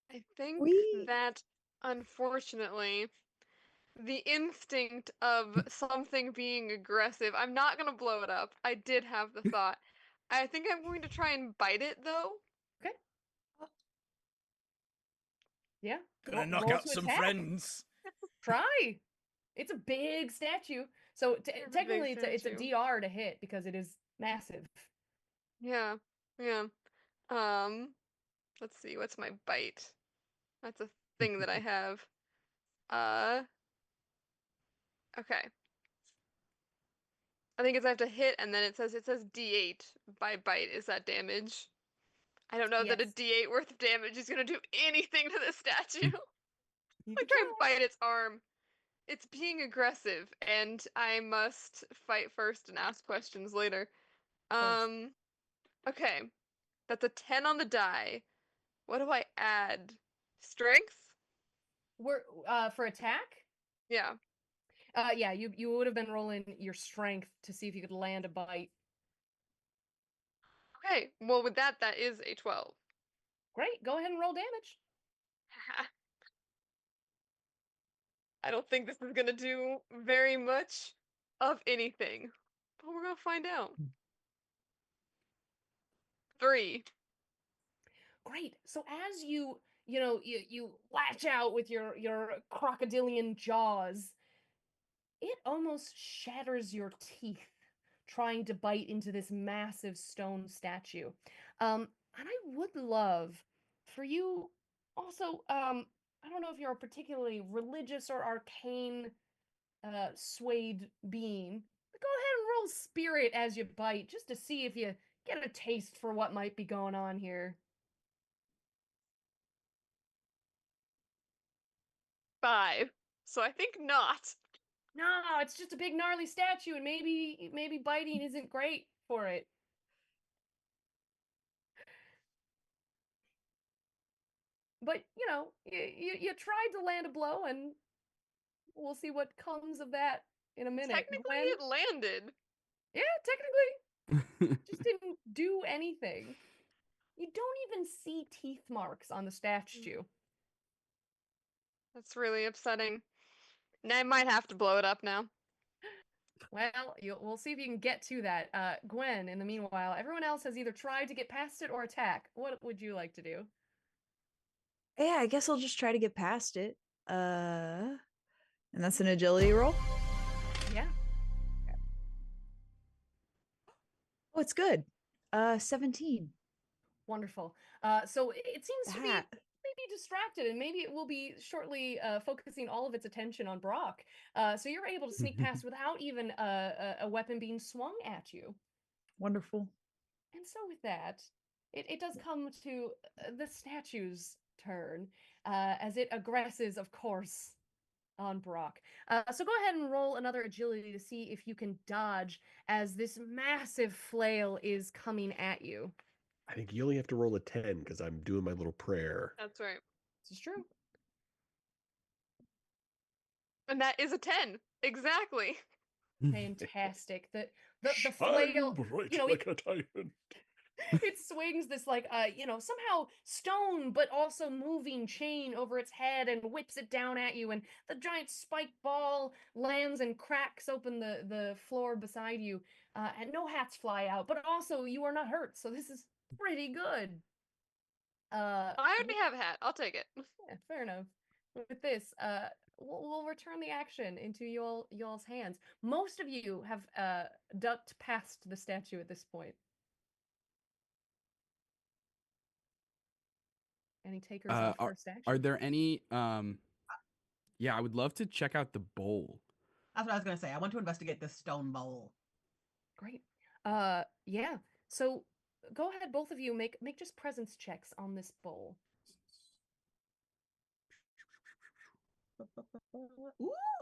I think We- that, unfortunately, the instinct of something being aggressive, I'm not going to blow it up. I did have the thought. I think I'm going to try and bite it, though. Okay. Yeah. Gonna knock roll out to some attack. friends. Try. It's a big statue. So It's a big technically it's a statue. DR to hit because it is massive. Yeah, yeah. Let's see, what's my bite? That's a thing that I have. Okay. I think it's I have to hit, and then it says D8 by bite. Is that damage? I don't know that a Yes. D8 worth of damage is gonna do anything to this statue. You I can try and bite its arm. It's being aggressive, and I must fight first and ask questions later. course. Okay. That's a 10 on the die. What do I add? Strength? We're for attack? Yeah. Yeah, you would have been rolling your strength to see if you could land a bite. Okay. Well, with that is a 12. Great. Go ahead and roll damage. I don't think this is gonna do very much of anything, but we're gonna find out. 3. Great. So as you latch out with your crocodilian jaws, it almost shatters your teeth trying to bite into this massive stone statue. And I would love for you also, I don't know if you're a particularly religious or arcane swayed being, but go ahead and roll spirit as you bite just to see if you get a taste for what might be going on here. 5. So I think not. No, it's just a big gnarly statue, and maybe biting isn't great for it. But you tried to land a blow, and we'll see what comes of that in a minute. Technically, Gwen, it landed. yeah, technically, just didn't do anything. You don't even see teeth marks on the statue. That's really upsetting. And I might have to blow it up now. Well, we'll see if you can get to that. Gwen, in the meanwhile, everyone else has either tried to get past it or attack. What would you like to do? Yeah, I guess I'll just try to get past it. And that's an agility roll. Yeah. Oh, it's good. 17. Wonderful. So it seems to be That. maybe distracted, and maybe it will be shortly focusing all of its attention on Brock. So you're able to sneak past without even a weapon being swung at you. Wonderful. And so with that, it does come to the statue's turn, as it aggresses, of course, on Brock. So go ahead and roll another agility to see if you can dodge as this massive flail is coming at you. I think you only have to roll a 10 because I'm doing my little prayer. That's right. This is true. And that is a 10. Exactly. Fantastic. The Shine flail, bright you know, like a diamond. it swings this like somehow stone but also moving chain over its head and whips it down at you, and the giant spike ball lands and cracks open the floor beside you, and no hats fly out, but also you are not hurt, so this is pretty good. I already have a hat. I'll take it. Yeah, fair enough. With this, we'll return the action into y'all's hands. Most of you have ducked past the statue at this point. Any takers of first action? Are there any yeah, I would love to check out the bowl. That's what I was gonna say. I want to investigate this stone bowl. Great. Yeah. So go ahead, both of you, make just presence checks on this bowl.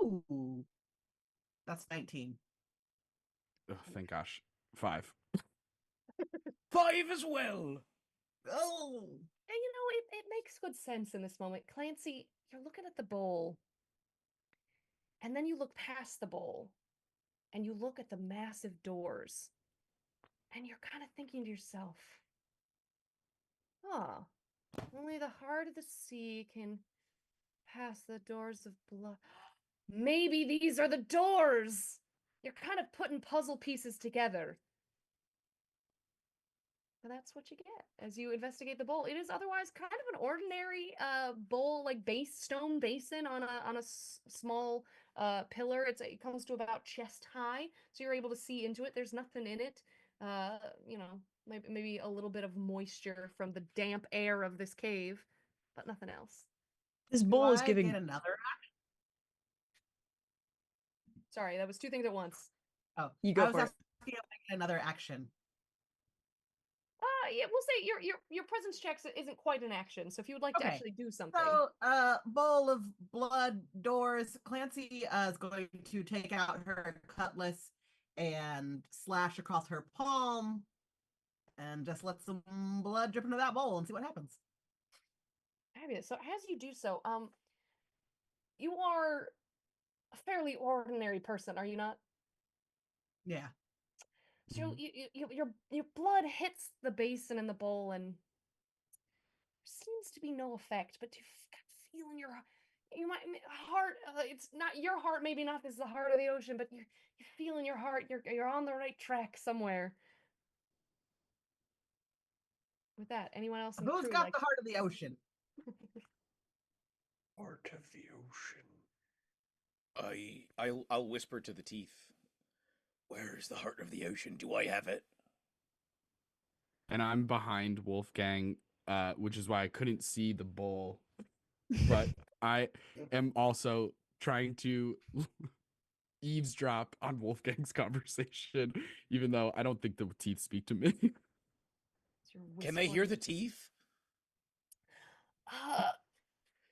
Ooh. That's 19. Oh, thank gosh. 5. 5 as well. Oh. And it makes good sense in this moment. Clancy, you're looking at the bowl, and then you look past the bowl, and you look at the massive doors, and you're kind of thinking to yourself, huh, only the heart of the sea can pass the doors of blood. Maybe these are the doors! You're kind of putting puzzle pieces together. And that's what you get as you investigate the bowl. It is otherwise kind of an ordinary bowl, like stone basin on a small pillar. It comes to about chest high, so you're able to see into it. There's nothing in it. Maybe a little bit of moisture from the damp air of this cave, but nothing else. This Do bowl is I giving. get another Sorry, that was 2 things at once. Oh, You go I was for it. asking if I get another action. Yeah, we'll say your presence checks isn't quite an action. So if you would like to Okay. actually do something. So, bowl of blood doors. Clancy is going to take out her cutlass and slash across her palm, and just let some blood drip into that bowl and see what happens. Fabulous. So as you do so, you are a fairly ordinary person, are you not? Yeah. So your blood hits the basin in the bowl, and there seems to be no effect, but you feel in your heart. It's not your heart. Maybe not. This is the heart of the ocean, but you feel in your heart. You're on the right track somewhere. With that, anyone else in the Who's crew got like the heart of the ocean? Heart of the ocean. I'll whisper to the teeth. Where's the heart of the ocean? Do I have it? And I'm behind Wolfgang, which is why I couldn't see the bowl. But I am also trying to eavesdrop on Wolfgang's conversation, even though I don't think the teeth speak to me. Can they hear the teeth? Uh,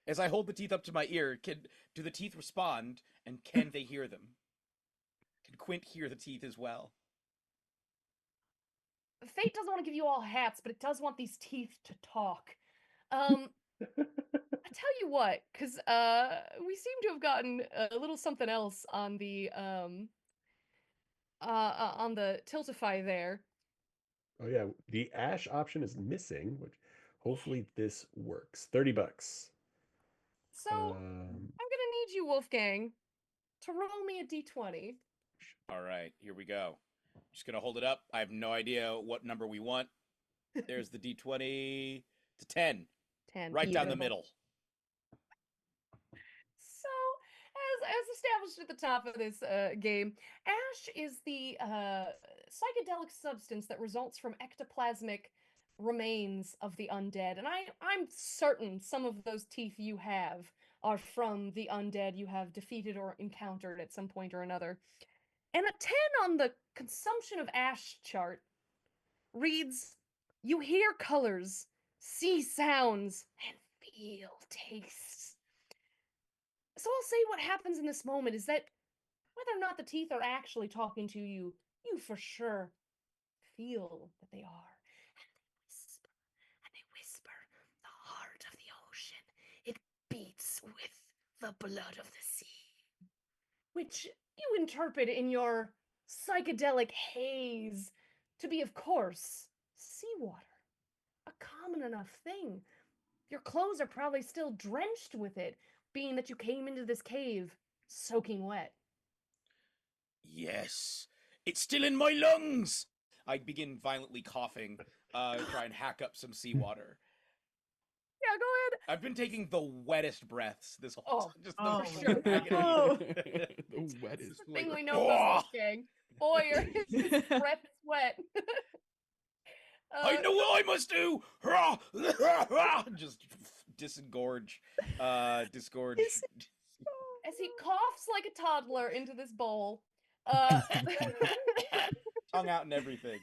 As I hold the teeth up to my ear, do the teeth respond, and can they hear them? Can Quint hear the teeth as well? Fate doesn't want to give you all hats, but it does want these teeth to talk. I tell you what, because we seem to have gotten a little something else on the Tiltify there. Oh yeah, the ash option is missing, which hopefully this works. $30. So I'm gonna need you, Wolfgang, to roll me a d20. All right, here we go. Just gonna hold it up. I have no idea what number we want. There's the d20 to 10. 10. Right down the Beautiful. middle. So, as established at the top of this game, ash is the psychedelic substance that results from ectoplasmic remains of the undead, and I'm certain some of those teeth you have are from the undead you have defeated or encountered at some point or another. And a 10 on the consumption of ash chart reads, you hear colors, see sounds, and feel tastes. So I'll say what happens in this moment is that whether or not the teeth are actually talking to you, you for sure feel that they are. And they whisper, the heart of the ocean. It beats with the blood of the sea. which you interpret in your psychedelic haze to be, of course, seawater. A common enough thing. Your clothes are probably still drenched with it, being that you came into this cave soaking wet. Yes, it's still in my lungs. I begin violently coughing, try and hack up some seawater. Yeah, go ahead. I've been taking the wettest breaths this whole time. Just Oh, the for sure. agony. Oh. The wettest. The thing like, we know Oh. about Wolfgang. Boy, his breath is wet. I know what I must do. Just disgorge. As he coughs like a toddler into this bowl, Tongue out and everything.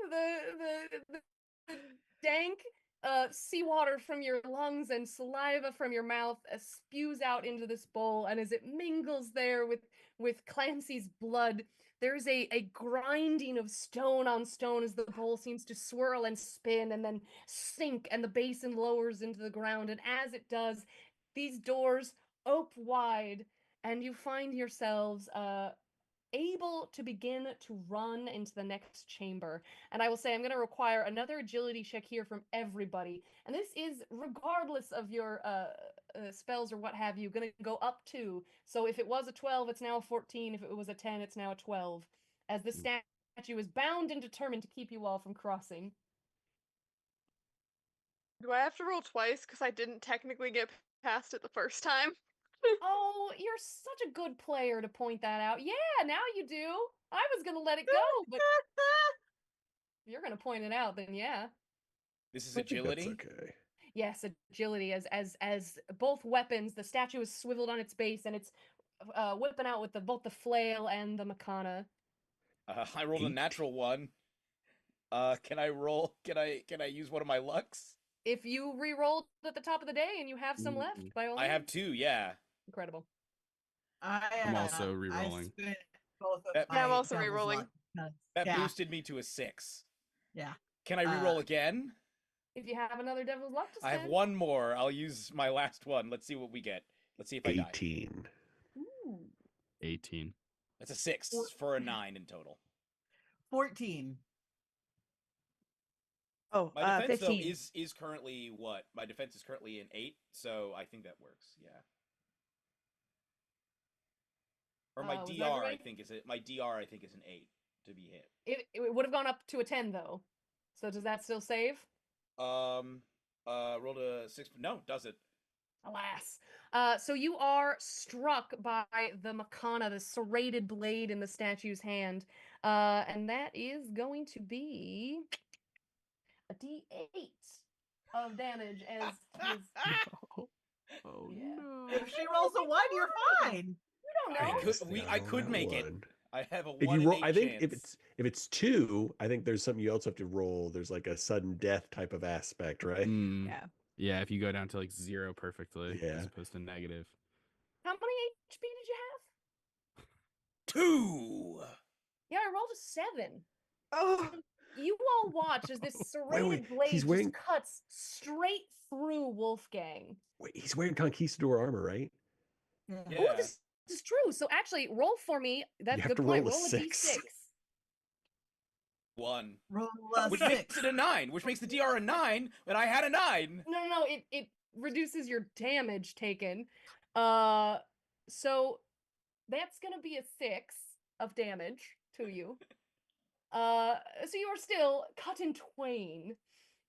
the dank seawater from your lungs and saliva from your mouth spews out into this bowl, and as it mingles there with Clancy's blood, there's a grinding of stone on stone as the bowl seems to swirl and spin and then sink, and the basin lowers into the ground. And as it does, these doors open wide, and you find yourselves able to begin to run into the next chamber. And I will say I'm going to require another agility check here from everybody. And this is regardless of your spells or what have you, going to go up 2. So if it was a 12, it's now a 14. If it was a 10, it's now a 12. As the statue is bound and determined to keep you all from crossing. Do I have to roll twice because I didn't technically get past it the first time? Oh, you're such a good player to point that out. Yeah, now you do. I was going to let it go, but if you're going to point it out, then yeah. This is I think that's agility. okay. Yes, agility as both weapons. The statue is swiveled on its base, and it's whipping out with both the flail and the macana. I rolled a natural 1. Can I roll? Can I use one of my lucks? If you re-rolled at the top of the day and you have some left, by all I have means. 2. Yeah. Incredible. I'm also re-rolling. I spent both of That- Yeah, I'm my also devil's re-rolling. luck because- That yeah, boosted me to a 6. yeah. Can I re-roll again? If you have another devil's luck to I spend. have one more. I'll use my last one. Let's see what we get. Let's see if I die. 18. Ooh. 18. That's a 6 for a 9 in total. 14. Oh, My defense 15. though is currently what? My defense is currently an 8, so I think that works. Yeah. Or my Was DR I everybody? think is it. My DR I think is an 8 to be hit. It would have gone up to a 10 though. So does that still save? Rolled a 6. No, does it? Alas. So you are struck by the macana, the serrated blade in the statue's hand. And that is going to be a D8 of damage as his... Oh Yeah. no. If she rolls a 1, you're fine. You don't know. I could make it. One. I have a 1 If you in roll, 8 I think chance. if it's 2, I think there's something you also have to roll. There's like a sudden death type of aspect, right? Mm, Yeah. yeah, if you go down to like 0 perfectly Yeah. as opposed to negative. How many HP did you have? 2. Yeah, I rolled a 7. Oh, You all watch as this serrated blade he's just wearing- cuts straight through Wolfgang. Wait, he's wearing conquistador armor, right? Oh, Yeah. this is true. So actually, roll for me. That's You have good to point. roll a Roll a 6. D6. 1. Roll a Which 6. makes it a 9, which makes the DR a 9, but I had a 9. No. It reduces your damage taken. So that's gonna be a 6 of damage to you. So you are still cut in twain.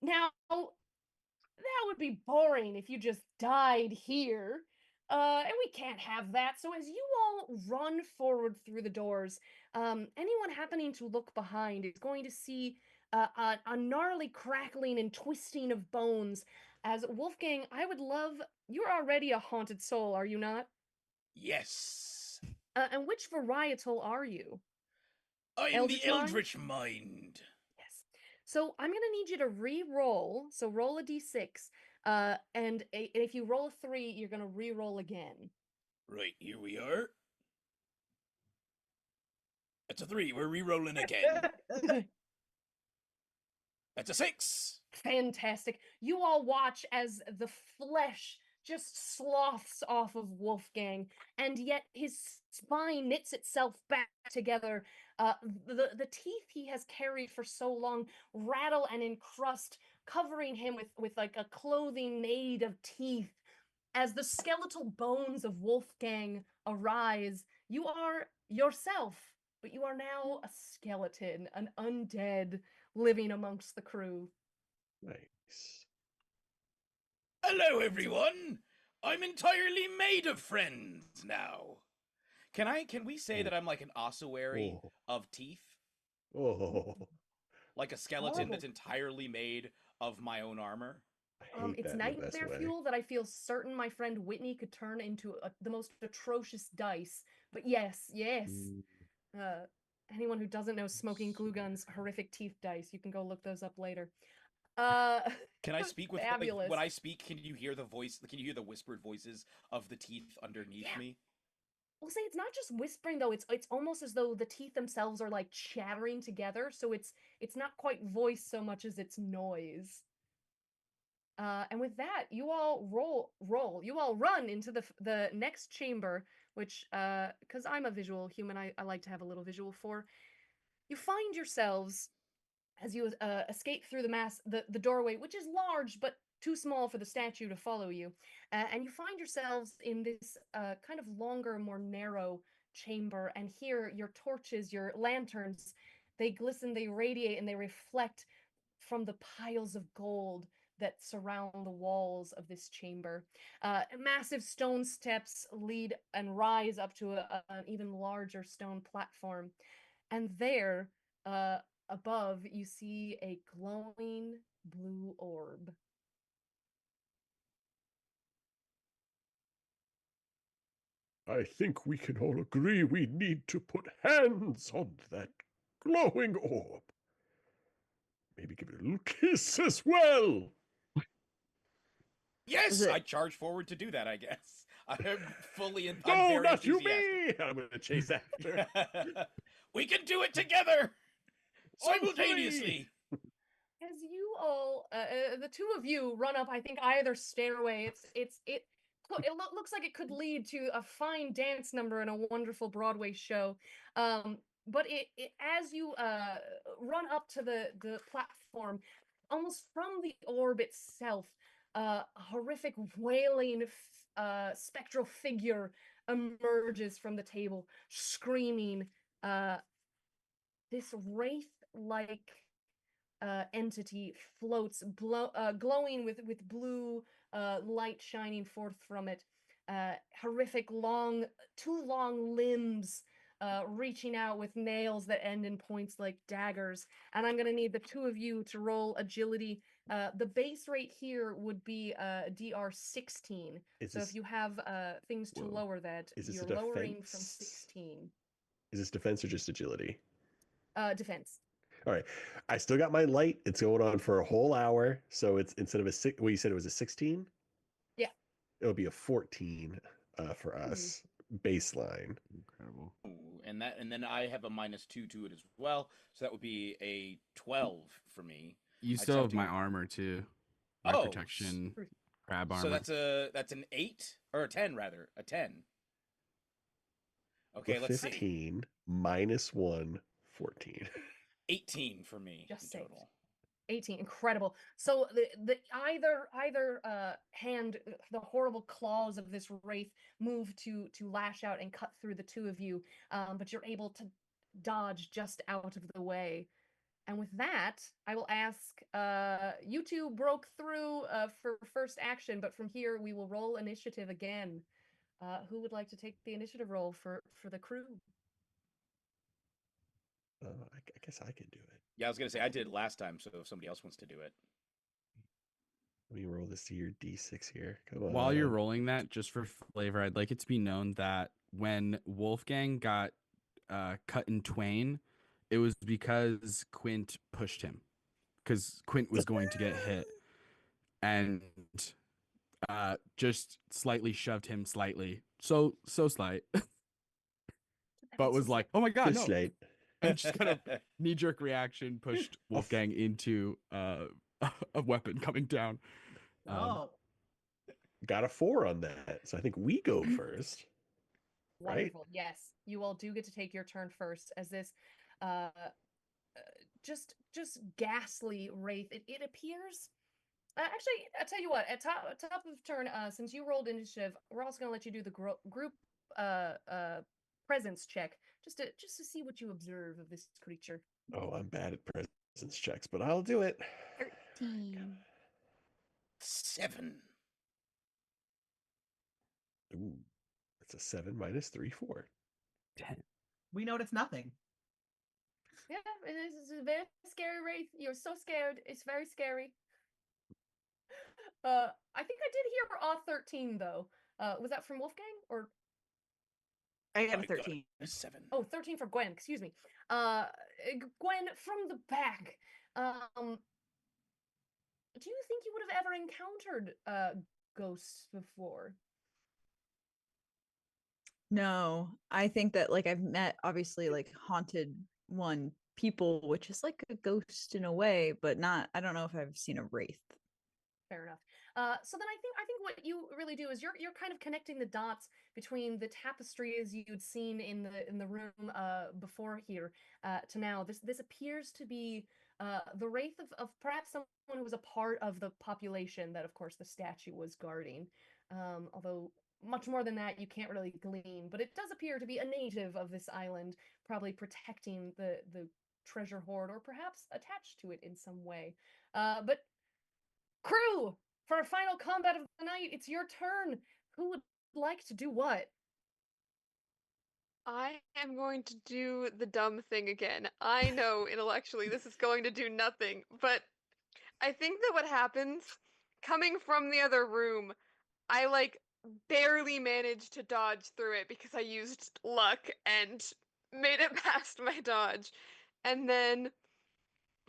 Now, that would be boring if you just died here. And we can't have that. So as you all run forward through the doors, anyone happening to look behind is going to see a gnarly crackling and twisting of bones. As Wolfgang, I would love... You're already a haunted soul, are you not? Yes. And which varietal are you? I'm Eldritch the Mind? Eldritch Mind. Yes. So I'm gonna need you to re-roll. So roll a d6, and if you roll a 3, you're gonna re-roll again. Right, here we are. That's a 3. We're re-rolling again. That's a 6. Fantastic. You all watch as the flesh just sloughs off of Wolfgang, and yet his spine knits itself back together. The teeth he has carried for so long rattle and encrust, covering him with like a clothing made of teeth. As the skeletal bones of Wolfgang arise, you are yourself, but you are now a skeleton, an undead living amongst the crew. Nice. Hello, everyone. I'm entirely made of friends now. Can we say that I'm like an ossuary Oh. of teeth? Oh, Like a skeleton Horrible. that's entirely made of my own armor? I hate It's that in the best nightmare way. fuel that I feel certain my friend Whitney could turn into the most atrocious dice. But yes, Mm, anyone who doesn't know Smoking Glue Gun's horrific teeth dice, you can go look those up later. Uh, Can I speak with fabulous. when I speak? Can you hear the voice? Can you hear the whispered voices of the teeth underneath Yeah. me? We'll say it's not just whispering though. It's almost as though the teeth themselves are like chattering together. So it's not quite voice so much as it's noise. And with that, you all roll. You all run into the next chamber, which, because I'm a visual human, I like to have a little visual for. You find yourselves as you escape through the doorway, which is large but too small for the statue to follow you, and you find yourselves in this kind of longer, more narrow chamber. And here, your torches, your lanterns, they glisten, they radiate, and they reflect from the piles of gold that surround the walls of this chamber. Massive stone steps lead and rise up to an even larger stone platform. And there, uh, above, you see a glowing blue orb. I think we can all agree we need to put hands on that glowing orb. Maybe give it a little kiss as well. Yes, it- I charge forward to do that. I guess I'm fully. I'm No, very not you, enthusiastic. me! I'm going to chase after. We can do it together, All three! simultaneously. As you all, the two of you run up, I think either stairway. Looks like it could lead to a fine dance number and a wonderful Broadway show. But as you run up to the platform, almost from the orb itself, a horrific wailing spectral figure emerges from the table, screaming. This wraith-like entity floats, glowing with blue light shining forth from it. Horrific two long limbs reaching out with nails that end in points like daggers. And I'm going to need the two of you to roll agility. The base rate here would be DR 16. So if you have things to lower that, you're lowering from 16. Is this defense or just agility? Defense. All right. I still got my light. It's going on for a whole hour. So it's instead of well, you said it was a 16? Yeah. It'll be a 14 for us baseline. Incredible. Ooh, and then I have a -2 to it as well, so that would be a 12 for me. You I just still have have to- my armor too. My Oh, protection crab armor. So that's an 8 or a 10 rather, a 10. Okay, Well, let's see. 15 minus 1, 14. 18 for me Just in saved. total. 18, incredible. So the either hand, the horrible claws of this wraith move to lash out and cut through the two of you, but you're able to dodge just out of the way. And with that, I will ask, you two broke through for first action, but from here we will roll initiative again. Who would like to take the initiative roll for the crew? I guess I can do it. Yeah, I was gonna say I did it last time, so if somebody else wants to do it. Let me roll this to your D6 here. Come on. While you're rolling that, just for flavor, I'd like it to be known that when Wolfgang got cut in twain, it was because Quint pushed him, because Quint was going to get hit, and just slightly shoved him slightly, so slight, but was like, oh my god, Just no, late. and just kind of knee-jerk reaction pushed Wolfgang into a weapon coming down. Oh, got a 4 on that. So I think we go first. Right? Wonderful. Yes, you all do get to take your turn first as this uh just ghastly wraith. It appears actually, I'll tell you what, at top of turn, since you rolled initiative, we're also gonna let you do the group uh uh presence check just to see what you observe of this creature. Oh, I'm bad at presence checks, but I'll do it. 13. 7. Ooh, it's a 7 minus 3, 4. 10. We notice nothing. Yeah, it's a very scary wraith. You're so scared. It's very scary. I think I did hear 13 though. Was that from Wolfgang or? I got I a 13. a 7. Oh, 13 for Gwen. Excuse me. Gwen from the back. Do you think you would have ever encountered ghosts before? No, I think that like I've met obviously like haunted one people, which is like a ghost in a way, but not. I don't know if I've seen a wraith. Fair enough. So then I think what you really do is you're kind of connecting the dots between the tapestries you'd seen in the room before here to now. This appears to be the wraith of perhaps someone who was a part of the population that, of course, the statue was guarding. Although much more than that, you can't really glean. But it does appear to be a native of this island, probably protecting the treasure hoard, or perhaps attached to it in some way. But crew, for our final combat of the night, it's your turn. Who would like to do what? I am going to do the dumb thing again. I know intellectually this is going to do nothing, but I think that what happens, coming from the other room, I like barely managed to dodge through it because I used luck and made it past my dodge. And then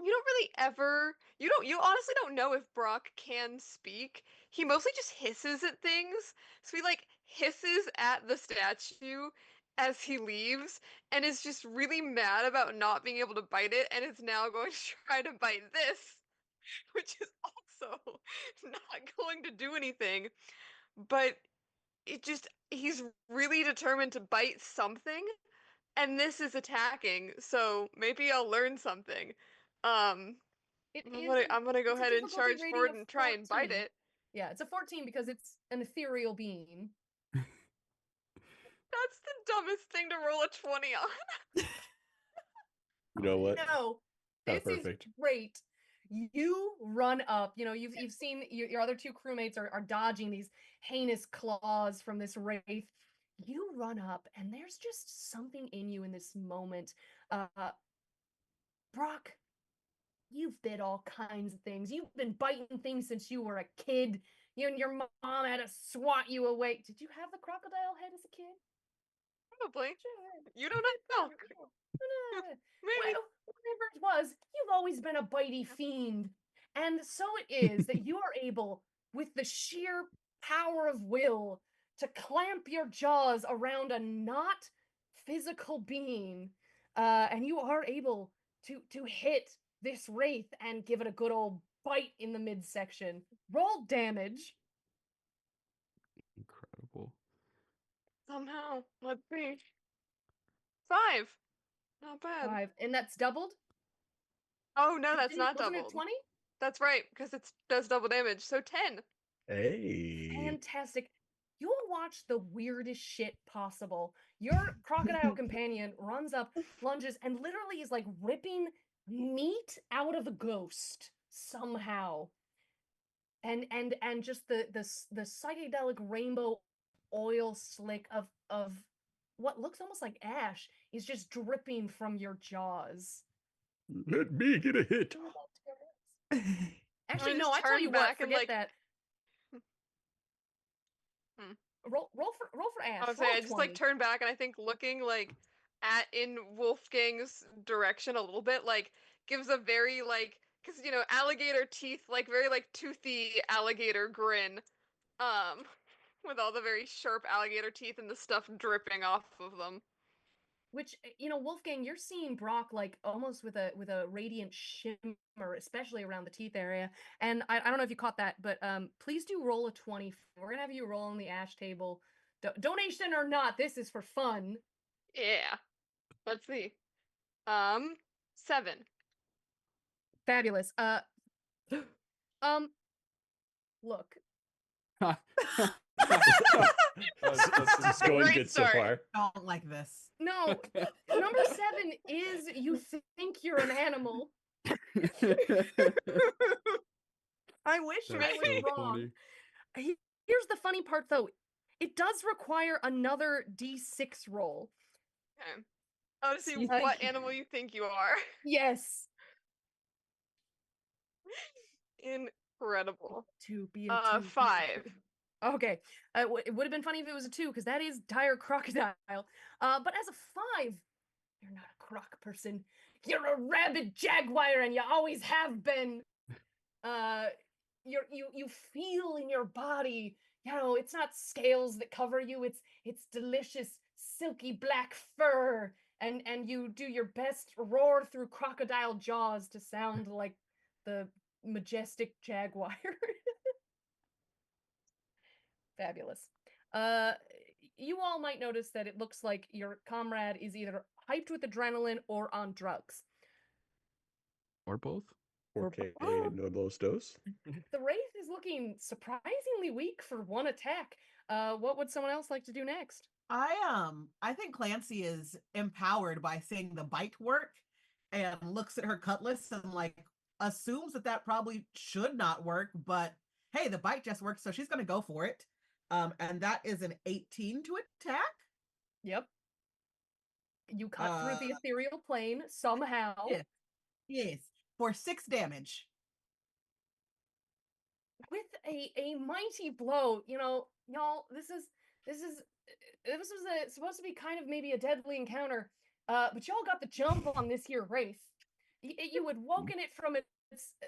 you don't really ever you honestly don't know if Brock can speak. He mostly just hisses at things. So he like hisses at the statue as he leaves and is just really mad about not being able to bite it and is now going to try to bite this, which is also not going to do anything. But he's really determined to bite something, and this is attacking, so maybe I'll learn something. Um, It I'm is gonna I'm gonna go it's a ahead and difficulty charge rating forward of and try and bite 14. it. Yeah, it's a 14 because it's an ethereal being. That's the dumbest thing to roll a 20 on. You know what? No, Kind this of is perfect. great. You run up. You know, you've seen your other two crewmates are dodging these heinous claws from this wraith. You run up, and there's just something in you in this moment. Uh, Brock, you've bit all kinds of things. You've been biting things since you were a kid. You and your mom had to swat you away. Did you have the crocodile head as a kid? Probably. Sure. You don't know. Maybe. Well, whatever it was, you've always been a bitey fiend. And so it is that you are able, with the sheer power of will, to clamp your jaws around a not physical being. And you are able to hit this wraith and give it a good old bite in the midsection. Roll damage. Incredible. Somehow. Let's see. 5. Not bad. 5. And that's doubled? Oh no, that's not Wasn't it doubled. 20? That's right, because it does double damage. So 10. Hey. Fantastic. You will watch the weirdest shit possible. Your crocodile companion runs up, lunges, and literally is like ripping meat out of the ghost somehow. And just the psychedelic rainbow oil slick of what looks almost like ash is just dripping from your jaws. Let me get a hit. Actually, just no, I tell turn you what, back and, forget like- that. Roll for Ash. I would roll say a I just like 20. turn back and I think looking like at in Wolfgang's direction a little bit, like gives a very like because alligator teeth, like very like toothy alligator grin, um, with all the very sharp alligator teeth and the stuff dripping off of them. Which, Wolfgang, you're seeing Brock like almost with a radiant shimmer, especially around the teeth area. And I don't know if you caught that, but please do roll a 20. We're gonna have you roll on the ash table. Donation or not, this is for fun. Yeah. Let's see. 7. Fabulous. Look, It's going Great good start. so far. Don't like this. no, number 7 is you think you're an animal. I wish I That's was so wrong. funny. Here's the funny part, though. It does require another D6 roll. Okay. I want to see You what think- animal you think you are. Yes. Incredible. Two, be a 2. 5. Okay. It would have been funny if it was a 2, because that is dire crocodile. But as a 5, you're not a croc person. You're a rabid jaguar, and you always have been. You feel in your body. It's not scales that cover you. It's delicious, silky black fur, and you do your best roar through crocodile jaws to sound like the majestic jaguar. Fabulous. You all might notice that it looks like your comrade is either hyped with adrenaline or on drugs. Or both. Okay, no los dos. The Wraith is looking surprisingly weak for one attack. What would someone else like to do next? I think Clancy is empowered by seeing the bite work and looks at her cutlass and like assumes that probably should not work, but hey, the bite just worked, so she's gonna go for it. And that is an 18 to attack. Yep. You cut through the ethereal plane somehow. Yes, for 6 damage. With a mighty blow. Y'all, this was supposed to be kind of maybe a deadly encounter. But y'all got the jump on this here Wraith. You had woken it from its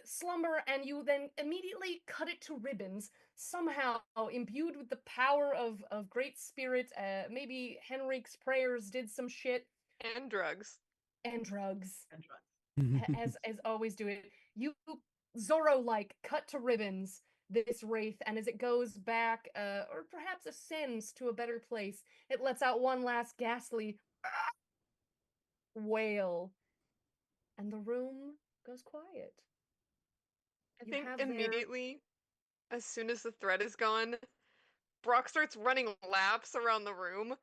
slumber, and you then immediately cut it to ribbons, somehow imbued with the power of great spirit. Maybe Henrik's prayers did some shit. And drugs. And drugs. As always do it. You Zorro-like cut to ribbons this Wraith, and as it goes back, or perhaps ascends to a better place, it lets out one last ghastly wail, and the room goes quiet. I You think have there- immediately, as soon as the threat is gone, Brock starts running laps around the room,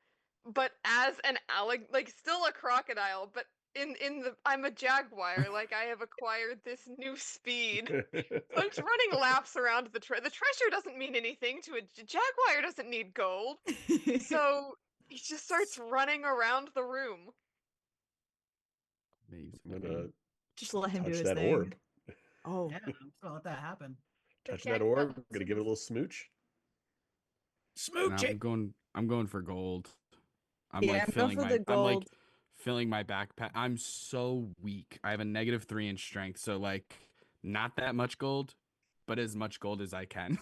but as an still a crocodile, but I'm a jaguar, like I have acquired this new speed. So I'm just running laps around the treasure doesn't mean anything to a jaguar, doesn't need gold. So he just starts running around the room. Amazing. I'm gonna Just let him do touch his that thing. orb. Oh, Yeah, I'm just gonna let that happen. Touching that orb. I'm gonna give it a little smooch. And Smooch it. I'm going for gold. I'm Yeah, like I'm going filling for my the I'm like gold. filling my backpack. I'm so weak. I have a -3 in strength, so like not that much gold, but as much gold as I can.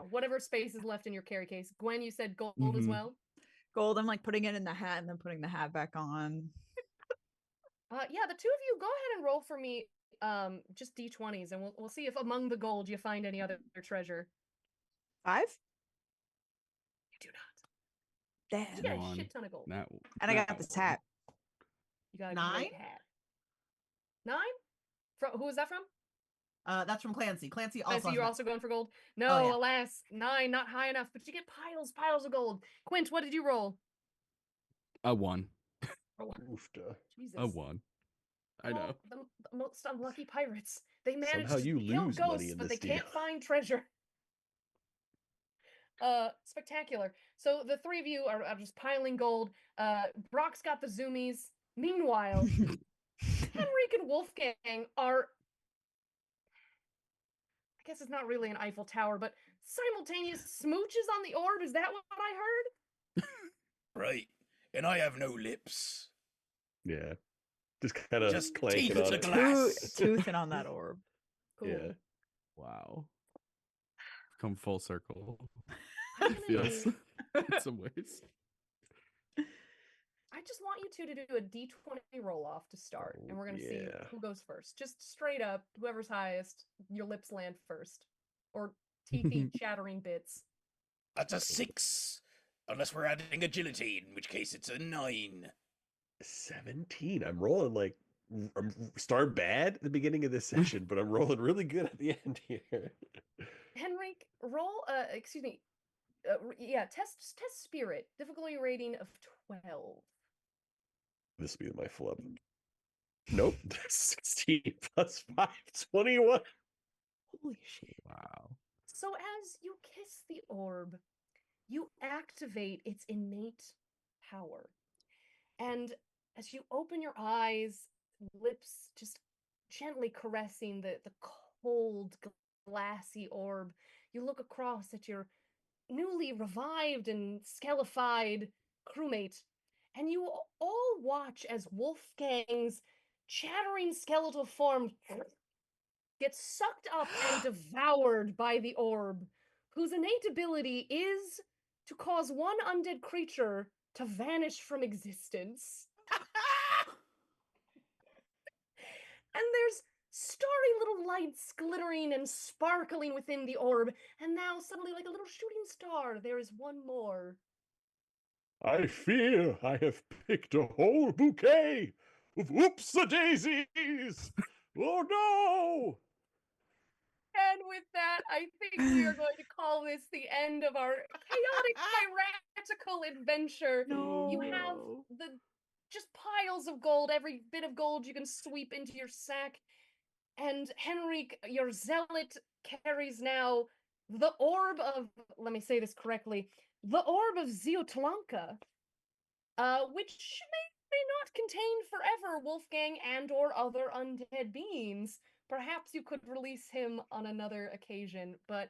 Whatever space is left in your carry case. Gwen, you said gold as Mhm. well? gold. I'm like putting it in the hat and then putting the hat back on. Yeah, the two of you go ahead and roll for me just d20s, and we'll see if among the gold you find any other treasure. 5? You do not. Damn. You got a One. shit ton of gold. And I got this hat. You got a 9? great hat. 9? Who is that from? That's from Clancy. Clancy also. So has you're that. also going for gold? No, Oh, yeah. alas, 9, not high enough, but you get piles of gold. Quint, what did you roll? A 1. Oofta. Jesus. A 1. I know. The most unlucky pirates. They manage Somehow to you kill lose money ghosts, in but this they can't deal. find treasure. Spectacular. So the three of you are just piling gold. Brock's got the zoomies. Meanwhile, Henrik and Wolfgang are, I guess it's not really an Eiffel Tower, but simultaneous smooches on the orb. Is that what I heard? Right. And I have no lips. Yeah. Just kind of Just clanking teeth on to it. glass. Toothing on that orb. Cool. Yeah. Wow. Come full circle. I'm It gonna feels do- in some ways. I just want you two to do a d20 roll off to start, and we're gonna see who goes first. Just straight up, whoever's highest, your lips land first, or teethy chattering bits. That's a 6, unless we're adding agility, in which case it's a 9. 17. I'm rolling like I'm start bad at the beginning of this session, but I'm rolling really good at the end here. Henrik, roll. Excuse me. Yeah, test spirit. Difficulty rating of 12. This will be my flub. Nope. 16 plus 5, 21. Holy shit. Wow. So as you kiss the orb, you activate its innate power. And as you open your eyes, lips just gently caressing the cold, glassy orb, you look across at your newly revived and skelefied crewmate, and you all watch as Wolfgang's chattering skeletal form gets sucked up and devoured by the orb, whose innate ability is to cause one undead creature to vanish from existence. And there's starry little lights glittering and sparkling within the orb, and now suddenly, like a little shooting star, there is one more. I fear I have picked a whole bouquet of whoops-a-daisies. Oh no! And with that, I think we are going to call this the end of our chaotic, piratical adventure. You have the just piles of gold, every bit of gold you can sweep into your sack. And Henrik, your zealot, carries now the orb of, let me say this correctly, the orb of Zeotlanka, which may not contain forever Wolfgang and or other undead beings. Perhaps you could release him on another occasion, but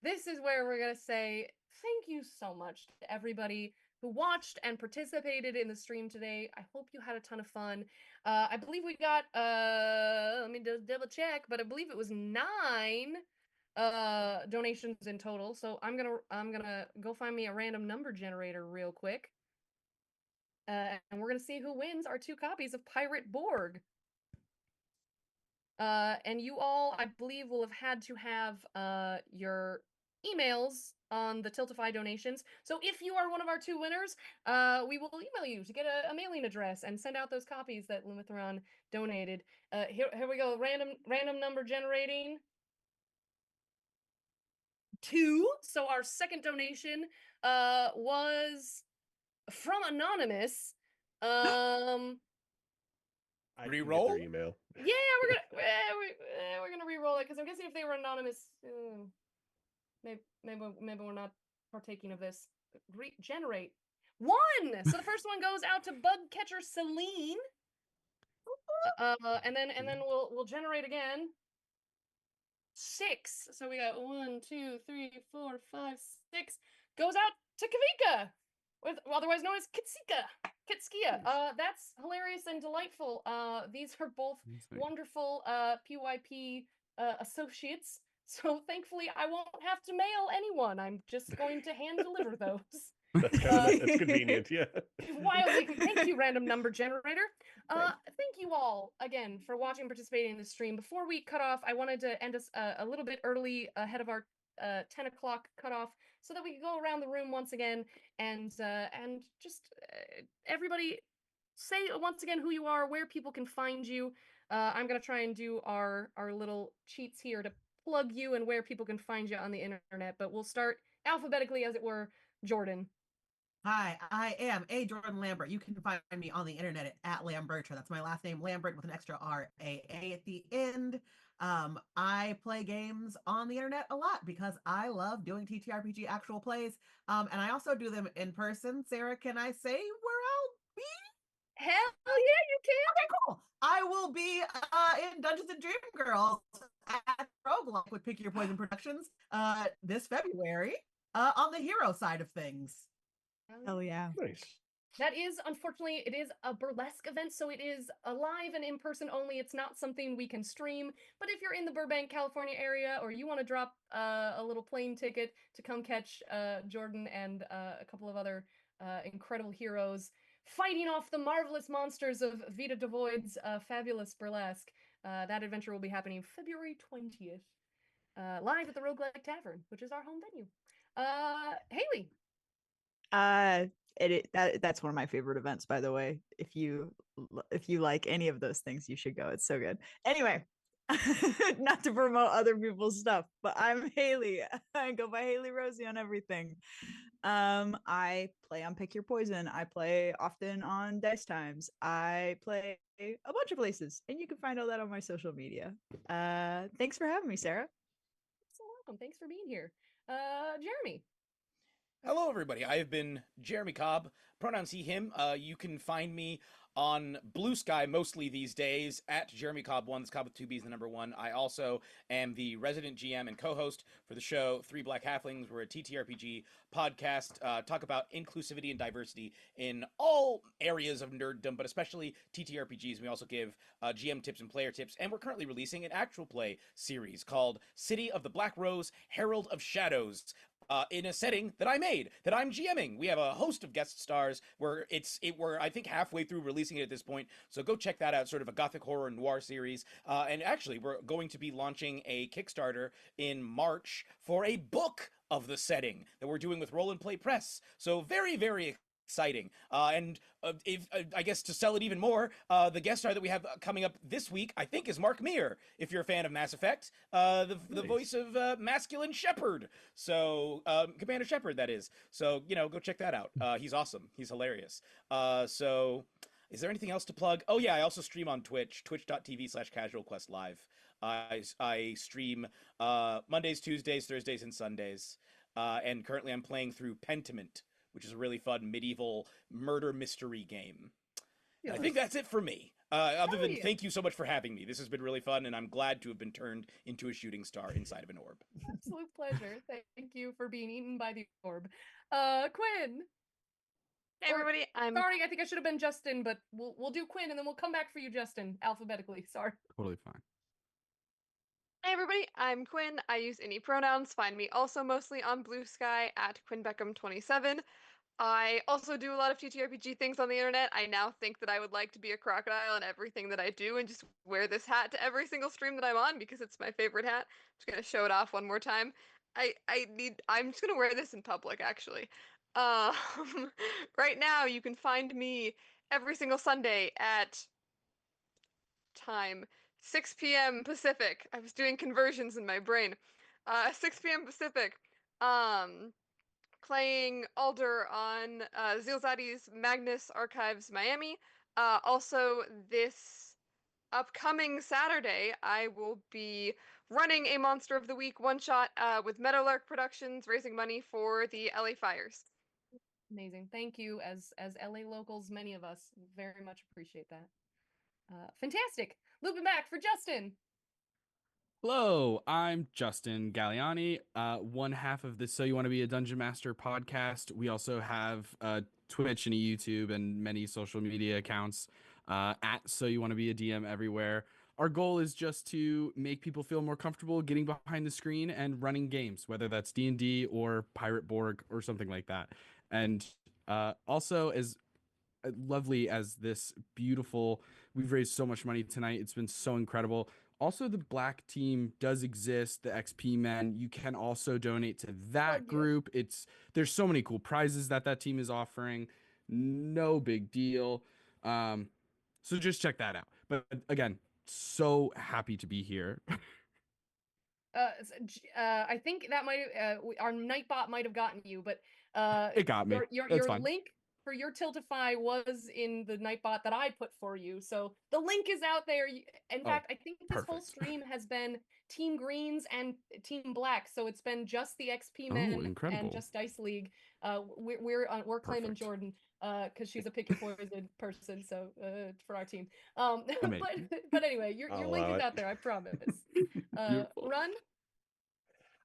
this is where we're going to say thank you so much to everybody who watched and participated in the stream today. I hope you had a ton of fun. I believe we got, let me just double check, but I believe it was 9 donations in total. So I'm gonna go find me a random number generator real quick. And we're gonna see who wins our 2 copies of Pirate Borg. And you all, I believe, will have had to have your emails on the Tiltify donations. So if you are one of our 2 winners, we will email you to get a mailing address and send out those copies that Lumitharon donated. Here we go. Random number generating. 2. So our second donation was from Anonymous. I can get Reroll? their email. Yeah, we're gonna re-roll it because I'm guessing if they were anonymous, maybe we're not partaking of this. Regenerate 1. So the first one goes out to Bug Catcher Celine. And then we'll generate again. 6. So we got 1, 2, 3, 4, 5, 6. Goes out to Kavika, otherwise known as Kitskia. That's hilarious and delightful. These are both wonderful PYP associates. So thankfully, I won't have to mail anyone. I'm just going to hand deliver those. That's convenient, yeah. Wildly, thank you, random number generator. Thank you all again for watching and participating in the stream. Before we cut off, I wanted to end us a little bit early ahead of our 10 o'clock cutoff so that we could go around the room once again and just everybody say once again who you are, where people can find you. I'm gonna try and do our little cheats here to plug you and where people can find you on the internet, but we'll start alphabetically, as it were. Jordan. Hi, I am Jordan Lambert. You can find me on the internet at Lambertra. That's my last name, Lambert, with an extra R-A-A at the end. I play games on the internet a lot because I love doing TTRPG actual plays. And I also do them in person. Sarah, can I say where I'll be? Hell yeah, you can. Okay, cool. I will be in Dungeons and Dreamgirls at Roguelike with Pick Your Poison Productions this February on the hero side of things. Hell yeah. Nice. That is, unfortunately, it is a burlesque event, so it is live and in person only. It's not something we can stream. But if you're in the Burbank, California area, or you want to drop a little plane ticket to come catch Jordan and a couple of other incredible heroes, fighting off the marvelous monsters of Vita Devoid's fabulous burlesque. That adventure will be happening February 20th, live at the Roguelike Tavern, which is our home venue. Hailie. That's one of my favorite events, by the way. If you like any of those things, you should go. It's so good. Anyway, not to promote other people's stuff, but I'm Hailie. I go by Hailie Rose on everything. I play on Pick Your Poison. I play often on Dice Times. I play a bunch of places, and you can find all that on my social media. Thanks for having me, Sarah. So welcome. Thanks for being here. Jeremy. Hello, everybody. I have been Jeremy Cobb, pronouns he, him. You can find me on Blue Sky mostly these days at Jeremy Cobb 1. That's Cobb with 2 B's, the number 1. I also am the resident GM and co-host for the show Three Black Halflings. We're a TTRPG podcast, talk about inclusivity and diversity in all areas of nerddom, but especially TTRPGs. We also give GM tips and player tips, and we're currently releasing an actual play series called City of the Black Rose, Herald of Shadows. In a setting that I made, that I'm GMing. We have a host of guest stars where we're I think halfway through releasing it at this point. So go check that out. Sort of a gothic horror noir series. And actually, we're going to be launching a Kickstarter in March for a book of the setting that we're doing with Roll and Play Press. So very, very exciting. If I guess to sell it even more, the guest star that we have coming up this week, I think, is Mark Meer. If you're a fan of Mass Effect, the voice of Masculine Shepherd. So Commander Shepard, that is. So go check that out. He's awesome. He's hilarious. So is there anything else to plug? Oh yeah, I also stream on Twitch, twitch.tv/casualquestlive. I stream Mondays, Tuesdays, Thursdays, and Sundays. And currently I'm playing through Pentiment, which is a really fun medieval murder mystery game. Yes. I think that's it for me. Other than thank you so much for having me. This has been really fun, and I'm glad to have been turned into a shooting star inside of an orb. Absolute pleasure. Thank you for being eaten by the orb. Quinn. Hey everybody, Sorry, I think I should have been Justin, but we'll do Quinn, and then we'll come back for you, Justin, alphabetically. Sorry. Totally fine. Hey everybody, I'm Quinn. I use any pronouns. Find me also mostly on Blue Sky at QuinnBeckham27. I also do a lot of TTRPG things on the internet. I now think that I would like to be a crocodile in everything that I do and just wear this hat to every single stream that I'm on because it's my favorite hat. I'm just gonna show it off one more time. I'm just gonna wear this in public actually. Right now you can find me every single Sunday at 6 p.m. Pacific. I was doing conversions in my brain. 6 p.m. Pacific. Playing Alder on Zielzadi's Magnus Archives Miami. Also, this upcoming Saturday, I will be running a Monster of the Week one-shot with Meadowlark Productions, raising money for the LA fires. Amazing. Thank you. As LA locals, many of us very much appreciate that. Fantastic. Looping back for Justin. Hello, I'm Justin Gagliani, one half of the So You Want to Be a Dungeon Master podcast. We also have Twitch and YouTube and many social media accounts at So You Want to Be a DM everywhere. Our goal is just to make people feel more comfortable getting behind the screen and running games, whether that's D&D or Pirate Borg or something like that. And also, as lovely as this beautiful, we've raised so much money tonight. It's been so incredible. Also, the Black team does exist, the XP Men. You can also donate to that group. There's so many cool prizes that team is offering. No big deal. So just check that out. But again, so happy to be here. I think that might our Nightbot might have gotten you, but it got me. Your link for your Tiltify was in the Nightbot that I put for you. So the link is out there. In fact, I think this whole stream has been Team Greens and Team Black. So it's been just the XP Men and just Dice League. We're claiming Jordan because she's a pick your poison person. So for our team. But anyway, your link is out there. I promise. Run.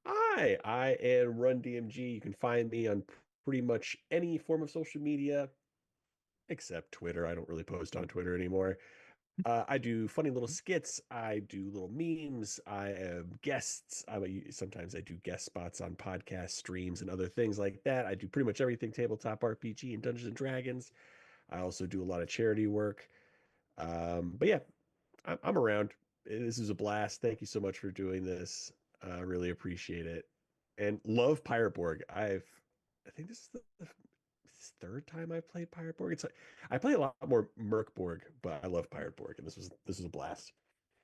Hi, I am Run DMG. You can find me on pretty much any form of social media except Twitter. I don't really post on Twitter anymore. I do funny little skits. I do little memes. I am guests. Sometimes I do guest spots on podcast streams and other things like that. I do pretty much everything tabletop RPG and Dungeons and Dragons. I also do a lot of charity work. But yeah, I'm around. This is a blast. Thank you so much for doing this. I really appreciate it, and love Pirate Borg. I think this is the third time I played Pirate Borg. It's like I play a lot more Merc Borg, but I love Pirate Borg, and this was a blast.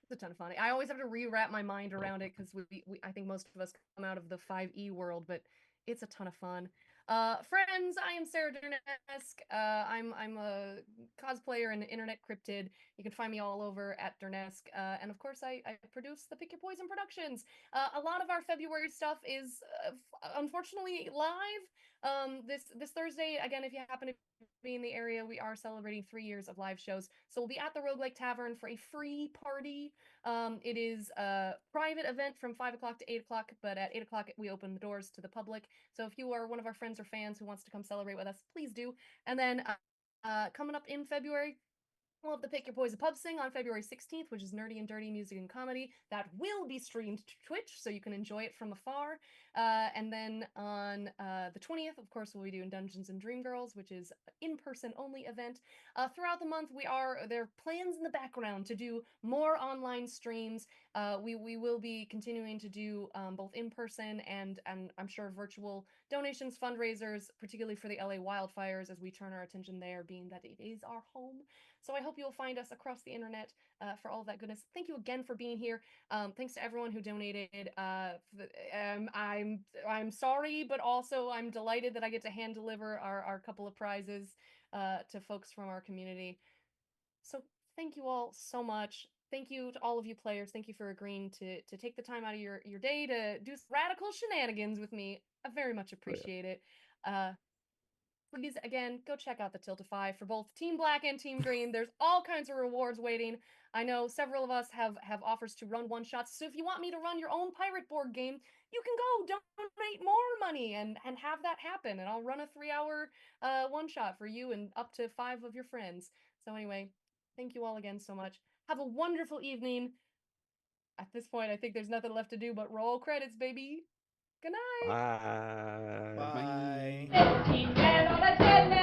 It's a ton of fun. I always have to rewrap my mind around it because I think most of us come out of the 5e world, but it's a ton of fun. Friends, I am Sarah Durnesque. I'm a cosplayer and internet cryptid. You can find me all over at Durnesque. And of course, I produce the Pick Your Poison Productions. A lot of our February stuff is unfortunately live. This Thursday, again, if you happen to be in the area, we are celebrating 3 years of live shows. So we'll be at the Roguelike Tavern for a free party. It is a private event from 5 o'clock to 8 o'clock, but at 8 o'clock we open the doors to the public. So if you are one of our friends or fans who wants to come celebrate with us, please do. And then coming up in February, we'll have the Pick Your Poison Pub Sing on February 16th, which is nerdy and dirty music and comedy. That will be streamed to Twitch, so you can enjoy it from afar. And then on the 20th, of course, we'll be doing Dungeons and Dreamgirls, which is an in-person only event. Throughout the month, there are plans in the background to do more online streams. We will be continuing to do both in-person and I'm sure virtual donations, fundraisers, particularly for the LA wildfires, as we turn our attention there, being that it is our home. So I hope you'll find us across the internet for all of that goodness. Thank you again for being here. Thanks to everyone who donated. I'm sorry, but also I'm delighted that I get to hand deliver our couple of prizes to folks from our community. So thank you all so much. Thank you to all of you players. Thank you for agreeing to take the time out of your day to do radical shenanigans with me. I very much appreciate it. Please, again, go check out the Tiltify for both Team Black and Team Green. There's all kinds of rewards waiting. I know several of us have offers to run one-shots, so if you want me to run your own Pirate Borg game, you can go donate more money and have that happen, and I'll run a 3-hour one-shot for you and up to 5 of your friends. So anyway, thank you all again so much. Have a wonderful evening. At this point, I think there's nothing left to do but roll credits, baby. Good night. Bye. Bye. Bye. 15 men on a 10-man